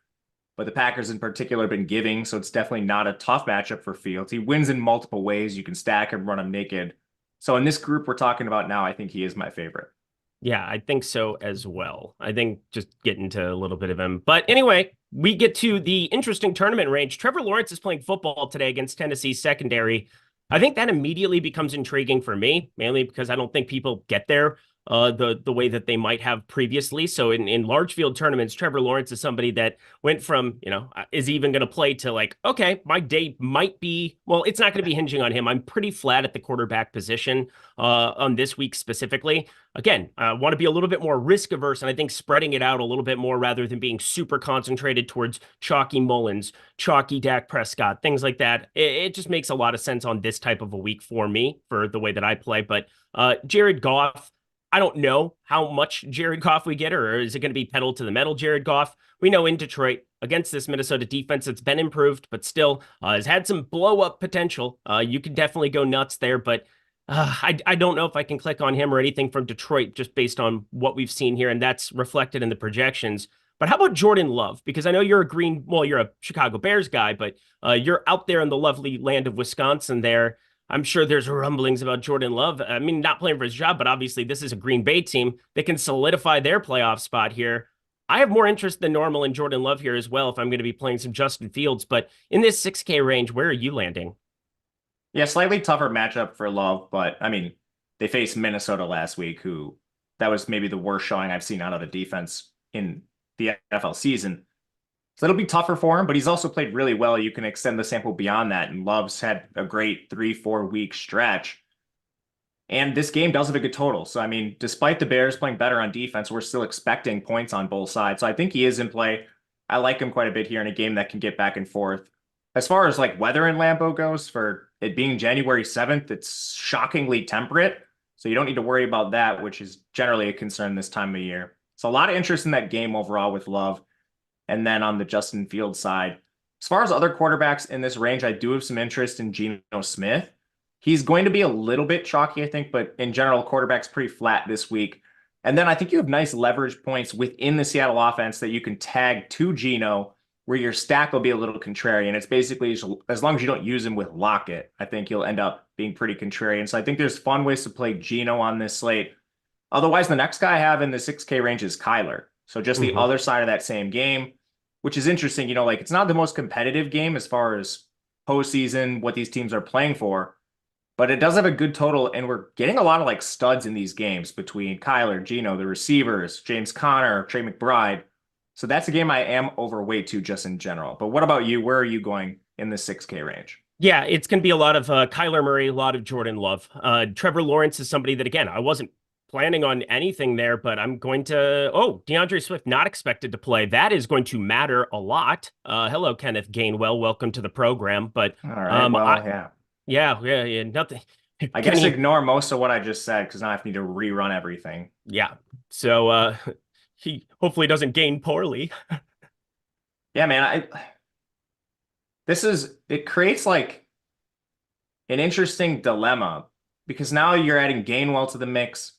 but the Packers in particular have been giving, so it's definitely not a tough matchup for Fields. He wins in multiple ways. You can stack him, run him naked. So in this group we're talking about now, I think he is my favorite. Yeah, I think so as well. I think just get into a little bit of him. But anyway, we get to the interesting tournament range. Trevor Lawrence is playing football today against Tennessee's secondary. I think that immediately becomes intriguing for me, mainly because I don't think people get there the way that they might have previously. So in large field tournaments, Trevor Lawrence is somebody that went from, is even going to play to like, okay, my day might be, well, it's not going to be hinging on him. I'm pretty flat at the quarterback position on this week specifically. Again, I want to be a little bit more risk averse, and I think spreading it out a little bit more rather than being super concentrated towards chalky Mullins, chalky Dak Prescott, things like that. It just makes a lot of sense on this type of a week for me, for the way that I play. But Jared Goff, I don't know how much Jared Goff we get, or is it going to be pedal to the metal Jared Goff? We know in Detroit against this Minnesota defense, it's been improved, but still has had some blow up potential. You can definitely go nuts there, but I don't know if I can click on him or anything from Detroit just based on what we've seen here, and that's reflected in the projections. But how about Jordan Love? Because I know you're you're a Chicago Bears guy, but you're out there in the lovely land of Wisconsin there. I'm sure there's rumblings about Jordan Love. I mean, not playing for his job, but obviously this is a Green Bay team that can solidify their playoff spot here. I have more interest than normal in Jordan Love here as well if I'm going to be playing some Justin Fields. But in this 6K range, where are you landing? Yeah, slightly tougher matchup for Love, but I mean, they faced Minnesota last week, that was maybe the worst showing I've seen out of the defense in the NFL season. So it'll be tougher for him, but he's also played really well. You can extend the sample beyond that, and Love's had a great 3-4 week stretch. And this game does have a good total. So, I mean, despite the Bears playing better on defense, we're still expecting points on both sides. So I think he is in play. I like him quite a bit here in a game that can get back and forth. As far as like weather in Lambeau goes, for it being January 7th, it's shockingly temperate. So you don't need to worry about that, which is generally a concern this time of year. So a lot of interest in that game overall with Love. And then on the Justin Fields side, as far as other quarterbacks in this range, I do have some interest in Geno Smith. He's going to be a little bit chalky, I think, but in general, quarterback's pretty flat this week. And then I think you have nice leverage points within the Seattle offense that you can tag to Geno, where your stack will be a little contrarian. It's basically, as long as you don't use him with Lockett, I think you'll end up being pretty contrarian. So I think there's fun ways to play Geno on this slate. Otherwise, the next guy I have in the 6K range is Kyler. So just the other side of that same game, which is interesting. Like it's not the most competitive game as far as postseason, what these teams are playing for, but it does have a good total. And we're getting a lot of like studs in these games between Kyler, Geno, the receivers, James Conner, Trey McBride. So that's a game I am overweight to just in general. But what about you? Where are you going in the 6K range? Yeah, it's going to be a lot of Kyler Murray, a lot of Jordan Love. Trevor Lawrence is somebody that, again, I wasn't planning on anything there, but I'm going to, DeAndre Swift not expected to play. That is going to matter a lot. Hello, Kenneth Gainwell. Welcome to the program. But all right, yeah, nothing. I guess ignore most of what I just said because now I need to rerun everything. Yeah. So he hopefully doesn't gain poorly. Yeah, man. It creates like an interesting dilemma because now you're adding Gainwell to the mix.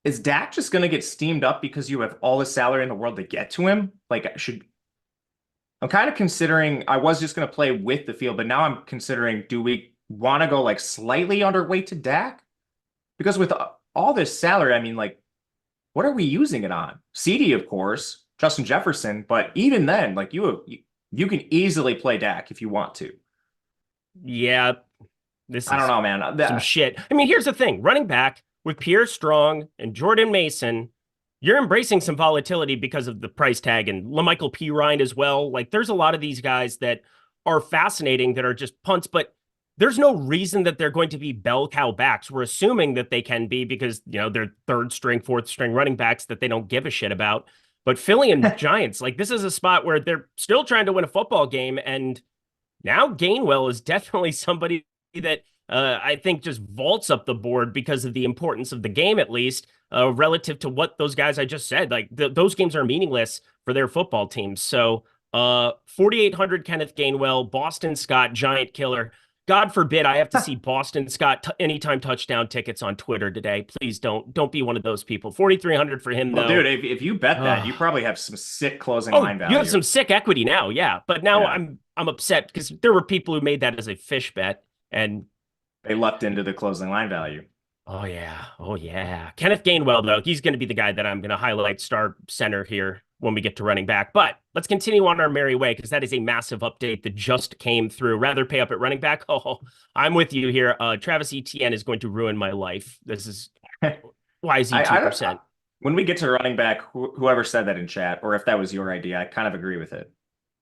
Is Dak just going to get steamed up because you have all the salary in the world to get to him? I'm kind of considering, I was just going to play with the field, but now I'm considering, do we want to go like slightly underweight to Dak? Because with all this salary, I mean, like, what are we using it on? CD, of course, Justin Jefferson, but even then, like you can easily play Dak if you want to. Yeah. I don't know, man. Some shit. I mean, here's the thing. Running back with Pierre Strong and Jordan Mason, you're embracing some volatility because of the price tag, and LaMichael P. Ryan as well. Like, there's a lot of these guys that are fascinating that are just punts, but there's no reason that they're going to be bell cow backs. We're assuming that they can be because, they're third string, fourth string running backs that they don't give a shit about. But Philly and Giants, like, this is a spot where they're still trying to win a football game, and now Gainwell is definitely somebody that I think just vaults up the board because of the importance of the game, at least relative to what those guys I just said. Like those games are meaningless for their football teams. So 4,800 Kenneth Gainwell, Boston Scott, Giant Killer. God forbid I have to see Boston Scott anytime touchdown tickets on Twitter today. Please don't be one of those people. 4,300 for him, Well, though. dude, if you bet that, you probably have some sick closing Oh, line value. you have some sick equity now, yeah. But now Yeah. I'm upset because there were people who made that as a fish bet, and They leapt into the closing line value. oh yeah. Kenneth Gainwell, though, he's going to be the guy that I'm going to highlight star center here when we get to running back. But let's continue on our merry way because that is a massive update that just came through. Rather pay up at running back. Oh, I'm with you here. Travis Etienne is going to ruin my life. This is why is he 2%? When we get to running back, whoever said that in chat, or if that was your idea, I kind of agree with it.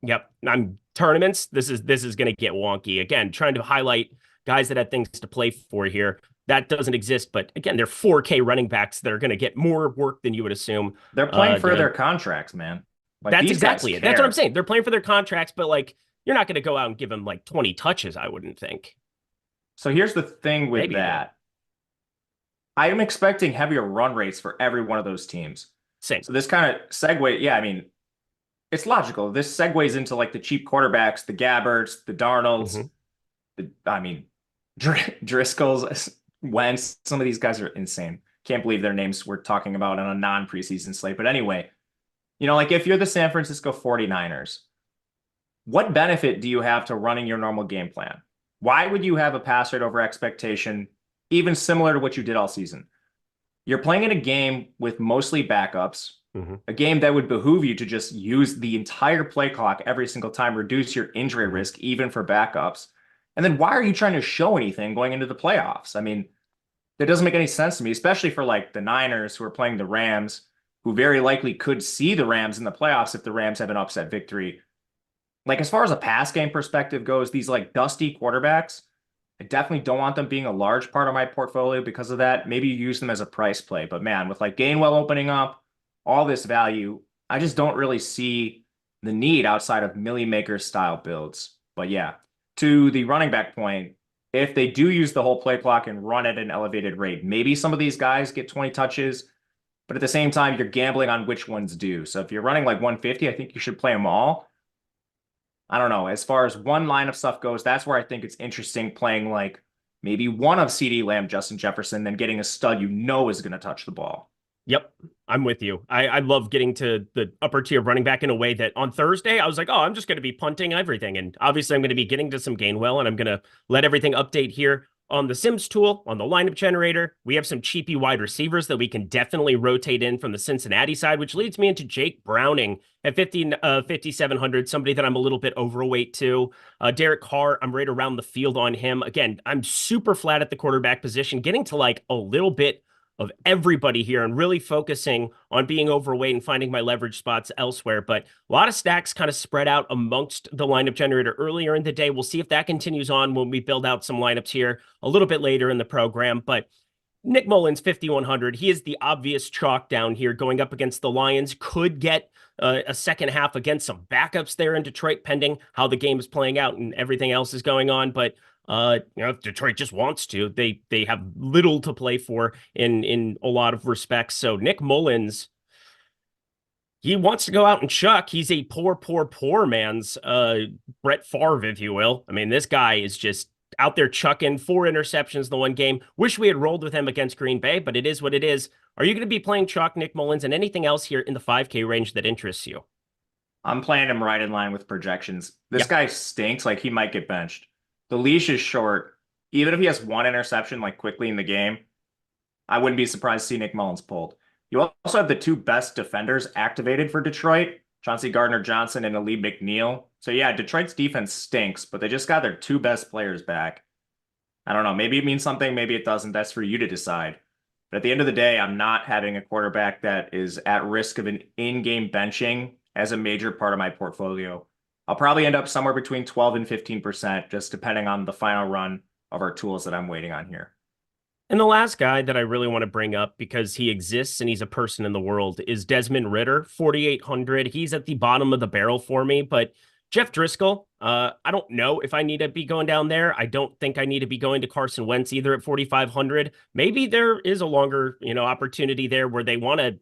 Yep. I'm tournaments. This is going to get wonky. Again, trying to highlight guys that have things to play for here. That doesn't exist, but again, they're 4K running backs that are going to get more work than you would assume. They're playing for their contracts, man. Like, that's exactly it. That's what I'm saying. They're playing for their contracts, but like you're not going to go out and give them like 20 touches, I wouldn't think. So here's the thing with Maybe that. I am expecting heavier run rates for every one of those teams. Same. So this kind of segue, yeah, I mean, it's logical. This segues into like the cheap quarterbacks, the Gabberts, the Darnolds, Driscolls, Wentz. Some of these guys are insane. Can't believe their names we're talking about on a non-preseason slate. But anyway, like if you're the San Francisco 49ers, what benefit do you have to running your normal game plan? Why would you have a pass rate over expectation, even similar to what you did all season? You're playing in a game with mostly backups, a game that would behoove you to just use the entire play clock every single time, reduce your injury risk, even for backups. And then why are you trying to show anything going into the playoffs? I mean, that doesn't make any sense to me, especially for like the Niners who are playing the Rams, who very likely could see the Rams in the playoffs if the Rams have an upset victory. Like, as far as a pass game perspective goes, these like dusty quarterbacks, I definitely don't want them being a large part of my portfolio because of that. Maybe you use them as a price play, but man, with like Gainwell opening up, all this value, I just don't really see the need outside of Millie Maker style builds. But yeah, to the running back point, if they do use the whole play clock and run at an elevated rate, maybe some of these guys get 20 touches, but at the same time, you're gambling on which ones do. So if you're running like 150, I think you should play them all. I don't know. As far as one line of stuff goes, that's where I think it's interesting playing like maybe one of CeeDee Lamb, Justin Jefferson, then getting a stud is going to touch the ball. Yep, I'm with you. I love getting to the upper tier running back in a way that on Thursday, I was like, oh, I'm just going to be punting everything. And obviously, I'm going to be getting to some Gainwell, and I'm going to let everything update here on the Sims tool, on the lineup generator. We have some cheapy wide receivers that we can definitely rotate in from the Cincinnati side, which leads me into Jake Browning at 5,700, somebody that I'm a little bit overweight to. Derek Carr, I'm right around the field on him. Again, I'm super flat at the quarterback position, getting to like a little bit of everybody here and really focusing on being overweight and finding my leverage spots elsewhere. But a lot of stacks kind of spread out amongst the lineup generator earlier in the day. We'll see if that continues on when we build out some lineups here a little bit later in the program. But Nick Mullins, 5,100. He is the obvious chalk down here going up against the Lions. Could get a second half against some backups there in Detroit, pending how the game is playing out and everything else is going on. But if Detroit just wants to, they have little to play for in a lot of respects. So Nick Mullins, he wants to go out and chuck. He's a poor man's Brett Favre, if you will. I mean, this guy is just out there chucking 4 interceptions the one game. Wish we had rolled with him against Green Bay, but it is what it is. Are you going to be playing chalk Nick Mullins and anything else here in the 5K range that interests you? I'm playing him right in line with projections. This guy stinks. Like, he might get benched. The leash is short. Even if he has one interception like quickly in the game, I wouldn't be surprised to see Nick Mullins pulled. You also have the 2 best defenders activated for Detroit, Chauncey Gardner-Johnson and Ali McNeil. So yeah, Detroit's defense stinks, but they just got their 2 best players back. I don't know. Maybe it means something. Maybe it doesn't. That's for you to decide. But at the end of the day, I'm not having a quarterback that is at risk of an in-game benching as a major part of my portfolio. I'll probably end up somewhere between 12 and 15%, just depending on the final run of our tools that I'm waiting on here. And the last guy that I really want to bring up because he exists and he's a person in the world is Desmond Ridder, 4,800. He's at the bottom of the barrel for me, but Jeff Driscoll, I don't know if I need to be going down there. I don't think I need to be going to Carson Wentz either at 4,500. Maybe there is a longer, opportunity there where they want to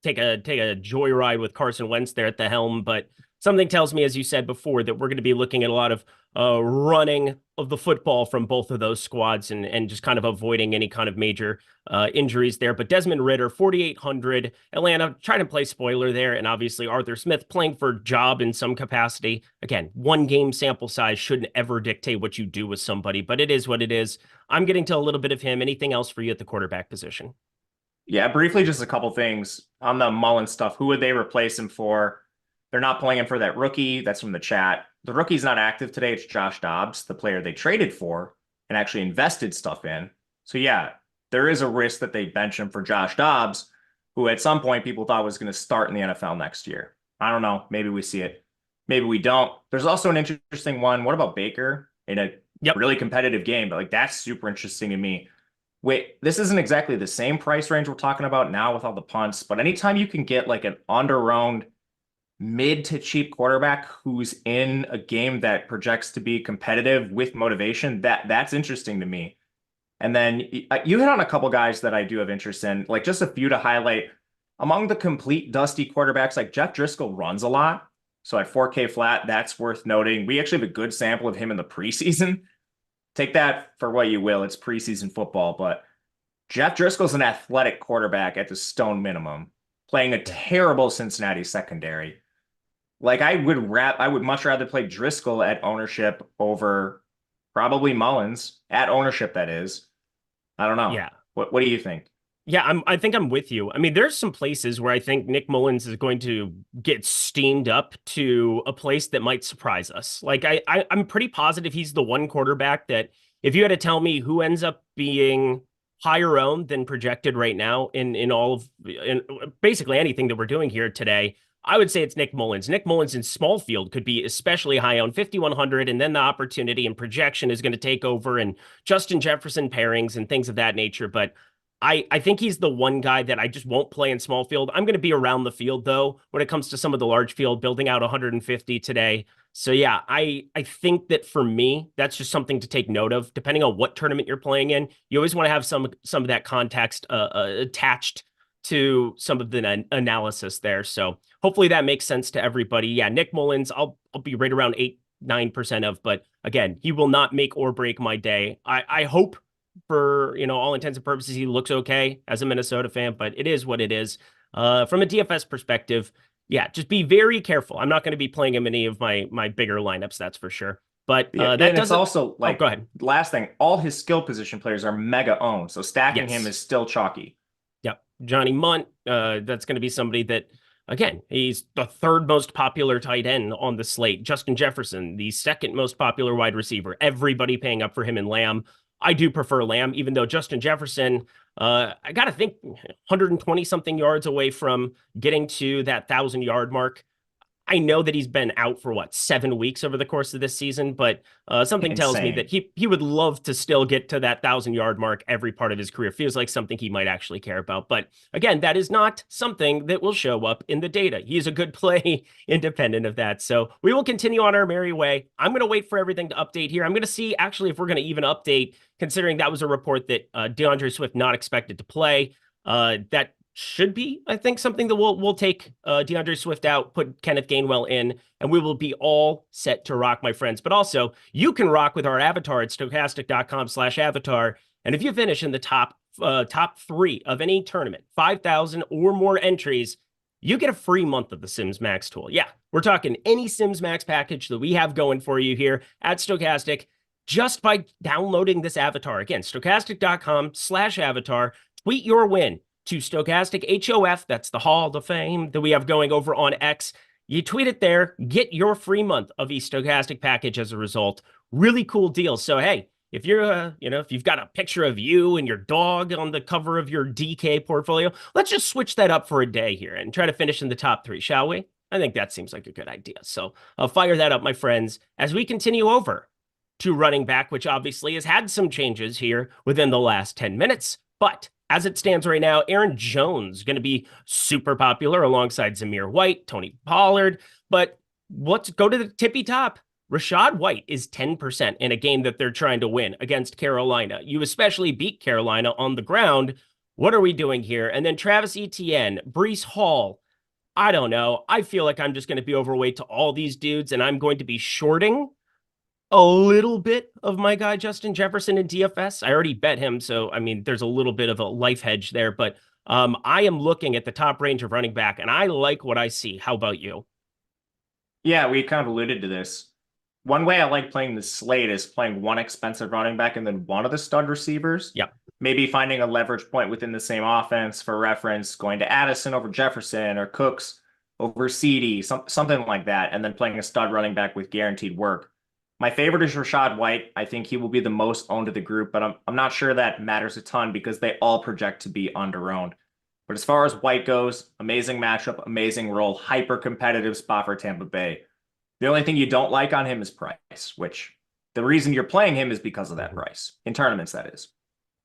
take a joyride with Carson Wentz there at the helm, but something tells me, as you said before, that we're going to be looking at a lot of running of the football from both of those squads and just kind of avoiding any kind of major injuries there. But Desmond Ridder, 4,800. Atlanta trying to play spoiler there. And obviously Arthur Smith playing for job in some capacity. Again, one game sample size shouldn't ever dictate what you do with somebody, but it is what it is. I'm getting to a little bit of him. Anything else for you at the quarterback position? Yeah, briefly, just a couple things on the Mullins stuff. Who would they replace him for? They're not playing him for that rookie. That's from the chat. The rookie's not active today. It's Josh Dobbs, the player they traded for and actually invested stuff in. So yeah, there is a risk that they bench him for Josh Dobbs, who at some point people thought was going to start in the NFL next year. I don't know. Maybe we see it. Maybe we don't. There's also an interesting one. What about Baker in a really competitive game? But like, that's super interesting to me. Wait, this isn't exactly the same price range we're talking about now with all the punts, but anytime you can get like an under-owned mid to cheap quarterback who's in a game that projects to be competitive with motivation, that's interesting to me. And then you hit on a couple guys that I do have interest in, like just a few to highlight. Among the complete dusty quarterbacks, like Jeff Driscoll runs a lot. So at 4K flat, that's worth noting. We actually have a good sample of him in the preseason. Take that for what you will. It's preseason football, but Jeff Driscoll's an athletic quarterback at the stone minimum, playing a terrible Cincinnati secondary. Like I would much rather play Driscoll at ownership over probably Mullins at ownership. That is, I don't know. Yeah. What do you think? Yeah, I think I'm with you. I mean, there's some places where I think Nick Mullins is going to get steamed up to a place that might surprise us. Like I'm pretty positive he's the one quarterback that if you had to tell me who ends up being higher owned than projected right now in basically anything that we're doing here today, I would say it's Nick Mullins. Nick Mullins in small field could be especially high on 5,100, and then the opportunity and projection is going to take over and Justin Jefferson pairings and things of that nature. But I think he's the one guy that I just won't play in small field. I'm going to be around the field, though, when it comes to some of the large field, building out 150 today. So, yeah, I think that for me, that's just something to take note of. Depending on what tournament you're playing in, you always want to have some of that context attached to some of the analysis there. So hopefully that makes sense to everybody. Yeah, Nick Mullins, I'll be right around 8-9% of, but again, he will not make or break my day. I hope for, all intents and purposes, he looks okay as a Minnesota fan, but it is what it is. From a DFS perspective, yeah, just be very careful. I'm not going to be playing him in any of my bigger lineups, that's for sure. But that doesn't also like, go ahead. Last thing, all his skill position players are mega owned, so stacking him is still chalky. Yep. Johnny Munt, that's going to be somebody that, again, he's the third most popular tight end on the slate. Justin Jefferson, the second most popular wide receiver. Everybody paying up for him in Lamb. I do prefer Lamb, even though Justin Jefferson, I got to think 120 something yards away from getting to that 1,000-yard mark. I know that he's been out for 7 weeks over the course of this season, but something tells me that he would love to still get to that 1,000-yard mark every part of his career. Feels like something he might actually care about. But again, that is not something that will show up in the data. He is a good play independent of that. So we will continue on our merry way. I'm going to wait for everything to update here. I'm going to see actually if we're going to even update, considering that was a report that DeAndre Swift not expected to play. That should be, I think, something that we'll take DeAndre Swift out, put Kenneth Gainwell in, and we will be all set to rock, my friends. But also, you can rock with our avatar at stokastic.com/avatar. And if you finish in the top 3 of any tournament, 5,000 or more entries, you get a free month of the Sims Max tool. Yeah, we're talking any Sims Max package that we have going for you here at Stokastic just by downloading this avatar. Again, stokastic.com/avatar. Tweet your win to Stokastic HOF. That's the Hall of Fame that we have going over on X. You tweet it there, get your free month of a Stokastic package as a result. Really cool deal. So, hey, if you're, if you've got a picture of you and your dog on the cover of your DK portfolio, let's just switch that up for a day here and try to finish in the top 3, shall we? I think that seems like a good idea. So I'll fire that up, my friends, as we continue over to running back, which obviously has had some changes here within the last 10 minutes, but as it stands right now, Aaron Jones going to be super popular alongside Zamir White, Tony Pollard. But let's go to the tippy top. Rachaad White is 10% in a game that they're trying to win against Carolina. You especially beat Carolina on the ground. What are we doing here? And then Travis Etienne, Breece Hall. I don't know. I feel like I'm just going to be overweight to all these dudes, and I'm going to be shorting a little bit of my guy, Justin Jefferson in DFS. I already bet him, so I mean, there's a little bit of a life hedge there, but I am looking at the top range of running back, and I like what I see. How about you? Yeah, we kind of alluded to this. One way I like playing the slate is playing one expensive running back and then one of the stud receivers. Yeah. Maybe finding a leverage point within the same offense, for reference, going to Addison over Jefferson or Cooks over CD, something like that, and then playing a stud running back with guaranteed work. My favorite is Rachaad White. I think he will be the most owned of the group, but I'm not sure that matters a ton because they all project to be under-owned. But as far as White goes, amazing matchup, amazing role, hyper competitive spot for Tampa Bay. The only thing you don't like on him is price, which the reason you're playing him is because of that price. In tournaments, that is.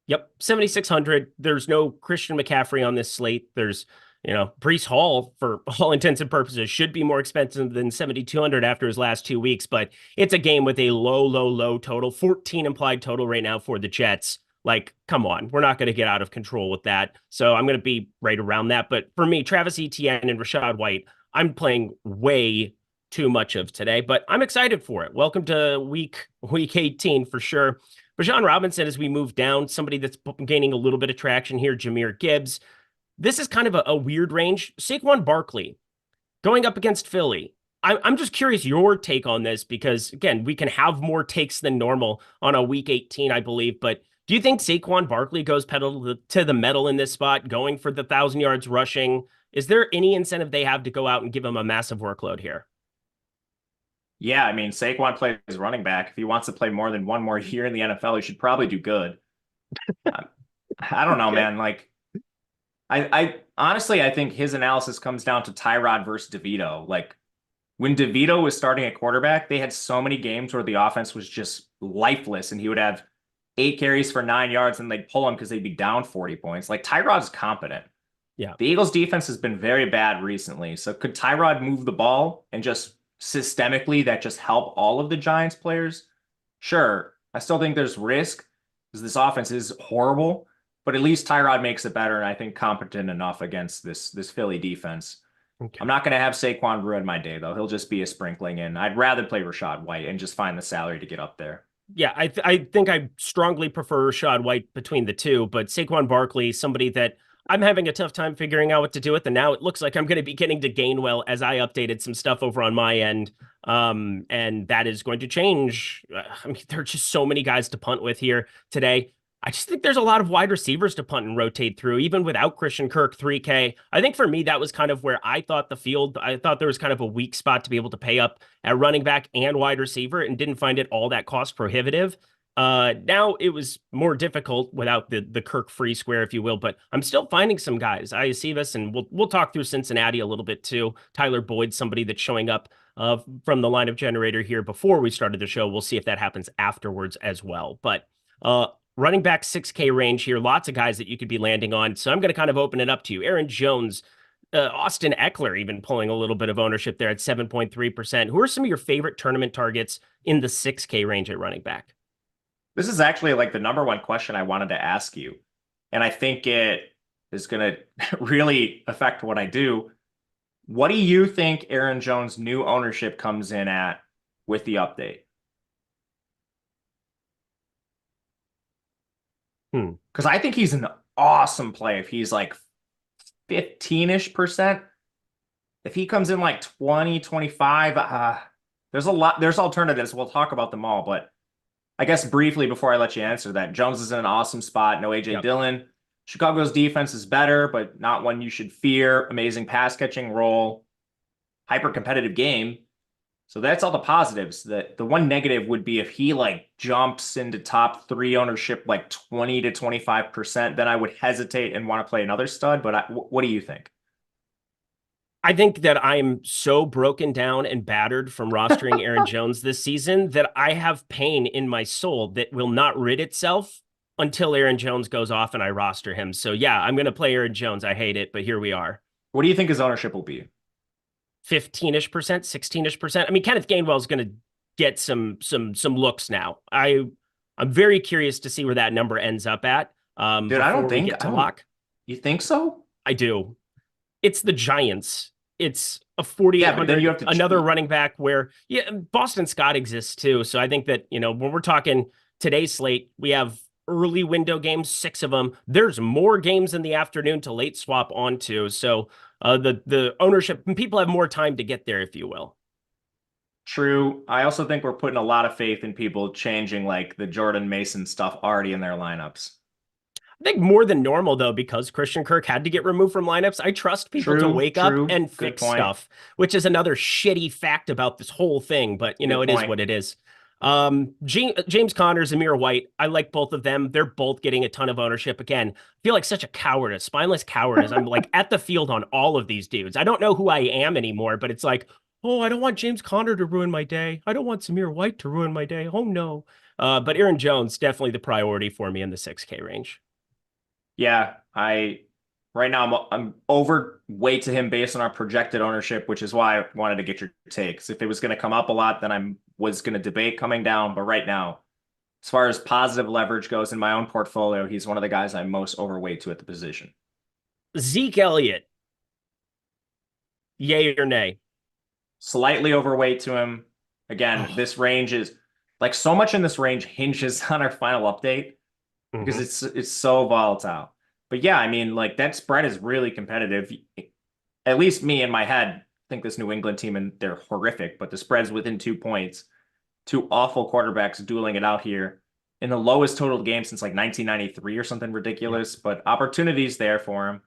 Yep, 7,600. There's no Christian McCaffrey on this slate. There's, Breece Hall, for all intents and purposes, should be more expensive than 7,200 after his last 2 weeks, but it's a game with a low total, 14 implied total right now for the Jets. Like, come on, we're not going to get out of control with that. So I'm going to be right around that. But for me, Travis Etienne and Rachaad White, I'm playing way too much of today, but I'm excited for it. Welcome to week 18 for sure. Bijan Robinson, as we move down, somebody that's gaining a little bit of traction here, Jahmyr Gibbs. This is kind of a weird range. Saquon Barkley going up against Philly. I'm just curious your take on this because, again, we can have more takes than normal on a week 18, I believe. But do you think Saquon Barkley goes pedal to the metal in this spot, going for the 1,000 yards rushing? Is there any incentive they have to go out and give him a massive workload here? Yeah, I mean, Saquon plays running back. If he wants to play more than one more year in the NFL, he should probably do good. I don't know, Okay. man. Like, I honestly, I think his analysis comes down to Tyrod versus DeVito. Like, when DeVito was starting at quarterback, they had so many games where the offense was just lifeless, and he would have 8 carries for 9 yards, and they'd pull him because they'd be down 40 points. Like, Tyrod's competent. Yeah. The Eagles' defense has been very bad recently. So could Tyrod move the ball and just systemically that just help all of the Giants players? Sure. I still think there's risk because this offense is horrible, but at least Tyrod makes it better, and I think competent enough against this Philly defense. Okay. I'm not going to have Saquon ruin my day, though. He'll just be a sprinkling in. I'd rather play Rachaad White and just find the salary to get up there. Yeah, I think I strongly prefer Rachaad White between the two, but Saquon Barkley, somebody that I'm having a tough time figuring out what to do with, and now it looks like I'm going to be getting to Gainwell as I updated some stuff over on my end, and that is going to change. I mean, there are just so many guys to punt with here today. I just think there's a lot of wide receivers to punt and rotate through, even without Christian Kirk 3K. I think for me, that was kind of where I thought I thought there was kind of a weak spot to be able to pay up at running back and wide receiver and didn't find it all that cost prohibitive. Now it was more difficult without the Kirk free square, if you will, but I'm still finding some guys. Iosivas, and we'll talk through Cincinnati a little bit too. Tyler Boyd, somebody that's showing up from the lineup generator here before we started the show. We'll see if that happens afterwards as well. But running back 6K range here, lots of guys that you could be landing on. So I'm going to kind of open it up to you. Aaron Jones, Austin Eckler, even pulling a little bit of ownership there at 7.3%. Who are some of your favorite tournament targets in the 6K range at running back? This is actually like the number one question I wanted to ask you. And I think it is going to really affect what I do. What do you think Aaron Jones' new ownership comes in at with the update? Because I think he's an awesome play if he's like 15-ish%. If he comes in like 20, 25, there's a lot. There's alternatives. We'll talk about them all, but I guess briefly before I let you answer that, Jones is in an awesome spot. No AJ Dillon. Chicago's defense is better, but not one you should fear. Amazing pass catching role. Hyper competitive game. So that's all the positives. The one negative would be if he like jumps into top 3 ownership like 20 to 25%, then I would hesitate and want to play another stud. But what do you think? I think that I'm so broken down and battered from rostering Aaron Jones this season that I have pain in my soul that will not rid itself until Aaron Jones goes off and I roster him. So yeah, I'm going to play Aaron Jones. I hate it, but here we are. What do you think his ownership will be? 15-ish%, 16-ish%. I mean, Kenneth Gainwell is going to get some looks now. I'm very curious to see where that number ends up at. Dude, I don't think lock. You think so? I do. It's the Giants. it's a Yeah, but then 4,800, you have to another cheat. running back where, yeah, Boston Scott exists too. So I think that, when we're talking today's slate, we have early window games, 6 of them. There's more games in the afternoon to late swap onto. So the ownership, people have more time to get there, if you will. True. I also think we're putting a lot of faith in people changing like the Jordan Mason stuff already in their lineups. I think more than normal, though, because Christian Kirk had to get removed from lineups. I trust people to wake up and Good fix point. stuff, which is another shitty fact about this whole thing. But, it is point. what it is. James Conner, Zamir White, I like both of them. They're both getting a ton of ownership. Again, I feel like such a coward, a spineless coward, as I'm like at the field on all of these dudes. I don't know who I am anymore, but it's like, oh, I don't want James Conner to ruin my day. I don't want Zamir White to ruin my day. Oh, no. But Aaron Jones, definitely the priority for me in the 6K range. Yeah, right now I'm overweight to him based on our projected ownership, which is why I wanted to get your takes. If it was going to come up a lot, then I was going to debate coming down. But right now, as far as positive leverage goes in my own portfolio, he's one of the guys I'm most overweight to at the position. Zeke Elliott, yay or nay? Slightly overweight to him. Again, this range is like so much in this range hinges on our final update because it's so volatile. But yeah, I mean, like that spread is really competitive. At least me in my head think this New England team, and they're horrific, but the spread's within 2 points. 2 awful quarterbacks dueling it out here in the lowest total game since like 1993 or something ridiculous, but opportunities there for him.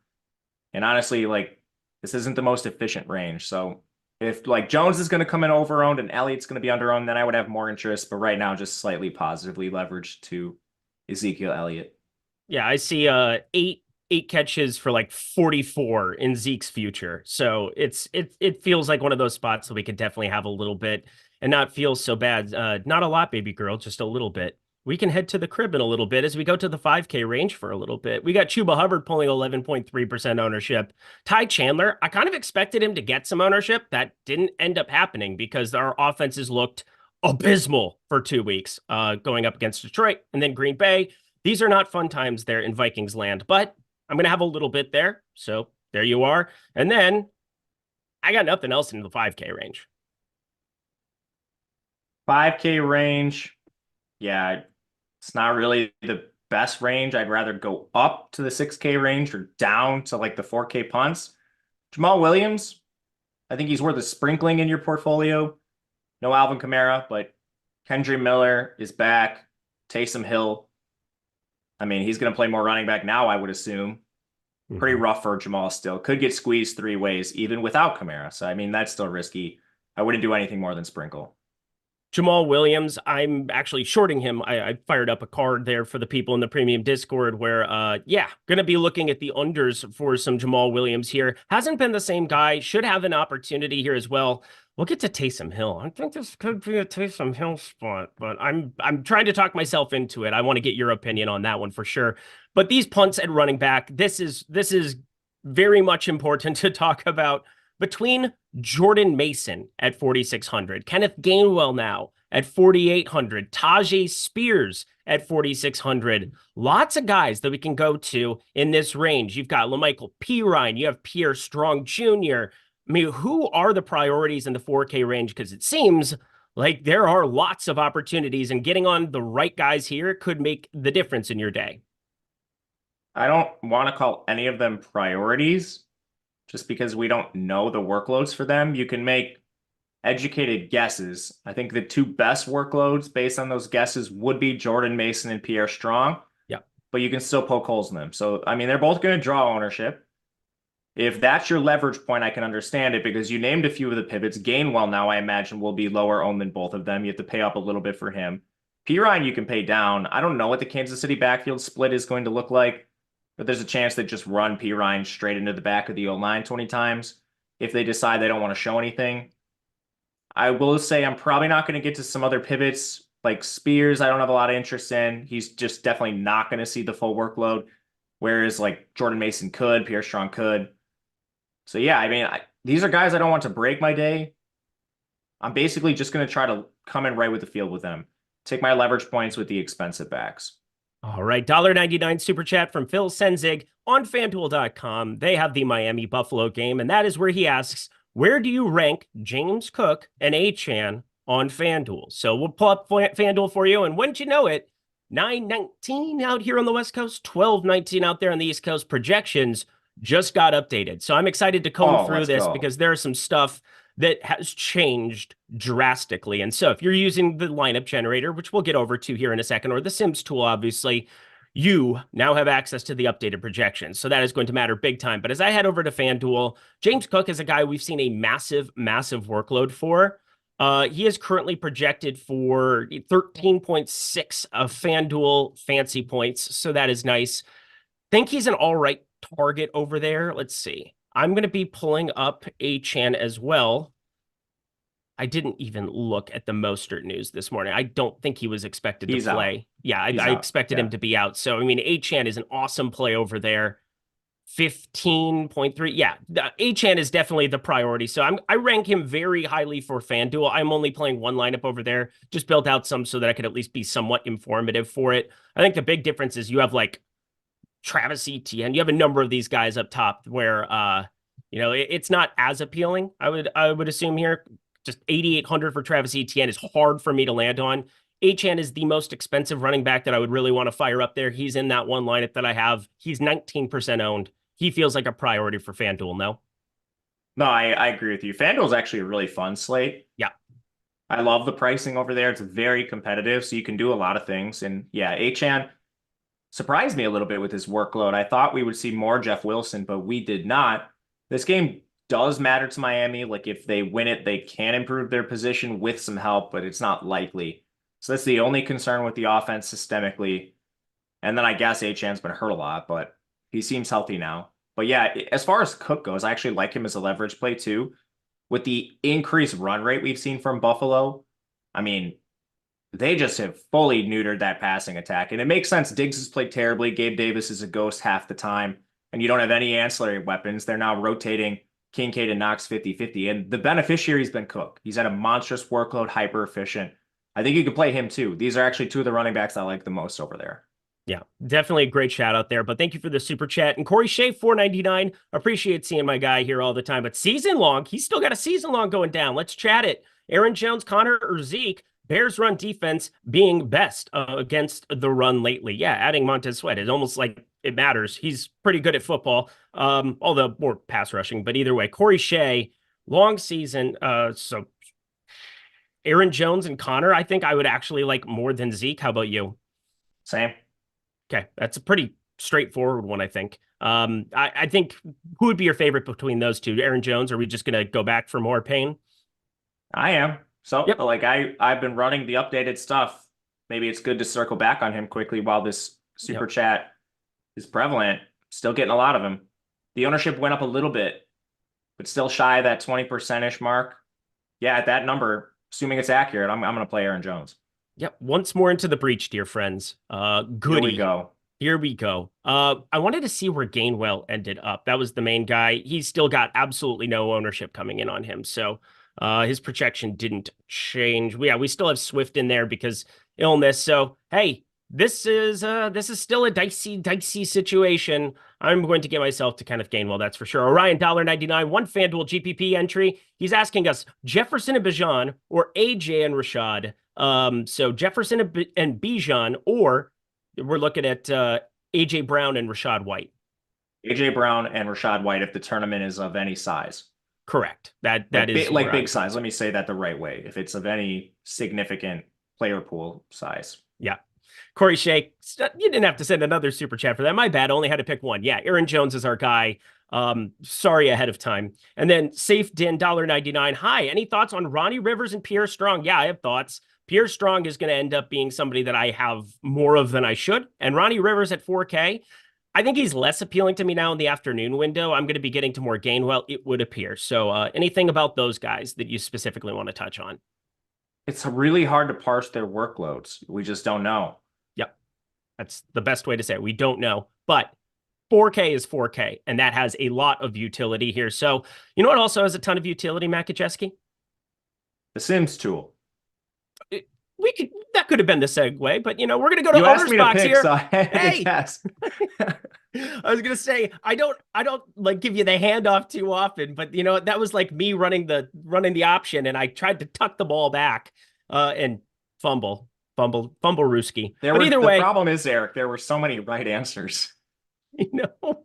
And honestly, like this isn't the most efficient range. So if like Jones is going to come in over-owned and Elliott's going to be under-owned, then I would have more interest. But right now, just slightly positively leveraged to Ezekiel Elliott. Yeah, I see eight catches for like 44 in Zeke's future. So it feels like one of those spots that we could definitely have a little bit and not feel so bad. Not a lot, baby girl, just a little bit. We can head to the crib in a little bit as we go to the 5K range for a little bit. We got Chuba Hubbard pulling 11.3% ownership. Ty Chandler, I kind of expected him to get some ownership. That didn't end up happening because our offenses looked abysmal for 2 weeks, going up against Detroit and then Green Bay. These are not fun times there in Vikings land, but I'm going to have a little bit there. So there you are. And then I got nothing else in the 5K range. 5K range. Yeah, it's not really the best range. I'd rather go up to the 6K range or down to like the 4K punts. Jamal Williams, I think he's worth a sprinkling in your portfolio. No Alvin Kamara, but Kendry Miller is back. Taysom Hill. I mean, he's going to play more running back now, I would assume. Pretty rough for Jamal still. Could get squeezed 3 ways, even without Kamara. So, I mean, that's still risky. I wouldn't do anything more than sprinkle. Jamal Williams, I'm actually shorting him. I fired up a card there for the people in the premium Discord where, going to be looking at the unders for some Jamal Williams here. Hasn't been the same guy. Should have an opportunity here as well. We'll get to Taysom Hill. I think this could be a Taysom Hill spot, but I'm trying to talk myself into it. I want to get your opinion on that one for sure. But these punts at running back, this is very much important to talk about. Between Jordan Mason at 4,600, Kenneth Gainwell now at 4,800, Tajay Spears at 4,600. Lots of guys that we can go to in this range. You've got LaMichael Pirine, you have Pierre Strong Jr. I mean, who are the priorities in the 4K range? Because it seems like there are lots of opportunities, and getting on the right guys here could make the difference in your day. I don't want to call any of them priorities just because we don't know the workloads for them. You can make educated guesses. I think the 2 best workloads based on those guesses would be Jordan Mason and Pierre Strong. Yeah. But you can still poke holes in them. So, I mean, they're both going to draw ownership. If that's your leverage point, I can understand it because you named a few of the pivots. Gainwell now, I imagine, will be lower owned than both of them. You have to pay up a little bit for him. Pirine, you can pay down. I don't know what the Kansas City backfield split is going to look like, but there's a chance they just run Pirine straight into the back of the O-line 20 times if they decide they don't want to show anything. I will say I'm probably not going to get to some other pivots like Spears. I don't have a lot of interest in. He's just definitely not going to see the full workload, whereas like Jordan Mason could, Pierre Strong could. So yeah, I mean, these are guys I don't want to break my day. I'm basically just going to try to come in right with the field with them. Take my leverage points with the expensive backs. All right, $1.99 super chat from Phil Senzig on FanDuel.com. They have the Miami Buffalo game, and that is where he asks, Where do you rank James Cook and Achane on FanDuel? So we'll pull up FanDuel for you, and wouldn't you know it, 9-19 out here on the West Coast, 12-19 out there on the East Coast. Projections just got updated. So I'm excited to comb through this because there's some stuff that has changed drastically. And so if you're using the lineup generator, which we'll get over to here in a second, or the Sims tool, obviously, you now have access to the updated projections. So that is going to matter big time. But as I head over to FanDuel, James Cook is a guy we've seen a massive workload for. He is currently projected for 13.6 of FanDuel fancy points. So that is nice. Think he's an all right target over there. Let's see. I'm going to be pulling up Achane as well. I didn't even look at the Mostert news this morning. I don't think he was expected to play. Out. Yeah, I expected him to be out. So, I mean, Achane is an awesome play over there. 15.3. Yeah, Achane is definitely the priority. So I rank him very highly for FanDuel. I'm only playing one lineup over there. Just built out some so that I could at least be somewhat informative for it. I think the big difference is you have like Travis Etienne. You have a number of these guys up top where, it's not as appealing. I would assume here. Just 8,800 for Travis Etienne is hard for me to land on. Achane is the most expensive running back that I would really want to fire up there. He's in that one lineup that I have. He's 19% owned. He feels like a priority for FanDuel, no? No, I agree with you. FanDuel is actually a really fun slate. Yeah. I love the pricing over there. It's very competitive, so you can do a lot of things. And yeah, Achane surprised me a little bit with his workload. I thought we would see more Jeff Wilson, but we did not. This game does matter to Miami. Like if they win it, they can improve their position with some help, but it's not likely. So that's the only concern with the offense systemically. And then I guess Achane's been hurt a lot, but he seems healthy now. But yeah, as far as Cook goes, I actually like him as a leverage play too. With the increased run rate we've seen from Buffalo, I mean, they just have fully neutered that passing attack. And it makes sense. Diggs has played terribly. Gabe Davis is a ghost half the time. And you don't have any ancillary weapons. They're now rotating Kincaid and Knox 50-50. And the beneficiary's been Cook. He's had a monstrous workload, hyper efficient. I think you could play him too. These are actually two of the running backs I like the most over there. Yeah, definitely a great shout out there. But thank you for the super chat. And Corey Shea, $4.99. Appreciate seeing my guy here all the time. But season long, he's still got a season long going down. Let's chat it. Aaron Jones, Connor, or Zeke? Bears run defense being best against the run lately. Yeah, adding Montez Sweat is almost like it matters. He's pretty good at football, although more pass rushing. But either way, Corey Shea, long season. So Aaron Jones and Connor, I think I would actually like more than Zeke. How about you? Same. Okay, that's a pretty straightforward one, I think. I think who would be your favorite between those two? Aaron Jones, or are we just going to go back for more pain? I am. So, like, I've been running the updated stuff. Maybe it's good to circle back on him quickly while this super chat is prevalent. Still getting a lot of them. The ownership went up a little bit, but still shy of that 20%-ish mark. Yeah, at that number, assuming it's accurate, I'm going to play Aaron Jones. Yep. Once more into the breach, dear friends. Goody. Here we go. I wanted to see where Gainwell ended up. That was the main guy. He's still got absolutely no ownership coming in on him. So his projection didn't change. We still have Swift in there because illness. So, hey, this is still a dicey situation. I'm going to get myself to Kenneth Gainwell, that's for sure. Orion, $1.99, one FanDuel GPP entry. He's asking us Jefferson and Bijan or AJ and Rashad. So Jefferson and Bijan, or we're looking at AJ Brown and Rashad White. AJ Brown and Rashad White if the tournament is of any size. Correct. That is like big size. Let me say that the right way. If it's of any significant player pool size. Yeah. Corey Shea, you didn't have to send another super chat for that. My bad. I only had to pick one. Yeah. Aaron Jones is our guy. Sorry ahead of time. And then Safe Din, $1.99. Hi. Any thoughts on Ronnie Rivers and Pierre Strong? Yeah, I have thoughts. Pierre Strong is going to end up being somebody that I have more of than I should. And Ronnie Rivers at 4K. I think he's less appealing to me now in the afternoon window. I'm going to be getting to more Gainwell, it would appear. So anything about those guys that you specifically want to touch on? It's really hard to parse their workloads. We just don't know. Yep. That's the best way to say it. We don't know. But 4K is 4K, and that has a lot of utility here. So you know what also has a ton of utility, Matt Gajewski? The Sims tool. that could have been the segue, but we're going to go to You asked owner's me to box pick, here. so I had to Hey! guess. I was gonna say I don't like give you the handoff too often, but that was like me running the option, and I tried to tuck the ball back and fumble Rooski. But either way, the problem is, Eric, there were so many right answers.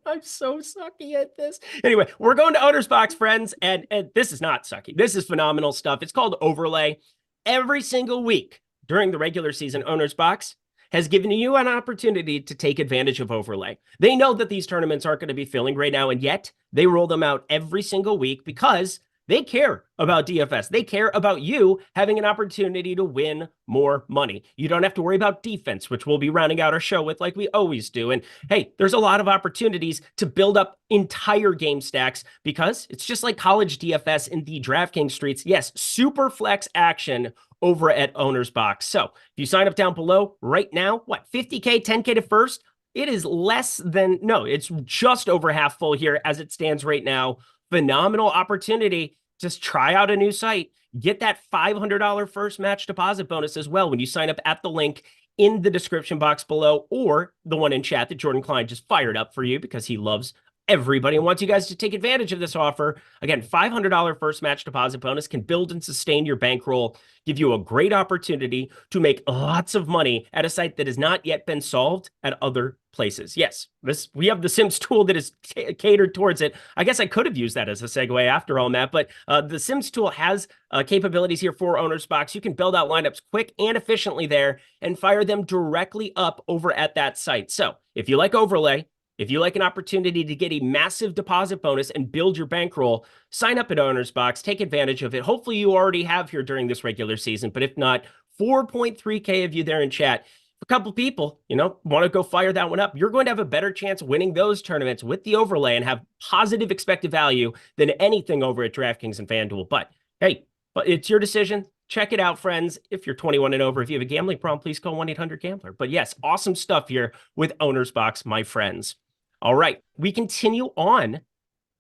I'm so sucky at this. Anyway, we're going to owner's box, friends, and this is not sucky. This is phenomenal stuff. It's called Overlay. Every single week during the regular season, owner's box has given you an opportunity to take advantage of Overlay. They know that these tournaments aren't going to be filling right now, and yet they roll them out every single week because they care about DFS. They care about you having an opportunity to win more money. You don't have to worry about defense, which we'll be rounding out our show with like we always do. And hey, there's a lot of opportunities to build up entire game stacks because it's just like college DFS in the DraftKings streets. Yes, super flex action over at Owner's Box. So if you sign up down below right now, what, 50K, 10K to first? It is it's just over half full here as it stands right now. Phenomenal opportunity. Just try out a new site. Get that $500 first match deposit bonus as well when you sign up at the link in the description box below or the one in chat that Jordan Klein just fired up for you because he loves everybody and wants you guys to take advantage of this offer. Again, $500 first match deposit bonus can build and sustain your bankroll, give you a great opportunity to make lots of money at a site that has not yet been solved at other places. Yes, we have the Sims tool that is catered towards it. I guess I could have used that as a segue after all, Matt, but the Sims tool has capabilities here for Owner's Box. You can build out lineups quick and efficiently there and fire them directly up over at that site. So if you like Overlay, if you like an opportunity to get a massive deposit bonus and build your bankroll, sign up at Owner's Box, take advantage of it. Hopefully you already have here during this regular season, but if not, 4.3K of you there in chat. If a couple people, want to go fire that one up, you're going to have a better chance winning those tournaments with the Overlay and have positive expected value than anything over at DraftKings and FanDuel. But hey, it's your decision. Check it out, friends. If you're 21 and over, if you have a gambling problem, please call 1-800-GAMBLER. But yes, awesome stuff here with Owner's Box, my friends. All right, we continue on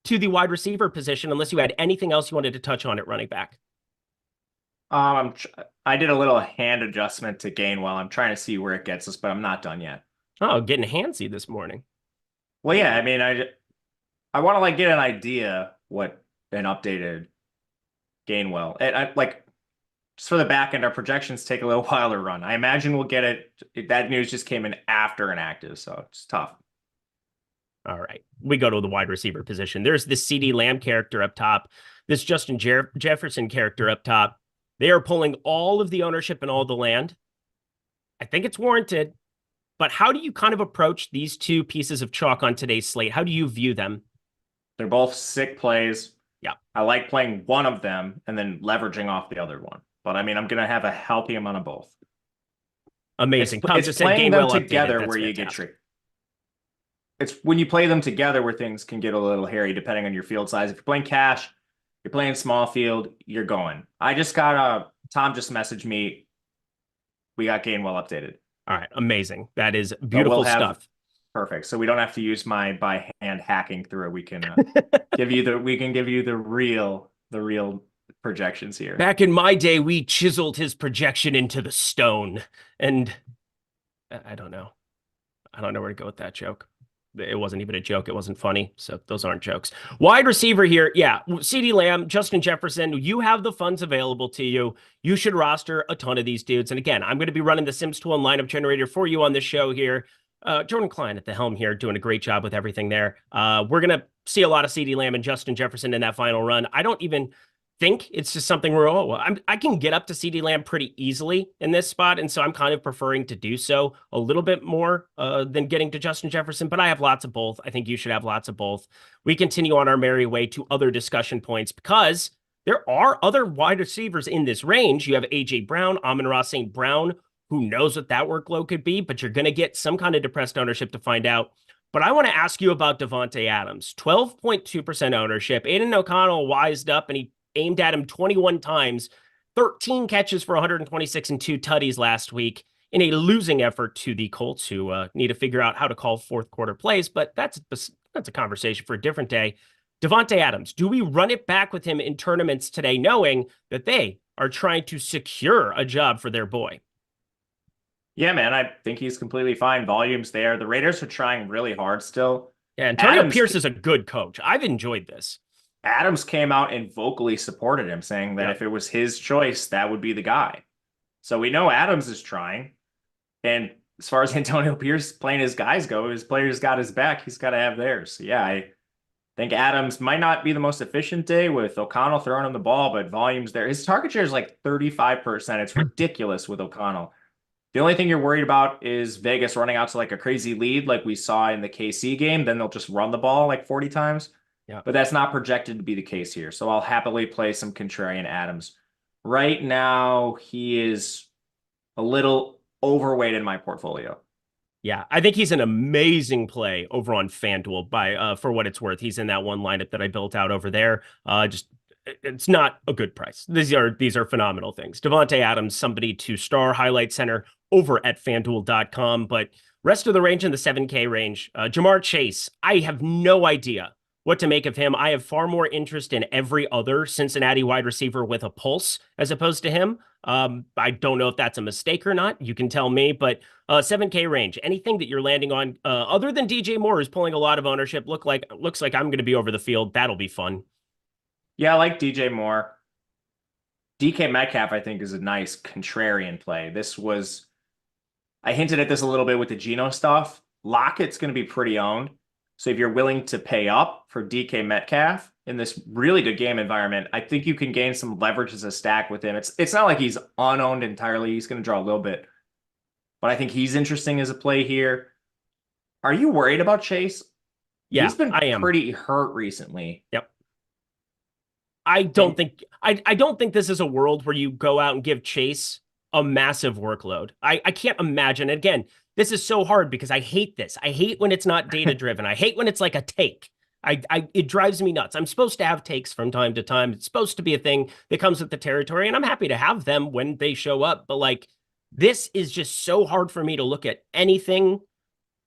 to the wide receiver position, unless you had anything else you wanted to touch on at running back. I did a little hand adjustment to Gainwell. I'm trying to see where it gets us, but I'm not done yet. Oh, getting handsy this morning. Well, yeah, I mean, I want to get an idea what an updated Gainwell. Just for the back end, our projections take a little while to run. I imagine we'll get it. That news just came in after an active, so it's tough. All right, we go to the wide receiver position. There's this CeeDee Lamb character up top, this Justin Jefferson character up top. They are pulling all of the ownership and all the land. I think it's warranted, but how do you kind of approach these two pieces of chalk on today's slate? How do you view them? They're both sick plays. Yeah. I like playing one of them and then leveraging off the other one. But I mean, I'm going to have a healthy amount of both. Amazing. It's playing them together where you get tricky. It's when you play them together where things can get a little hairy depending on your field size. If you're playing cash, you're playing small field, you're going. I just got Tom just messaged me. We got Gainwell updated. All right, amazing. That is beautiful stuff. Perfect. So we don't have to use my by hand hacking through it. We can give you the real projections here. Back in my day, we chiseled his projection into the stone, and I don't know where to go with that joke. It wasn't even a joke. It wasn't funny. So those aren't jokes. Wide receiver here. Yeah. CeeDee Lamb, Justin Jefferson, you have the funds available to you. You should roster a ton of these dudes. And again, I'm going to be running the Sims tool and lineup generator for you on this show here. Jordan Klein at the helm here, doing a great job with everything there. We're going to see a lot of CeeDee Lamb and Justin Jefferson in that final run. I don't even think it's just something where, I can get up to CeeDee Lamb pretty easily in this spot. And so I'm kind of preferring to do so a little bit more than getting to Justin Jefferson, but I have lots of both. I think you should have lots of both. We continue on our merry way to other discussion points because there are other wide receivers in this range. You have AJ Brown, Amon-Ra St. Brown. Who knows what that workload could be, but you're going to get some kind of depressed ownership to find out. But I want to ask you about Davante Adams, 12.2% ownership. Aiden O'Connell wised up and he aimed at him 21 times, 13 catches for 126 and 2 tutties last week in a losing effort to the Colts, who need to figure out how to call fourth quarter plays. But that's a conversation for a different day. Davante Adams, do we run it back with him in tournaments today, knowing that are trying to secure a job for their boy. Yeah, man, I think he's completely fine. Volume's there. The Raiders are trying really hard still. Yeah, Antonio Pierce is a good coach. I've enjoyed this. Adams came out and vocally supported him, saying that if it was his choice, that would be the guy. So we know Adams is trying. And as far as Antonio Pierce playing his guys go, his players got his back. He's got to have theirs. So yeah, I think Adams might not be the most efficient day with O'Connell throwing him the ball, but volume's there. His target share is like 35%. It's ridiculous with O'Connell. The only thing you're worried about is Vegas running out to like a crazy lead like we saw in the KC game. Then they'll just run the ball like 40 times. Yeah. But that's not projected to be the case here. So I'll happily play some contrarian Adams. Right now, he is a little overweight in my portfolio. Yeah, I think he's an amazing play over on FanDuel for what it's worth. He's in that one lineup that I built out over there. It's not a good price. These are phenomenal things. Devontae Adams, somebody to star highlight center over at FanDuel.com. But rest of the range in the 7K range, Jamar Chase, I have no idea what to make of him. I have far more interest in every other Cincinnati wide receiver with a pulse as opposed to him. I don't know if that's a mistake or not. You can tell me, but 7K range, anything that you're landing on other than DJ Moore, who's pulling a lot of ownership, looks like I'm going to be over the field. That'll be fun. Yeah, I like DJ Moore. DK Metcalf, I think, is a nice contrarian play. I hinted at this a little bit with the Geno stuff. Lockett's going to be pretty owned. So if you're willing to pay up for DK Metcalf in this really good game environment, I think you can gain some leverage as a stack with him. It's not like he's unowned entirely. He's going to draw a little bit. But I think he's interesting as a play here. Are you worried about Chase? Yeah, he's been I am. pretty hurt recently. Yep. I don't think this is a world where you go out and give Chase a massive workload. I can't imagine. Again, this is so hard because I hate this. I hate when it's not data driven. I hate when it's like a take. It drives me nuts. I'm supposed to have takes from time to time. It's supposed to be a thing that comes with the territory, and I'm happy to have them when they show up. But like, this is just so hard for me to look at anything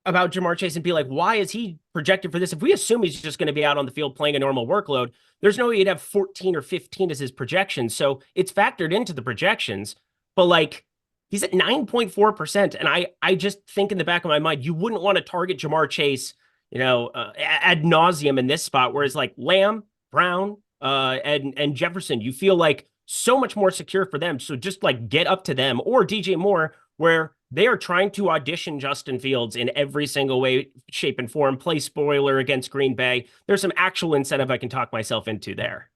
about Jamar Chase and be like, why is he projected for this? If we assume he's just going to be out on the field playing a normal workload, there's no way he'd have 14 or 15 as his projections. So it's factored into the projections, but like, he's at 9.4%. And I just think in the back of my mind, you wouldn't want to target Jamar Chase, ad nauseum in this spot, whereas like Lamb, Brown, and Jefferson, you feel like so much more secure for them. So just like get up to them, or DJ Moore, where they are trying to audition Justin Fields in every single way, shape, and form, play spoiler against Green Bay. There's some actual incentive I can talk myself into there.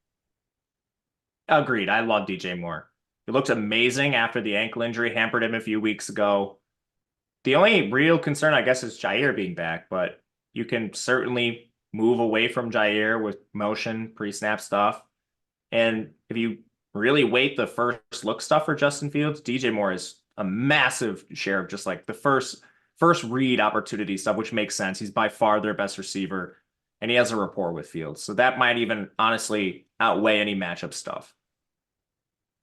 Agreed. I love DJ Moore. He looked amazing after the ankle injury hampered him a few weeks ago. The only real concern, I guess, is Jair being back, but you can certainly move away from Jair with motion, pre-snap stuff. And if you really weight the first look stuff for Justin Fields, DJ Moore is a massive share of just like the first read opportunity stuff, which makes sense. He's by far their best receiver, and he has a rapport with Fields. So that might even honestly outweigh any matchup stuff.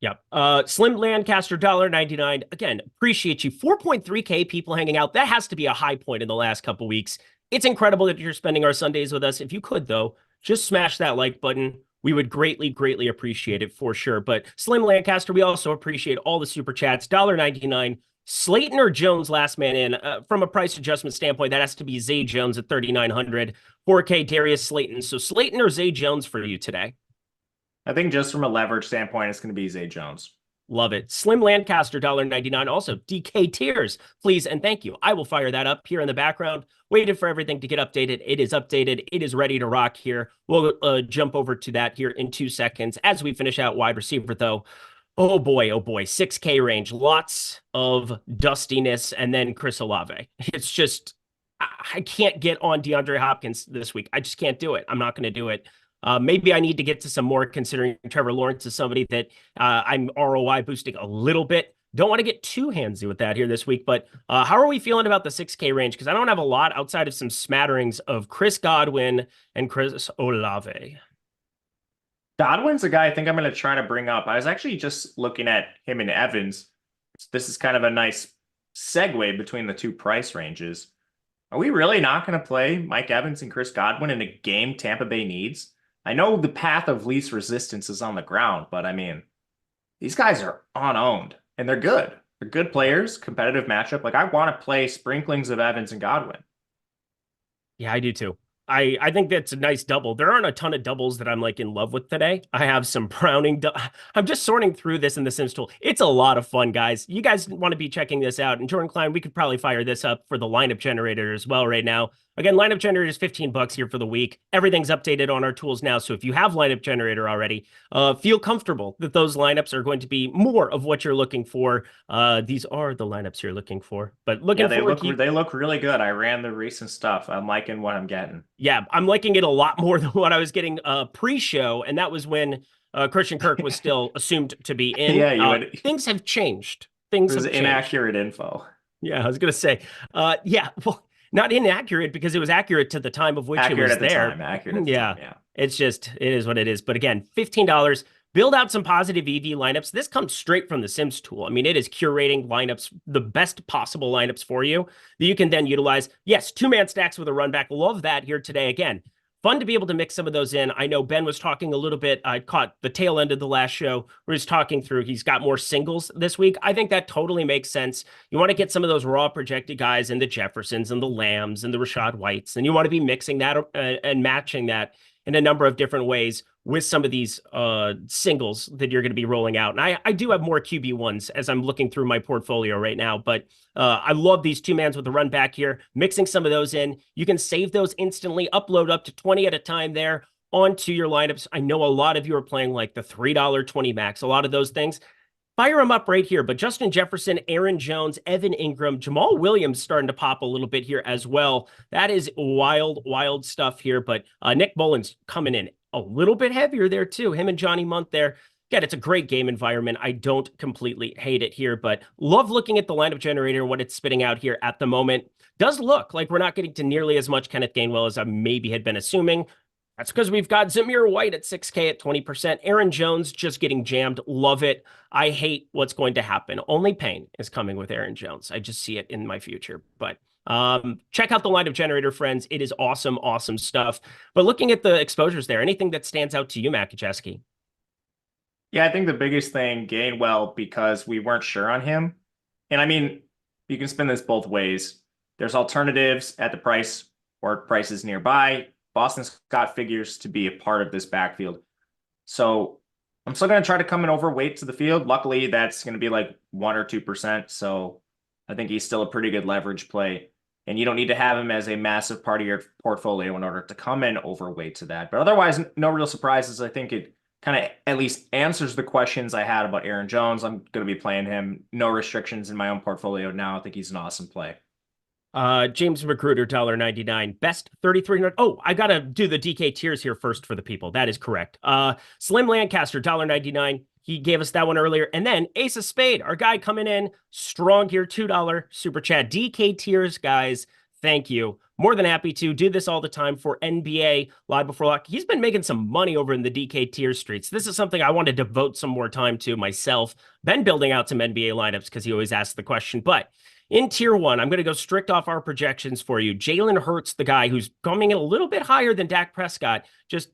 Yep. Slim Lancaster, $1.99. Again, appreciate you. 4.3K people hanging out. That has to be a high point in the last couple weeks. It's incredible that you're spending our Sundays with us. If you could, though, just smash that like button. We would greatly, greatly appreciate it for sure. But Slim Lancaster, we also appreciate all the super chats. $1.99. Slayton or Jones, last man in. From a price adjustment standpoint, that has to be Zay Jones at 3,900. 4K Darius Slayton. So Slayton or Zay Jones for you today? I think just from a leverage standpoint, it's going to be Zay Jones. Love it. Slim Lancaster, $1.99. Also, DK Tiers, please and thank you. I will fire that up here in the background. Waited for everything to get updated. It is updated. It is ready to rock here. We'll jump over to that here in 2 seconds. As we finish out wide receiver, though, oh boy, 6K range. Lots of dustiness, and then Chris Olave. It's just, I can't get on DeAndre Hopkins this week. I just can't do it. I'm not going to do it. Maybe I need to get to some more, considering Trevor Lawrence is somebody that I'm ROI boosting a little bit. Don't want to get too handsy with that here this week, but how are we feeling about the 6K range? Because I don't have a lot outside of some smatterings of Chris Godwin and Chris Olave. Godwin's a guy I think I'm going to try to bring up. I was actually just looking at him and Evans. This is kind of a nice segue between the two price ranges. Are we really not going to play Mike Evans and Chris Godwin in a game Tampa Bay needs? I know the path of least resistance is on the ground, but I mean, these guys are unowned and they're good. They're good players, competitive matchup. Like, I want to play sprinklings of Evans and Godwin. Yeah, I do too. I think that's a nice double. There aren't a ton of doubles that I'm like in love with today. I have some Browning. I'm just sorting through this in the Sims tool. It's a lot of fun, guys. You guys want to be checking this out. And Jordan Klein, we could probably fire this up for the lineup generator as well right now. Again, lineup generator is $15 here for the week. Everything's updated on our tools now. So if you have lineup generator already, feel comfortable that those lineups are going to be more of what you're looking for. These are the lineups you're looking for. But looking forward to they look really good. I ran the recent stuff. I'm liking what I'm getting. Yeah, I'm liking it a lot more than what I was getting pre-show, and that was when Christian Kirk was still assumed to be in. Yeah, things have changed. Things have changed. Inaccurate info. Yeah, I was gonna say, yeah, well, not inaccurate because it was accurate to the time of which it was there. Accurate at the time, yeah. It's just, it is what it is. But again, $15. Build out some positive EV lineups. This comes straight from the Sims tool. I mean, it is curating lineups, the best possible lineups for you that you can then utilize. Yes, 2-man stacks with a run back. Love that here today. Again, fun to be able to mix some of those in. I know Ben was talking a little bit. I caught the tail end of the last show where he's talking through, he's got more singles this week. I think that totally makes sense. You want to get some of those raw projected guys in the Jeffersons and the Lambs and the Rashad Whites, and you want to be mixing that and matching that in a number of different ways with some of these singles that you're going to be rolling out. And I do have more QB1s as I'm looking through my portfolio right now, but I love these 2-mans with the run back here, mixing some of those in. You can save those instantly, upload up to 20 at a time there onto your lineups. I know a lot of you are playing like the $3 20 max, a lot of those things. Fire them up right here, but Justin Jefferson, Aaron Jones, Evan Ingram, Jamal Williams starting to pop a little bit here as well. That is wild, wild stuff here, but Nick Mullins coming in a little bit heavier there too. Him and Johnny Munt there. Again, it's a great game environment. I don't completely hate it here, but love looking at the lineup generator and what it's spitting out here at the moment. Does look like we're not getting to nearly as much Kenneth Gainwell as I maybe had been assuming. That's because we've got Zamir White at 6K at 20%. Aaron Jones just getting jammed. Love it. I hate what's going to happen. Only pain is coming with Aaron Jones. I just see it in my future. But check out the lineup generator, friends. It is awesome, awesome stuff. But looking at the exposures there, anything that stands out to you, Matt Gajewski? Yeah, I think the biggest thing, Gainwell, because we weren't sure on him. And I mean, you can spin this both ways. There's alternatives at the price or prices nearby. Boston Scott figures to be a part of this backfield. So I'm still going to try to come in overweight to the field. Luckily, that's going to be like 1 or 2%. So I think he's still a pretty good leverage play. And you don't need to have him as a massive part of your portfolio in order to come in overweight to that. But otherwise, no real surprises. I think it kind of at least answers the questions I had about Aaron Jones. I'm going to be playing him. No restrictions in my own portfolio now. I think he's an awesome play. James Magruder, $1.99. Best 3,300. Oh, I got to do the DK tiers here first for the people. That is correct. Slim Lancaster, $1.99. He gave us that one earlier. And then Ace of Spade, our guy coming in strong here, $2 super chat. DK tiers, guys. Thank you. More than happy to do this all the time for NBA Live Before Lock. He's been making some money over in the DK tier streets. This is something I want to devote some more time to myself. Been building out some NBA lineups because he always asks the question. But in tier 1, I'm going to go strict off our projections for you. Jalen Hurts, the guy who's coming in a little bit higher than Dak Prescott. Just,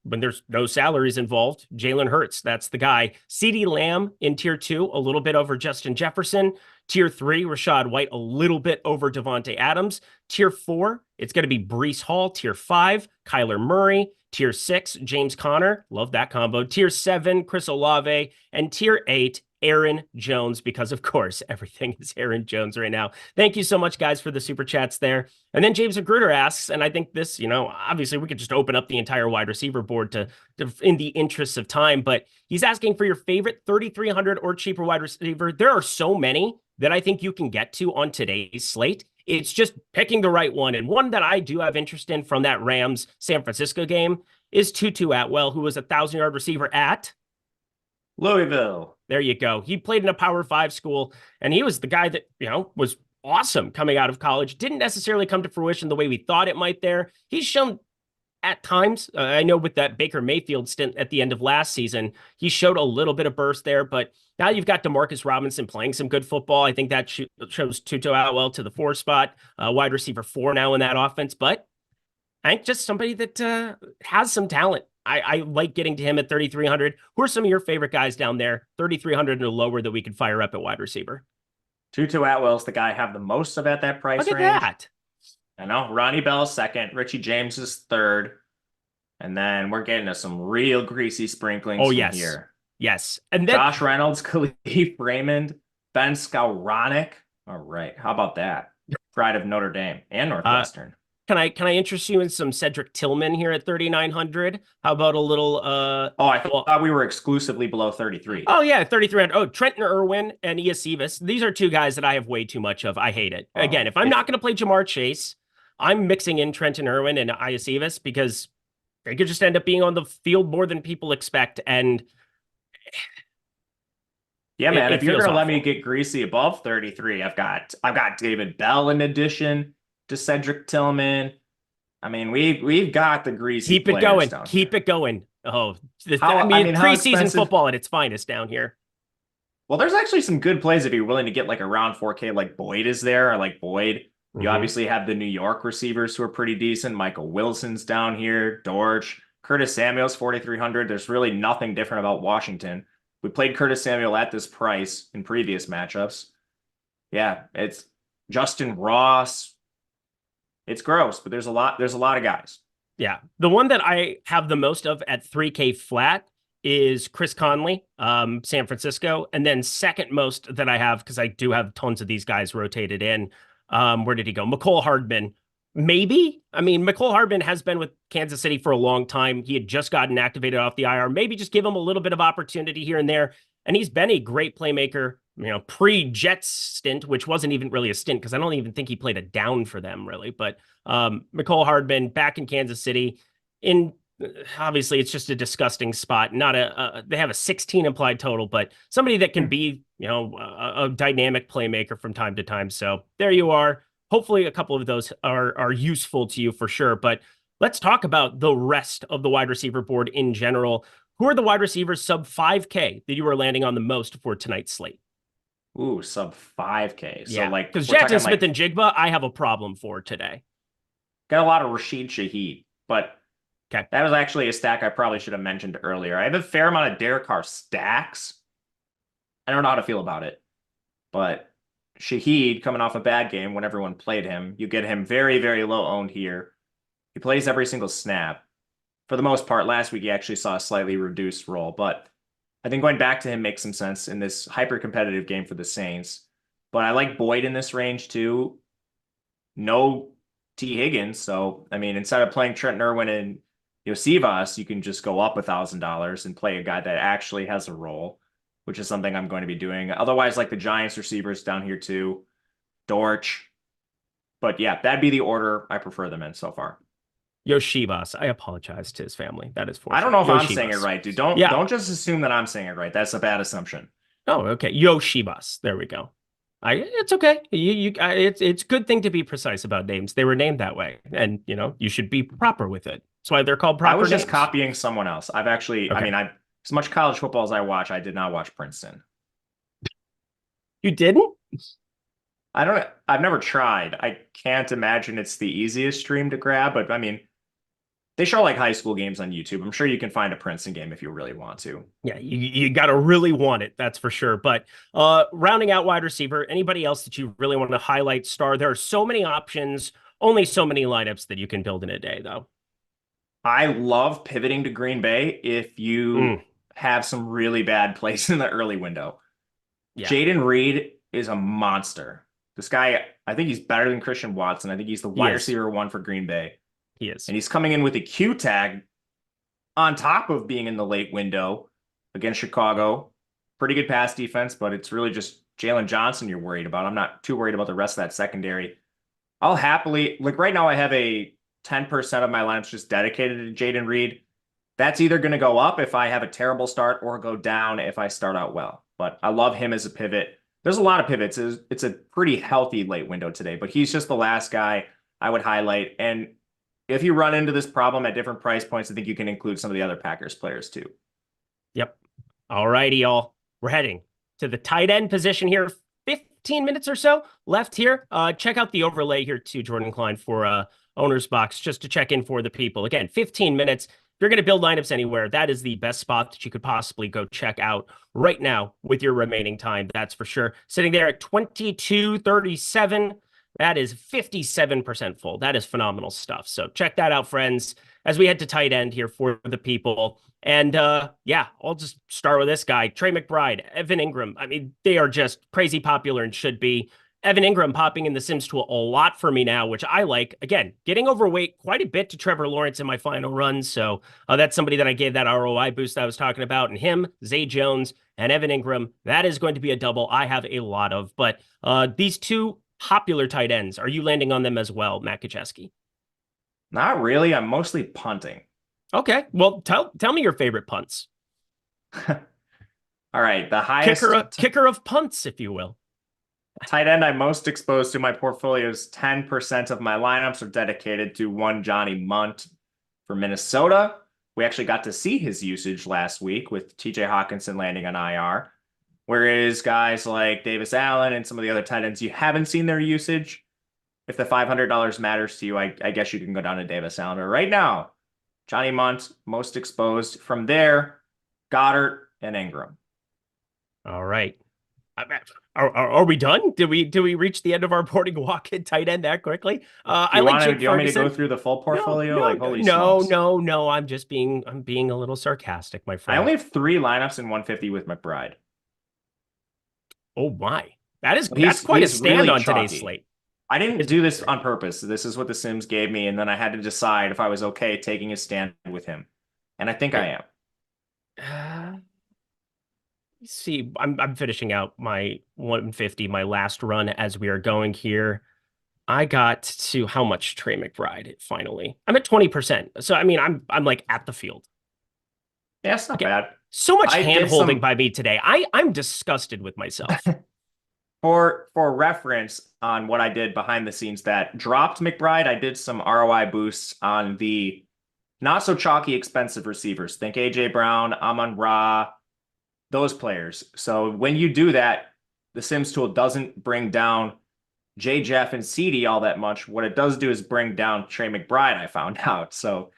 when there's no salaries involved, Jalen Hurts, that's the guy. CeeDee Lamb in tier 2, a little bit over Justin Jefferson. Tier 3, Rashad White, a little bit over Devontae Adams. Tier 4, it's going to be Breece Hall. Tier 5, Kyler Murray. Tier 6, James Conner. Love that combo. Tier 7, Chris Olave. And Tier 8, Aaron Jones, because of course everything is Aaron Jones right now. Thank you so much, guys, for the super chats there. And then James Magruder asks, and I think this, obviously we could just open up the entire wide receiver board to in the interests of time, but he's asking for your favorite 3,300 or cheaper wide receiver. There are so many that I think you can get to on today's slate. It's just picking the right one. And one that I do have interest in from that Rams San Francisco game is Tutu Atwell, who was a 1,000-yard receiver at Louisville. There you go. He played in a Power 5 school, and he was the guy that, was awesome coming out of college. Didn't necessarily come to fruition the way we thought it might there. He's shown at times, I know with that Baker Mayfield stint at the end of last season, he showed a little bit of burst there, but now you've got Demarcus Robinson playing some good football. I think that shows Tutu Atwell to the 4 spot, wide receiver 4 now in that offense, but I think just somebody that has some talent. I like getting to him at 3,300. Who are some of your favorite guys down there, 3,300 or lower, that we could fire up at wide receiver? Tutu Atwell's the guy I have the most of at that price Look at range. that. I know. Ronnie Bell's second. Richie James is third. And then we're getting to some real greasy sprinklings from here. Yes. And then Josh Reynolds, Khalif Raymond, Ben Skowronek. All right. How about that? Pride of Notre Dame and Northwestern. Can I interest you in some Cedric Tillman here at 3,900? How about a little I thought we were exclusively below 33. Oh yeah, 3,300. Oh, Trenton Irwin and Iosivas. These are two guys that I have way too much of. I hate it. Again, if I'm not going to play Jamar Chase, I'm mixing in Trenton Irwin and Iosivas because they could just end up being on the field more than people expect. And yeah, man, if you're going to let me get greasy above 33, I've got David Bell in addition to Cedric Tillman. I mean, we've got the greasy. Keep it going. Keep it going. Oh, preseason football at its finest down here. Well, there's actually some good plays if you're willing to get like around 4K, like Boyd is there. I like Boyd. You obviously have the New York receivers who are pretty decent. Michael Wilson's down here. Dortch, Curtis Samuel's 4,300. There's really nothing different about Washington. We played Curtis Samuel at this price in previous matchups. Yeah, it's Justin Ross. It's gross, but there's a lot of guys. Yeah. The one that I have the most of at 3K flat is Chris Conley, San Francisco. And then second most that I have, because I do have tons of these guys rotated in. Where did he go? McCole Hardman. Maybe. I mean, McCole Hardman has been with Kansas City for a long time. He had just gotten activated off the IR. Maybe just give him a little bit of opportunity here and there. And he's been a great playmaker, pre-Jets stint, which wasn't even really a stint because I don't even think he played a down for them really. But McCole Hardman back in Kansas City. Obviously, it's just a disgusting spot. They have a 16 implied total, but somebody that can be, a dynamic playmaker from time to time. So there you are. Hopefully, a couple of those are useful to you for sure. But let's talk about the rest of the wide receiver board in general. Who are the wide receivers sub 5K that you are landing on the most for tonight's slate? Ooh, sub 5K. So yeah, because Jackson Smith and Jigba, I have a problem for today. Got a lot of Rashid Shaheed, but okay, that was actually a stack I probably should have mentioned earlier. I have a fair amount of Derek Carr stacks. I don't know how to feel about it, but Shaheed coming off a bad game when everyone played him, you get him very, very low owned here. He plays every single snap. For the most part, last week he actually saw a slightly reduced role, but I think going back to him makes some sense in this hyper-competitive game for the Saints. But I like Boyd in this range too. No T. Higgins, so I mean, instead of playing Trent Irwin and Iosivas, you can just go up $1,000 and play a guy that actually has a role, which is something I'm going to be doing. Otherwise, like the Giants receivers down here too, Dortch. But yeah, that'd be the order I prefer them in so far. Yoshibas. I apologize to his family. That is for I don't know if I'm saying it right, dude. Don't just assume that I'm saying it right. That's a bad assumption. Oh, okay. Yoshibas. There we go. It's okay. It's a good thing to be precise about names. They were named that way, and you should be proper with it. That's why they're called proper. I was just names. copying someone else. I've actually, okay. As much college football as I watch, I did not watch Princeton. You didn't? I've never tried. I can't imagine it's the easiest stream to grab, but I mean, they show like high school games on YouTube. I'm sure you can find a Princeton game if you really want to. Yeah, you got to really want it. That's for sure. But rounding out wide receiver, anybody else that you really want to highlight, star? There are so many options, only so many lineups that you can build in a day, though. I love pivoting to Green Bay if you have some really bad plays in the early window. Yeah. Jaden Reed is a monster. This guy, I think he's better than Christian Watson. I think he's the wide receiver one for Green Bay. He is. And he's coming in with a Q tag on top of being in the late window against Chicago. Pretty good pass defense, but it's really just Jalen Johnson you're worried about. I'm not too worried about the rest of that secondary. I'll happily, like right now I have a 10% of my lineups just dedicated to Jaden Reed. That's either going to go up if I have a terrible start or go down if I start out well. But I love him as a pivot. There's a lot of pivots. It's a pretty healthy late window today, but he's just the last guy I would highlight. And if you run into this problem at different price points, I think you can include some of the other Packers players too. Yep. All righty, y'all. We're heading to the tight end position here. 15 minutes or so left here. Check out the overlay here too, Jordan Klein, for Owner's Box just to check in for the people. Again, 15 minutes. If you're going to build lineups anywhere, that is the best spot that you could possibly go check out right now with your remaining time. That's for sure. Sitting there at 22:37. That is 57% full. That is phenomenal stuff. So check that out, friends, as we head to tight end here for the people. And yeah, I'll just start with this guy, Trey McBride, Evan Ingram. I mean, they are just crazy popular and should be. Evan Ingram popping in the Sims tool a lot for me now, which I like. Again, getting overweight quite a bit to Trevor Lawrence in my final run. So that's somebody that I gave that ROI boost I was talking about. And him, Zay Jones, and Evan Ingram, that is going to be a double I have a lot of. But these two popular tight ends, are you landing on them as well, Matt Gajewski? Not really. I'm mostly punting. Okay. Well, tell me your favorite punts. All right. The highest kicker of punts, if you will. Tight end I'm most exposed to my portfolios, 10% of my lineups are dedicated to one Johnny Munt for Minnesota. We actually got to see his usage last week with TJ Hawkinson landing on IR. Whereas guys like Davis Allen and some of the other tight ends, you haven't seen their usage. If the $500 matters to you, I guess you can go down to Davis Allen. But right now, Johnny Munt, most exposed. From there, Goddard and Ingram. All right. Are we done? Did we reach the end of our boarding walk at tight end that quickly? Do you want me to go through the full portfolio? No. I'm being a little sarcastic, my friend. I only have 3 lineups in 150 with McBride. Oh my, that's quite a stand really on today's slate. I didn't do this on purpose. This is what the Sims gave me, and then I had to decide if I was okay taking a stand with him, and I think I am. See, I'm finishing out my 150, my last run as we are going here. I got to how much Trey McBride finally? I'm at 20%. So I mean, I'm like at the field. Yeah, it's not bad. So much hand holding by me today. I'm disgusted with myself. For reference on what I did behind the scenes that dropped McBride, I did some ROI boosts on the not so chalky expensive receivers. Think AJ Brown, Amon-Ra, those players. So when you do that, the Sims tool doesn't bring down J. Jeff and CD all that much. What it does do is bring down Trey McBride, I found out. So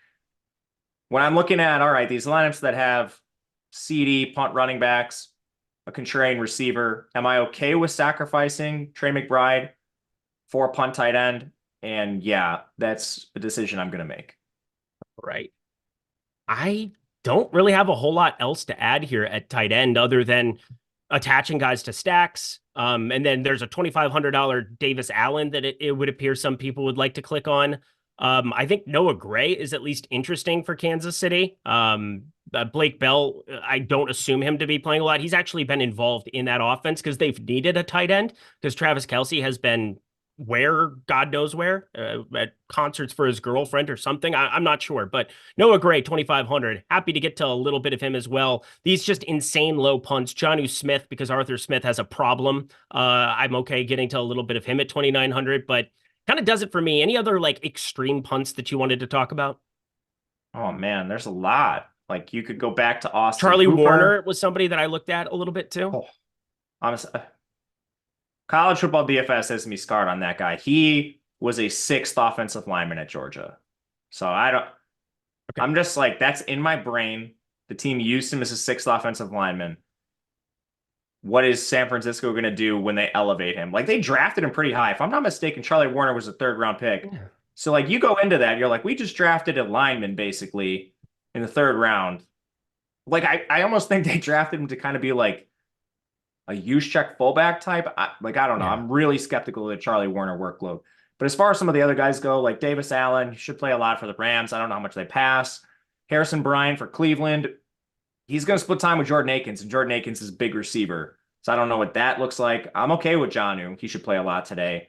when I'm looking at, all right, these lineups that have CD, punt running backs, a contrarian receiver, am I okay with sacrificing Trey McBride for punt tight end? And yeah, that's a decision I'm going to make. Right. I don't really have a whole lot else to add here at tight end other than attaching guys to stacks. And then there's a $2,500 Davis Allen that it would appear some people would like to click on. I think Noah Gray is at least interesting for Kansas City. Blake Bell, I don't assume him to be playing a lot. He's actually been involved in that offense because they've needed a tight end because Travis Kelce has been where, God knows where, at concerts for his girlfriend or something. I'm not sure, but Noah Gray, 2,500. Happy to get to a little bit of him as well. These just insane low punts. Jonnu Smith, because Arthur Smith has a problem. I'm okay getting to a little bit of him at 2,900, but kind of does it for me. Any other like extreme punts that you wanted to talk about? Oh man, there's a lot. Like you could go back to Austin. Charlie Hooper. Warner was somebody that I looked at a little bit too. Oh, honestly, college football DFS has me scarred on that guy. He was a 6th offensive lineman at Georgia. So I'm just like, that's in my brain. The team used him as a 6th offensive lineman. What is San Francisco going to do when they elevate him? Like they drafted him pretty high. If I'm not mistaken, Charlie Warner was a 3rd round pick. Yeah. So like you go into that, you're like, we just drafted a lineman basically in the 3rd round. Like I almost think they drafted him to kind of be like a use check fullback type. I don't know. Yeah. I'm really skeptical of the Charlie Warner workload. But as far as some of the other guys go, like Davis Allen, he should play a lot for the Rams. I don't know how much they pass. Harrison Bryant for Cleveland. He's going to split time with Jordan Akins, and Jordan Akins is a big receiver. So I don't know what that looks like. I'm okay with Jonnu. He should play a lot today.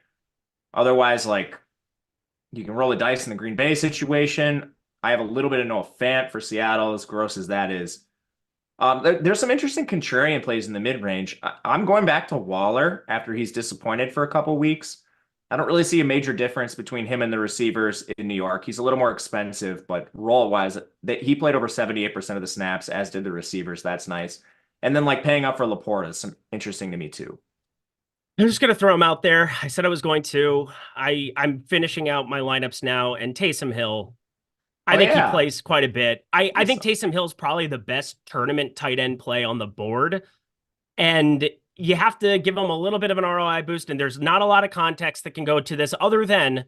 Otherwise, like, you can roll the dice in the Green Bay situation. I have a little bit of Noah Fant for Seattle, as gross as that is. There's some interesting contrarian plays in the mid-range. I'm going back to Waller after he's disappointed for a couple weeks. I don't really see a major difference between him and the receivers in New York. He's a little more expensive, but role-wise, he played over 78% of the snaps, as did the receivers. That's nice. And then like paying up for Laporta is some interesting to me too. I'm just going to throw him out there. I said I was going to. I'm finishing out my lineups now, and Taysom Hill, I think he plays quite a bit. I think Taysom Hill is probably the best tournament tight end play on the board. And you have to give him a little bit of an ROI boost, and there's not a lot of context that can go to this other than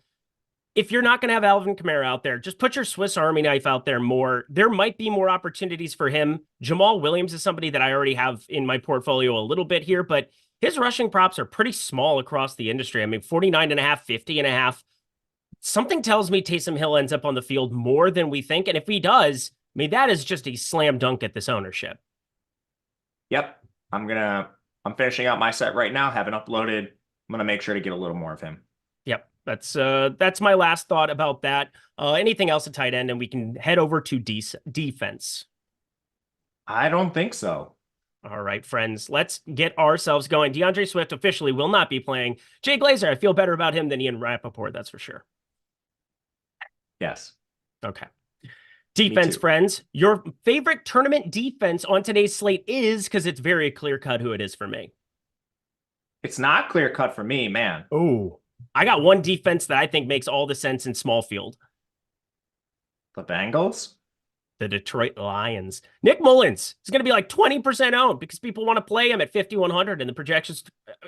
if you're not going to have Alvin Kamara out there, just put your Swiss Army knife out there more. There might be more opportunities for him. Jamal Williams is somebody that I already have in my portfolio a little bit here, but his rushing props are pretty small across the industry. I mean, 49.5, 50.5. Something tells me Taysom Hill ends up on the field more than we think. And if he does, I mean, that is just a slam dunk at this ownership. Yep. I'm finishing out my set right now. Haven't uploaded. I'm going to make sure to get a little more of him. Yep. That's my last thought about that. Anything else at tight end, and we can head over to defense. I don't think so. All right, friends, let's get ourselves going. DeAndre Swift officially will not be playing. Jay Glazer, I feel better about him than Ian Rappaport, that's for sure. Yes. Okay. Defense, friends. Your favorite tournament defense on today's slate is, because it's very clear-cut who it is for me. It's not clear-cut for me, man. Oh, I got one defense that I think makes all the sense in small field. The Bengals? The Detroit Lions. Nick Mullins is going to be like 20% owned because people want to play him at 5,100 and the projections.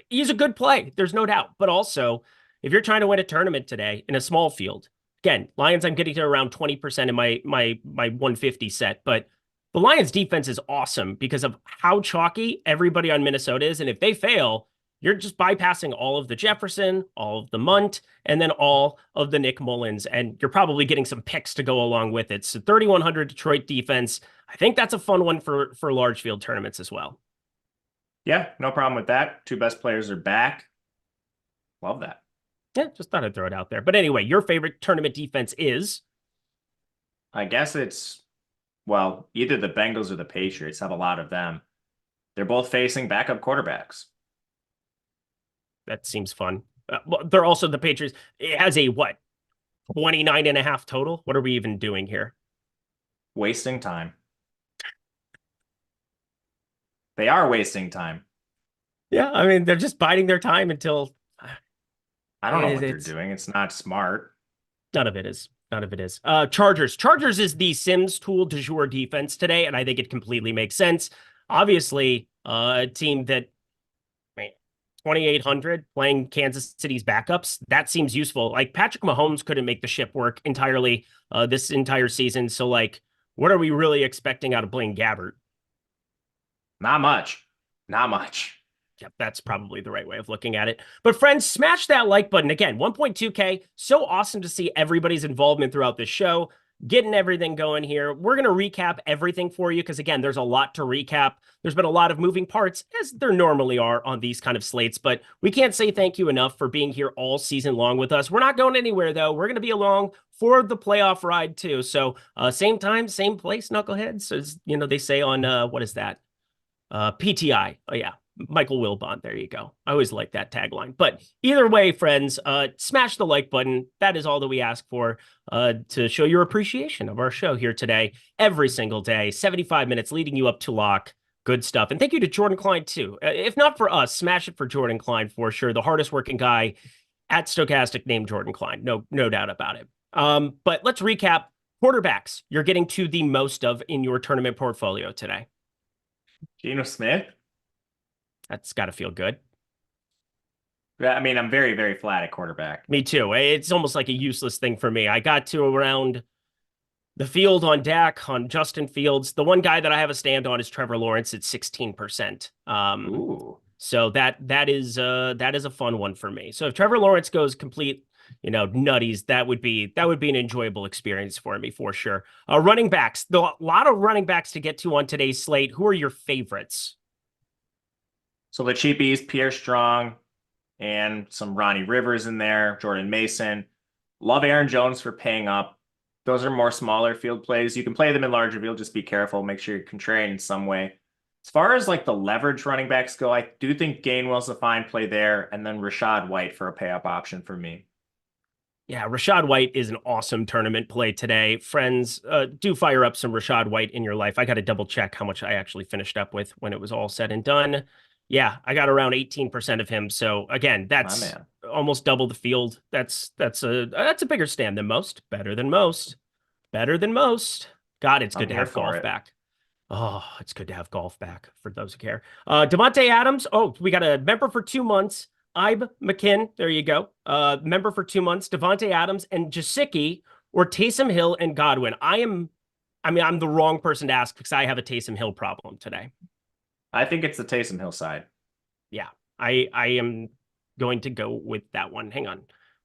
He's a good play. There's no doubt. But also, if you're trying to win a tournament today in a small field, again, Lions, I'm getting to around 20% in my 150 set. But the Lions defense is awesome because of how chalky everybody on Minnesota is. And if they fail, you're just bypassing all of the Jefferson, all of the Munt, and then all of the Nick Mullins. And you're probably getting some picks to go along with it. So 3,100 Detroit defense. I think that's a fun one for large field tournaments as well. Yeah, no problem with that. Two best players are back. Love that. Yeah, just thought I'd throw it out there. But anyway, your favorite tournament defense is? I guess it's, well, either the Bengals or the Patriots. Have a lot of them. They're both facing backup quarterbacks. That seems fun. Well, they're also the Patriots. It has a, 29.5 total? What are we even doing here? Wasting time. They are wasting time. Yeah, I mean, they're just biding their time until... I don't know what they're doing. It's not smart. None of it is. None of it is. Chargers. Chargers is the Sims tool du jour defense today, and I think it completely makes sense. Obviously, a team that 2,800 playing Kansas City's backups, that seems useful. Like, Patrick Mahomes couldn't make the ship work entirely this entire season. So, like, what are we really expecting out of Blaine Gabbert? Not much. Not much. Yep, that's probably the right way of looking at it. But friends, smash that like button. Again, 1.2K. So awesome to see everybody's involvement throughout this show. Getting everything going here. We're going to recap everything for you because, again, there's a lot to recap. There's been a lot of moving parts, as there normally are on these kind of slates, but we can't say thank you enough for being here all season long with us. We're not going anywhere, though. We're going to be along for the playoff ride, too. So same time, same place, knuckleheads. So, you know, they say on, what is that? PTI. Oh, yeah. Michael Wilbon. There you go. I always like that tagline. But either way, friends, smash the like button. That is all that we ask for to show your appreciation of our show here today, every single day, 75 minutes leading you up to lock. Good stuff. And thank you to Jordan Klein, too. If not for us, smash it for Jordan Klein for sure. The hardest working guy at Stochastic named Jordan Klein. No doubt about it. But let's recap. Quarterbacks you're getting to the most of in your tournament portfolio today. Geno Smith. That's got to feel good. Yeah, I mean, I'm very, very flat at quarterback. Me too. It's almost like a useless thing for me. I got to around the field on Dak, on Justin Fields. The one guy that I have a stand on is Trevor Lawrence at 16%. Ooh. So that is a fun one for me. So if Trevor Lawrence goes complete, nutties, that would be an enjoyable experience for me for sure. Running backs, a lot of running backs to get to on today's slate. Who are your favorites? So the cheapies, Pierre Strong, and some Ronnie Rivers in there, Jordan Mason. Love Aaron Jones for paying up. Those are more smaller field plays. You can play them in larger field. Just be careful. Make sure you're contrarian in some way. As far as like the leverage running backs go, I do think Gainwell's a fine play there. And then Rachaad White for a pay up option for me. Yeah, Rachaad White is an awesome tournament play today. Friends, do fire up some Rachaad White in your life. I got to double check how much I actually finished up with when it was all said and done. Yeah, I got around 18% of him. So again, that's man. almost double the field. That's a bigger stand than most. Better than most. Better than most. God, it's good to here have for golf it. back. Oh, it's good to have golf back for those who care. Devontae Adams. Oh, we got a member for 2 months. Ibe McKinn. There you go. Member for 2 months. Devontae Adams and Jasicki or Taysom Hill and Godwin. I'm the wrong person to ask because I have a Taysom Hill problem today. I think it's the Taysom Hill side. Yeah, I am going to go with that one. Hang on.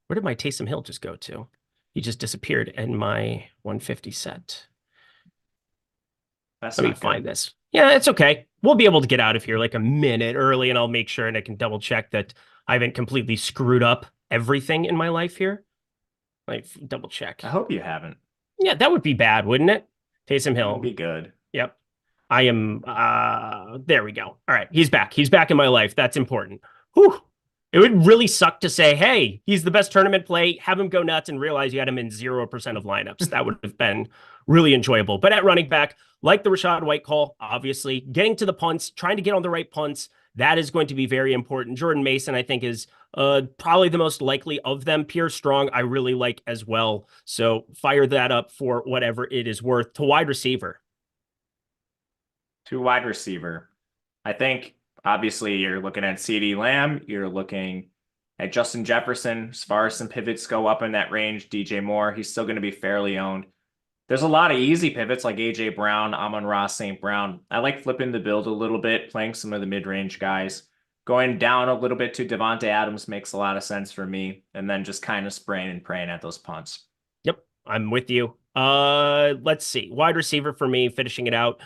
Where did my Taysom Hill just go to? He just disappeared in my 150 set. That's Let me find this. Yeah, it's okay. We'll be able to get out of here like a minute early, and I'll make sure and I can double check that I haven't completely screwed up everything in my life here. Like, double check. I hope you haven't. Yeah, that would be bad, wouldn't it? Taysom Hill. It'll be good. Yep. I am, there we go. All right. He's back. He's back in my life. That's important. Whew. It would really suck to say, hey, he's the best tournament play, have him go nuts and realize you had him in 0% of lineups. That would have been really enjoyable. But at running back, like the Rachaad White call, obviously, getting to the punts, trying to get on the right punts, that is going to be very important. Jordan Mason, I think, is probably the most likely of them. Pierre Strong, I really like as well. So fire that up for whatever it is worth. To wide receiver. To wide receiver. I think, obviously, you're looking at CeeDee Lamb. You're looking at Justin Jefferson. As far as some pivots go up in that range, DJ Moore, he's still going to be fairly owned. There's a lot of easy pivots like A.J. Brown, Amon-Ra St. Brown. I like flipping the build a little bit, playing some of the mid-range guys. Going down a little bit to Devontae Adams makes a lot of sense for me. And then just kind of spraying and praying at those punts. Yep, I'm with you. Let's see. Wide receiver for me, finishing it out.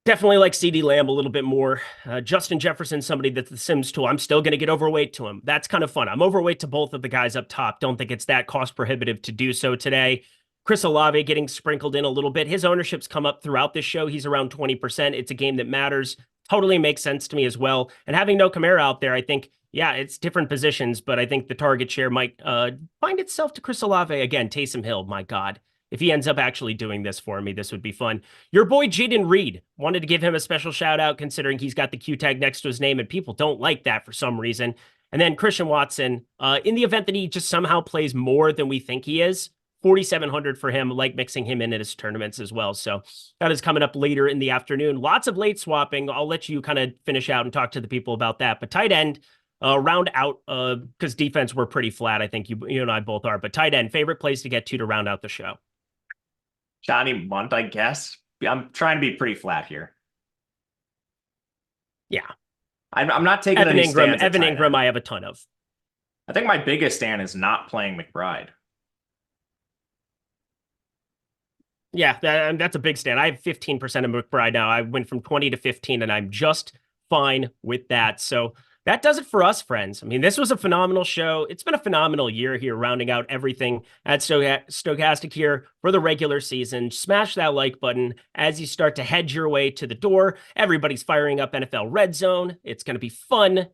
Definitely like CeeDee Lamb a little bit more. Justin Jefferson, somebody that's the Sims tool. I'm still going to get overweight to him. That's kind of fun. I'm overweight to both of the guys up top. Don't think it's that cost prohibitive to do so today. Chris Olave getting sprinkled in a little bit. His ownership's come up throughout this show. He's around 20%. It's a game that matters. Totally makes sense to me as well. And having no Kamara out there, I think, yeah, it's different positions, but I think the target share might find itself to Chris Olave. Again, Taysom Hill, my God. If he ends up actually doing this for me, this would be fun. Your boy Jaden Reed, wanted to give him a special shout out considering he's got the Q tag next to his name and people don't like that for some reason. And then Christian Watson, in the event that he just somehow plays more than we think he is, 4,700 for him, like mixing him in his tournaments as well. So that is coming up later in the afternoon. Lots of late swapping. I'll let you kind of finish out and talk to the people about that. But tight end, round out, because defense we're pretty flat. I think you and I both are. But tight end, favorite place to get to round out the show. Johnny Munt, I guess. I'm trying to be pretty flat here. Yeah. I'm not taking Evan any Ingram. stands at Evan tight Ingram, end. I have a ton of. I think my biggest stand is not playing McBride. Yeah, that's a big stand. I have 15% of McBride now. I went from 20 to 15, and I'm just fine with that. So that does it for us, friends. I mean, this was a phenomenal show. It's been a phenomenal year here, rounding out everything at Stokastic here for the regular season. Smash that like button as you start to head your way to the door. Everybody's firing up NFL Red Zone. It's going to be fun.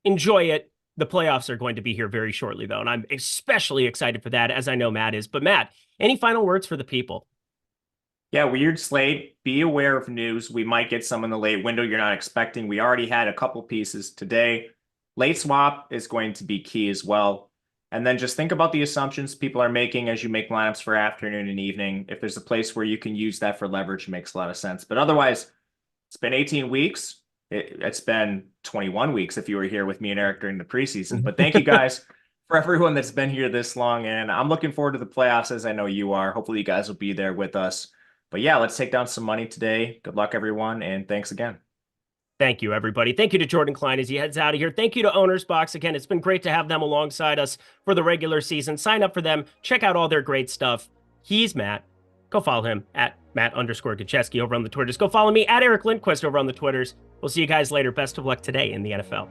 Enjoy it. The playoffs are going to be here very shortly, though, and I'm especially excited for that, as I know Matt is. But Matt, any final words for the people? Yeah, weird slate. Be aware of news. We might get some in the late window you're not expecting. We already had a couple pieces today. Late swap is going to be key as well. And then just think about the assumptions people are making as you make lineups for afternoon and evening. If there's a place where you can use that for leverage, it makes a lot of sense. But otherwise, it's been 18 weeks. It's been 21 weeks if you were here with me and Eric during the preseason. But thank you guys for everyone that's been here this long. And I'm looking forward to the playoffs, as I know you are. Hopefully you guys will be there with us. But yeah, let's take down some money today. Good luck, everyone, and thanks again. Thank you, everybody. Thank you to Jordan Klein as he heads out of here. Thank you to Owners Box. Again, it's been great to have them alongside us for the regular season. Sign up for them. Check out all their great stuff. He's Matt. Go follow him at Matt_Gajewski over on the Twitters. Go follow me at Eric Lindquist over on the Twitters. We'll see you guys later. Best of luck today in the NFL.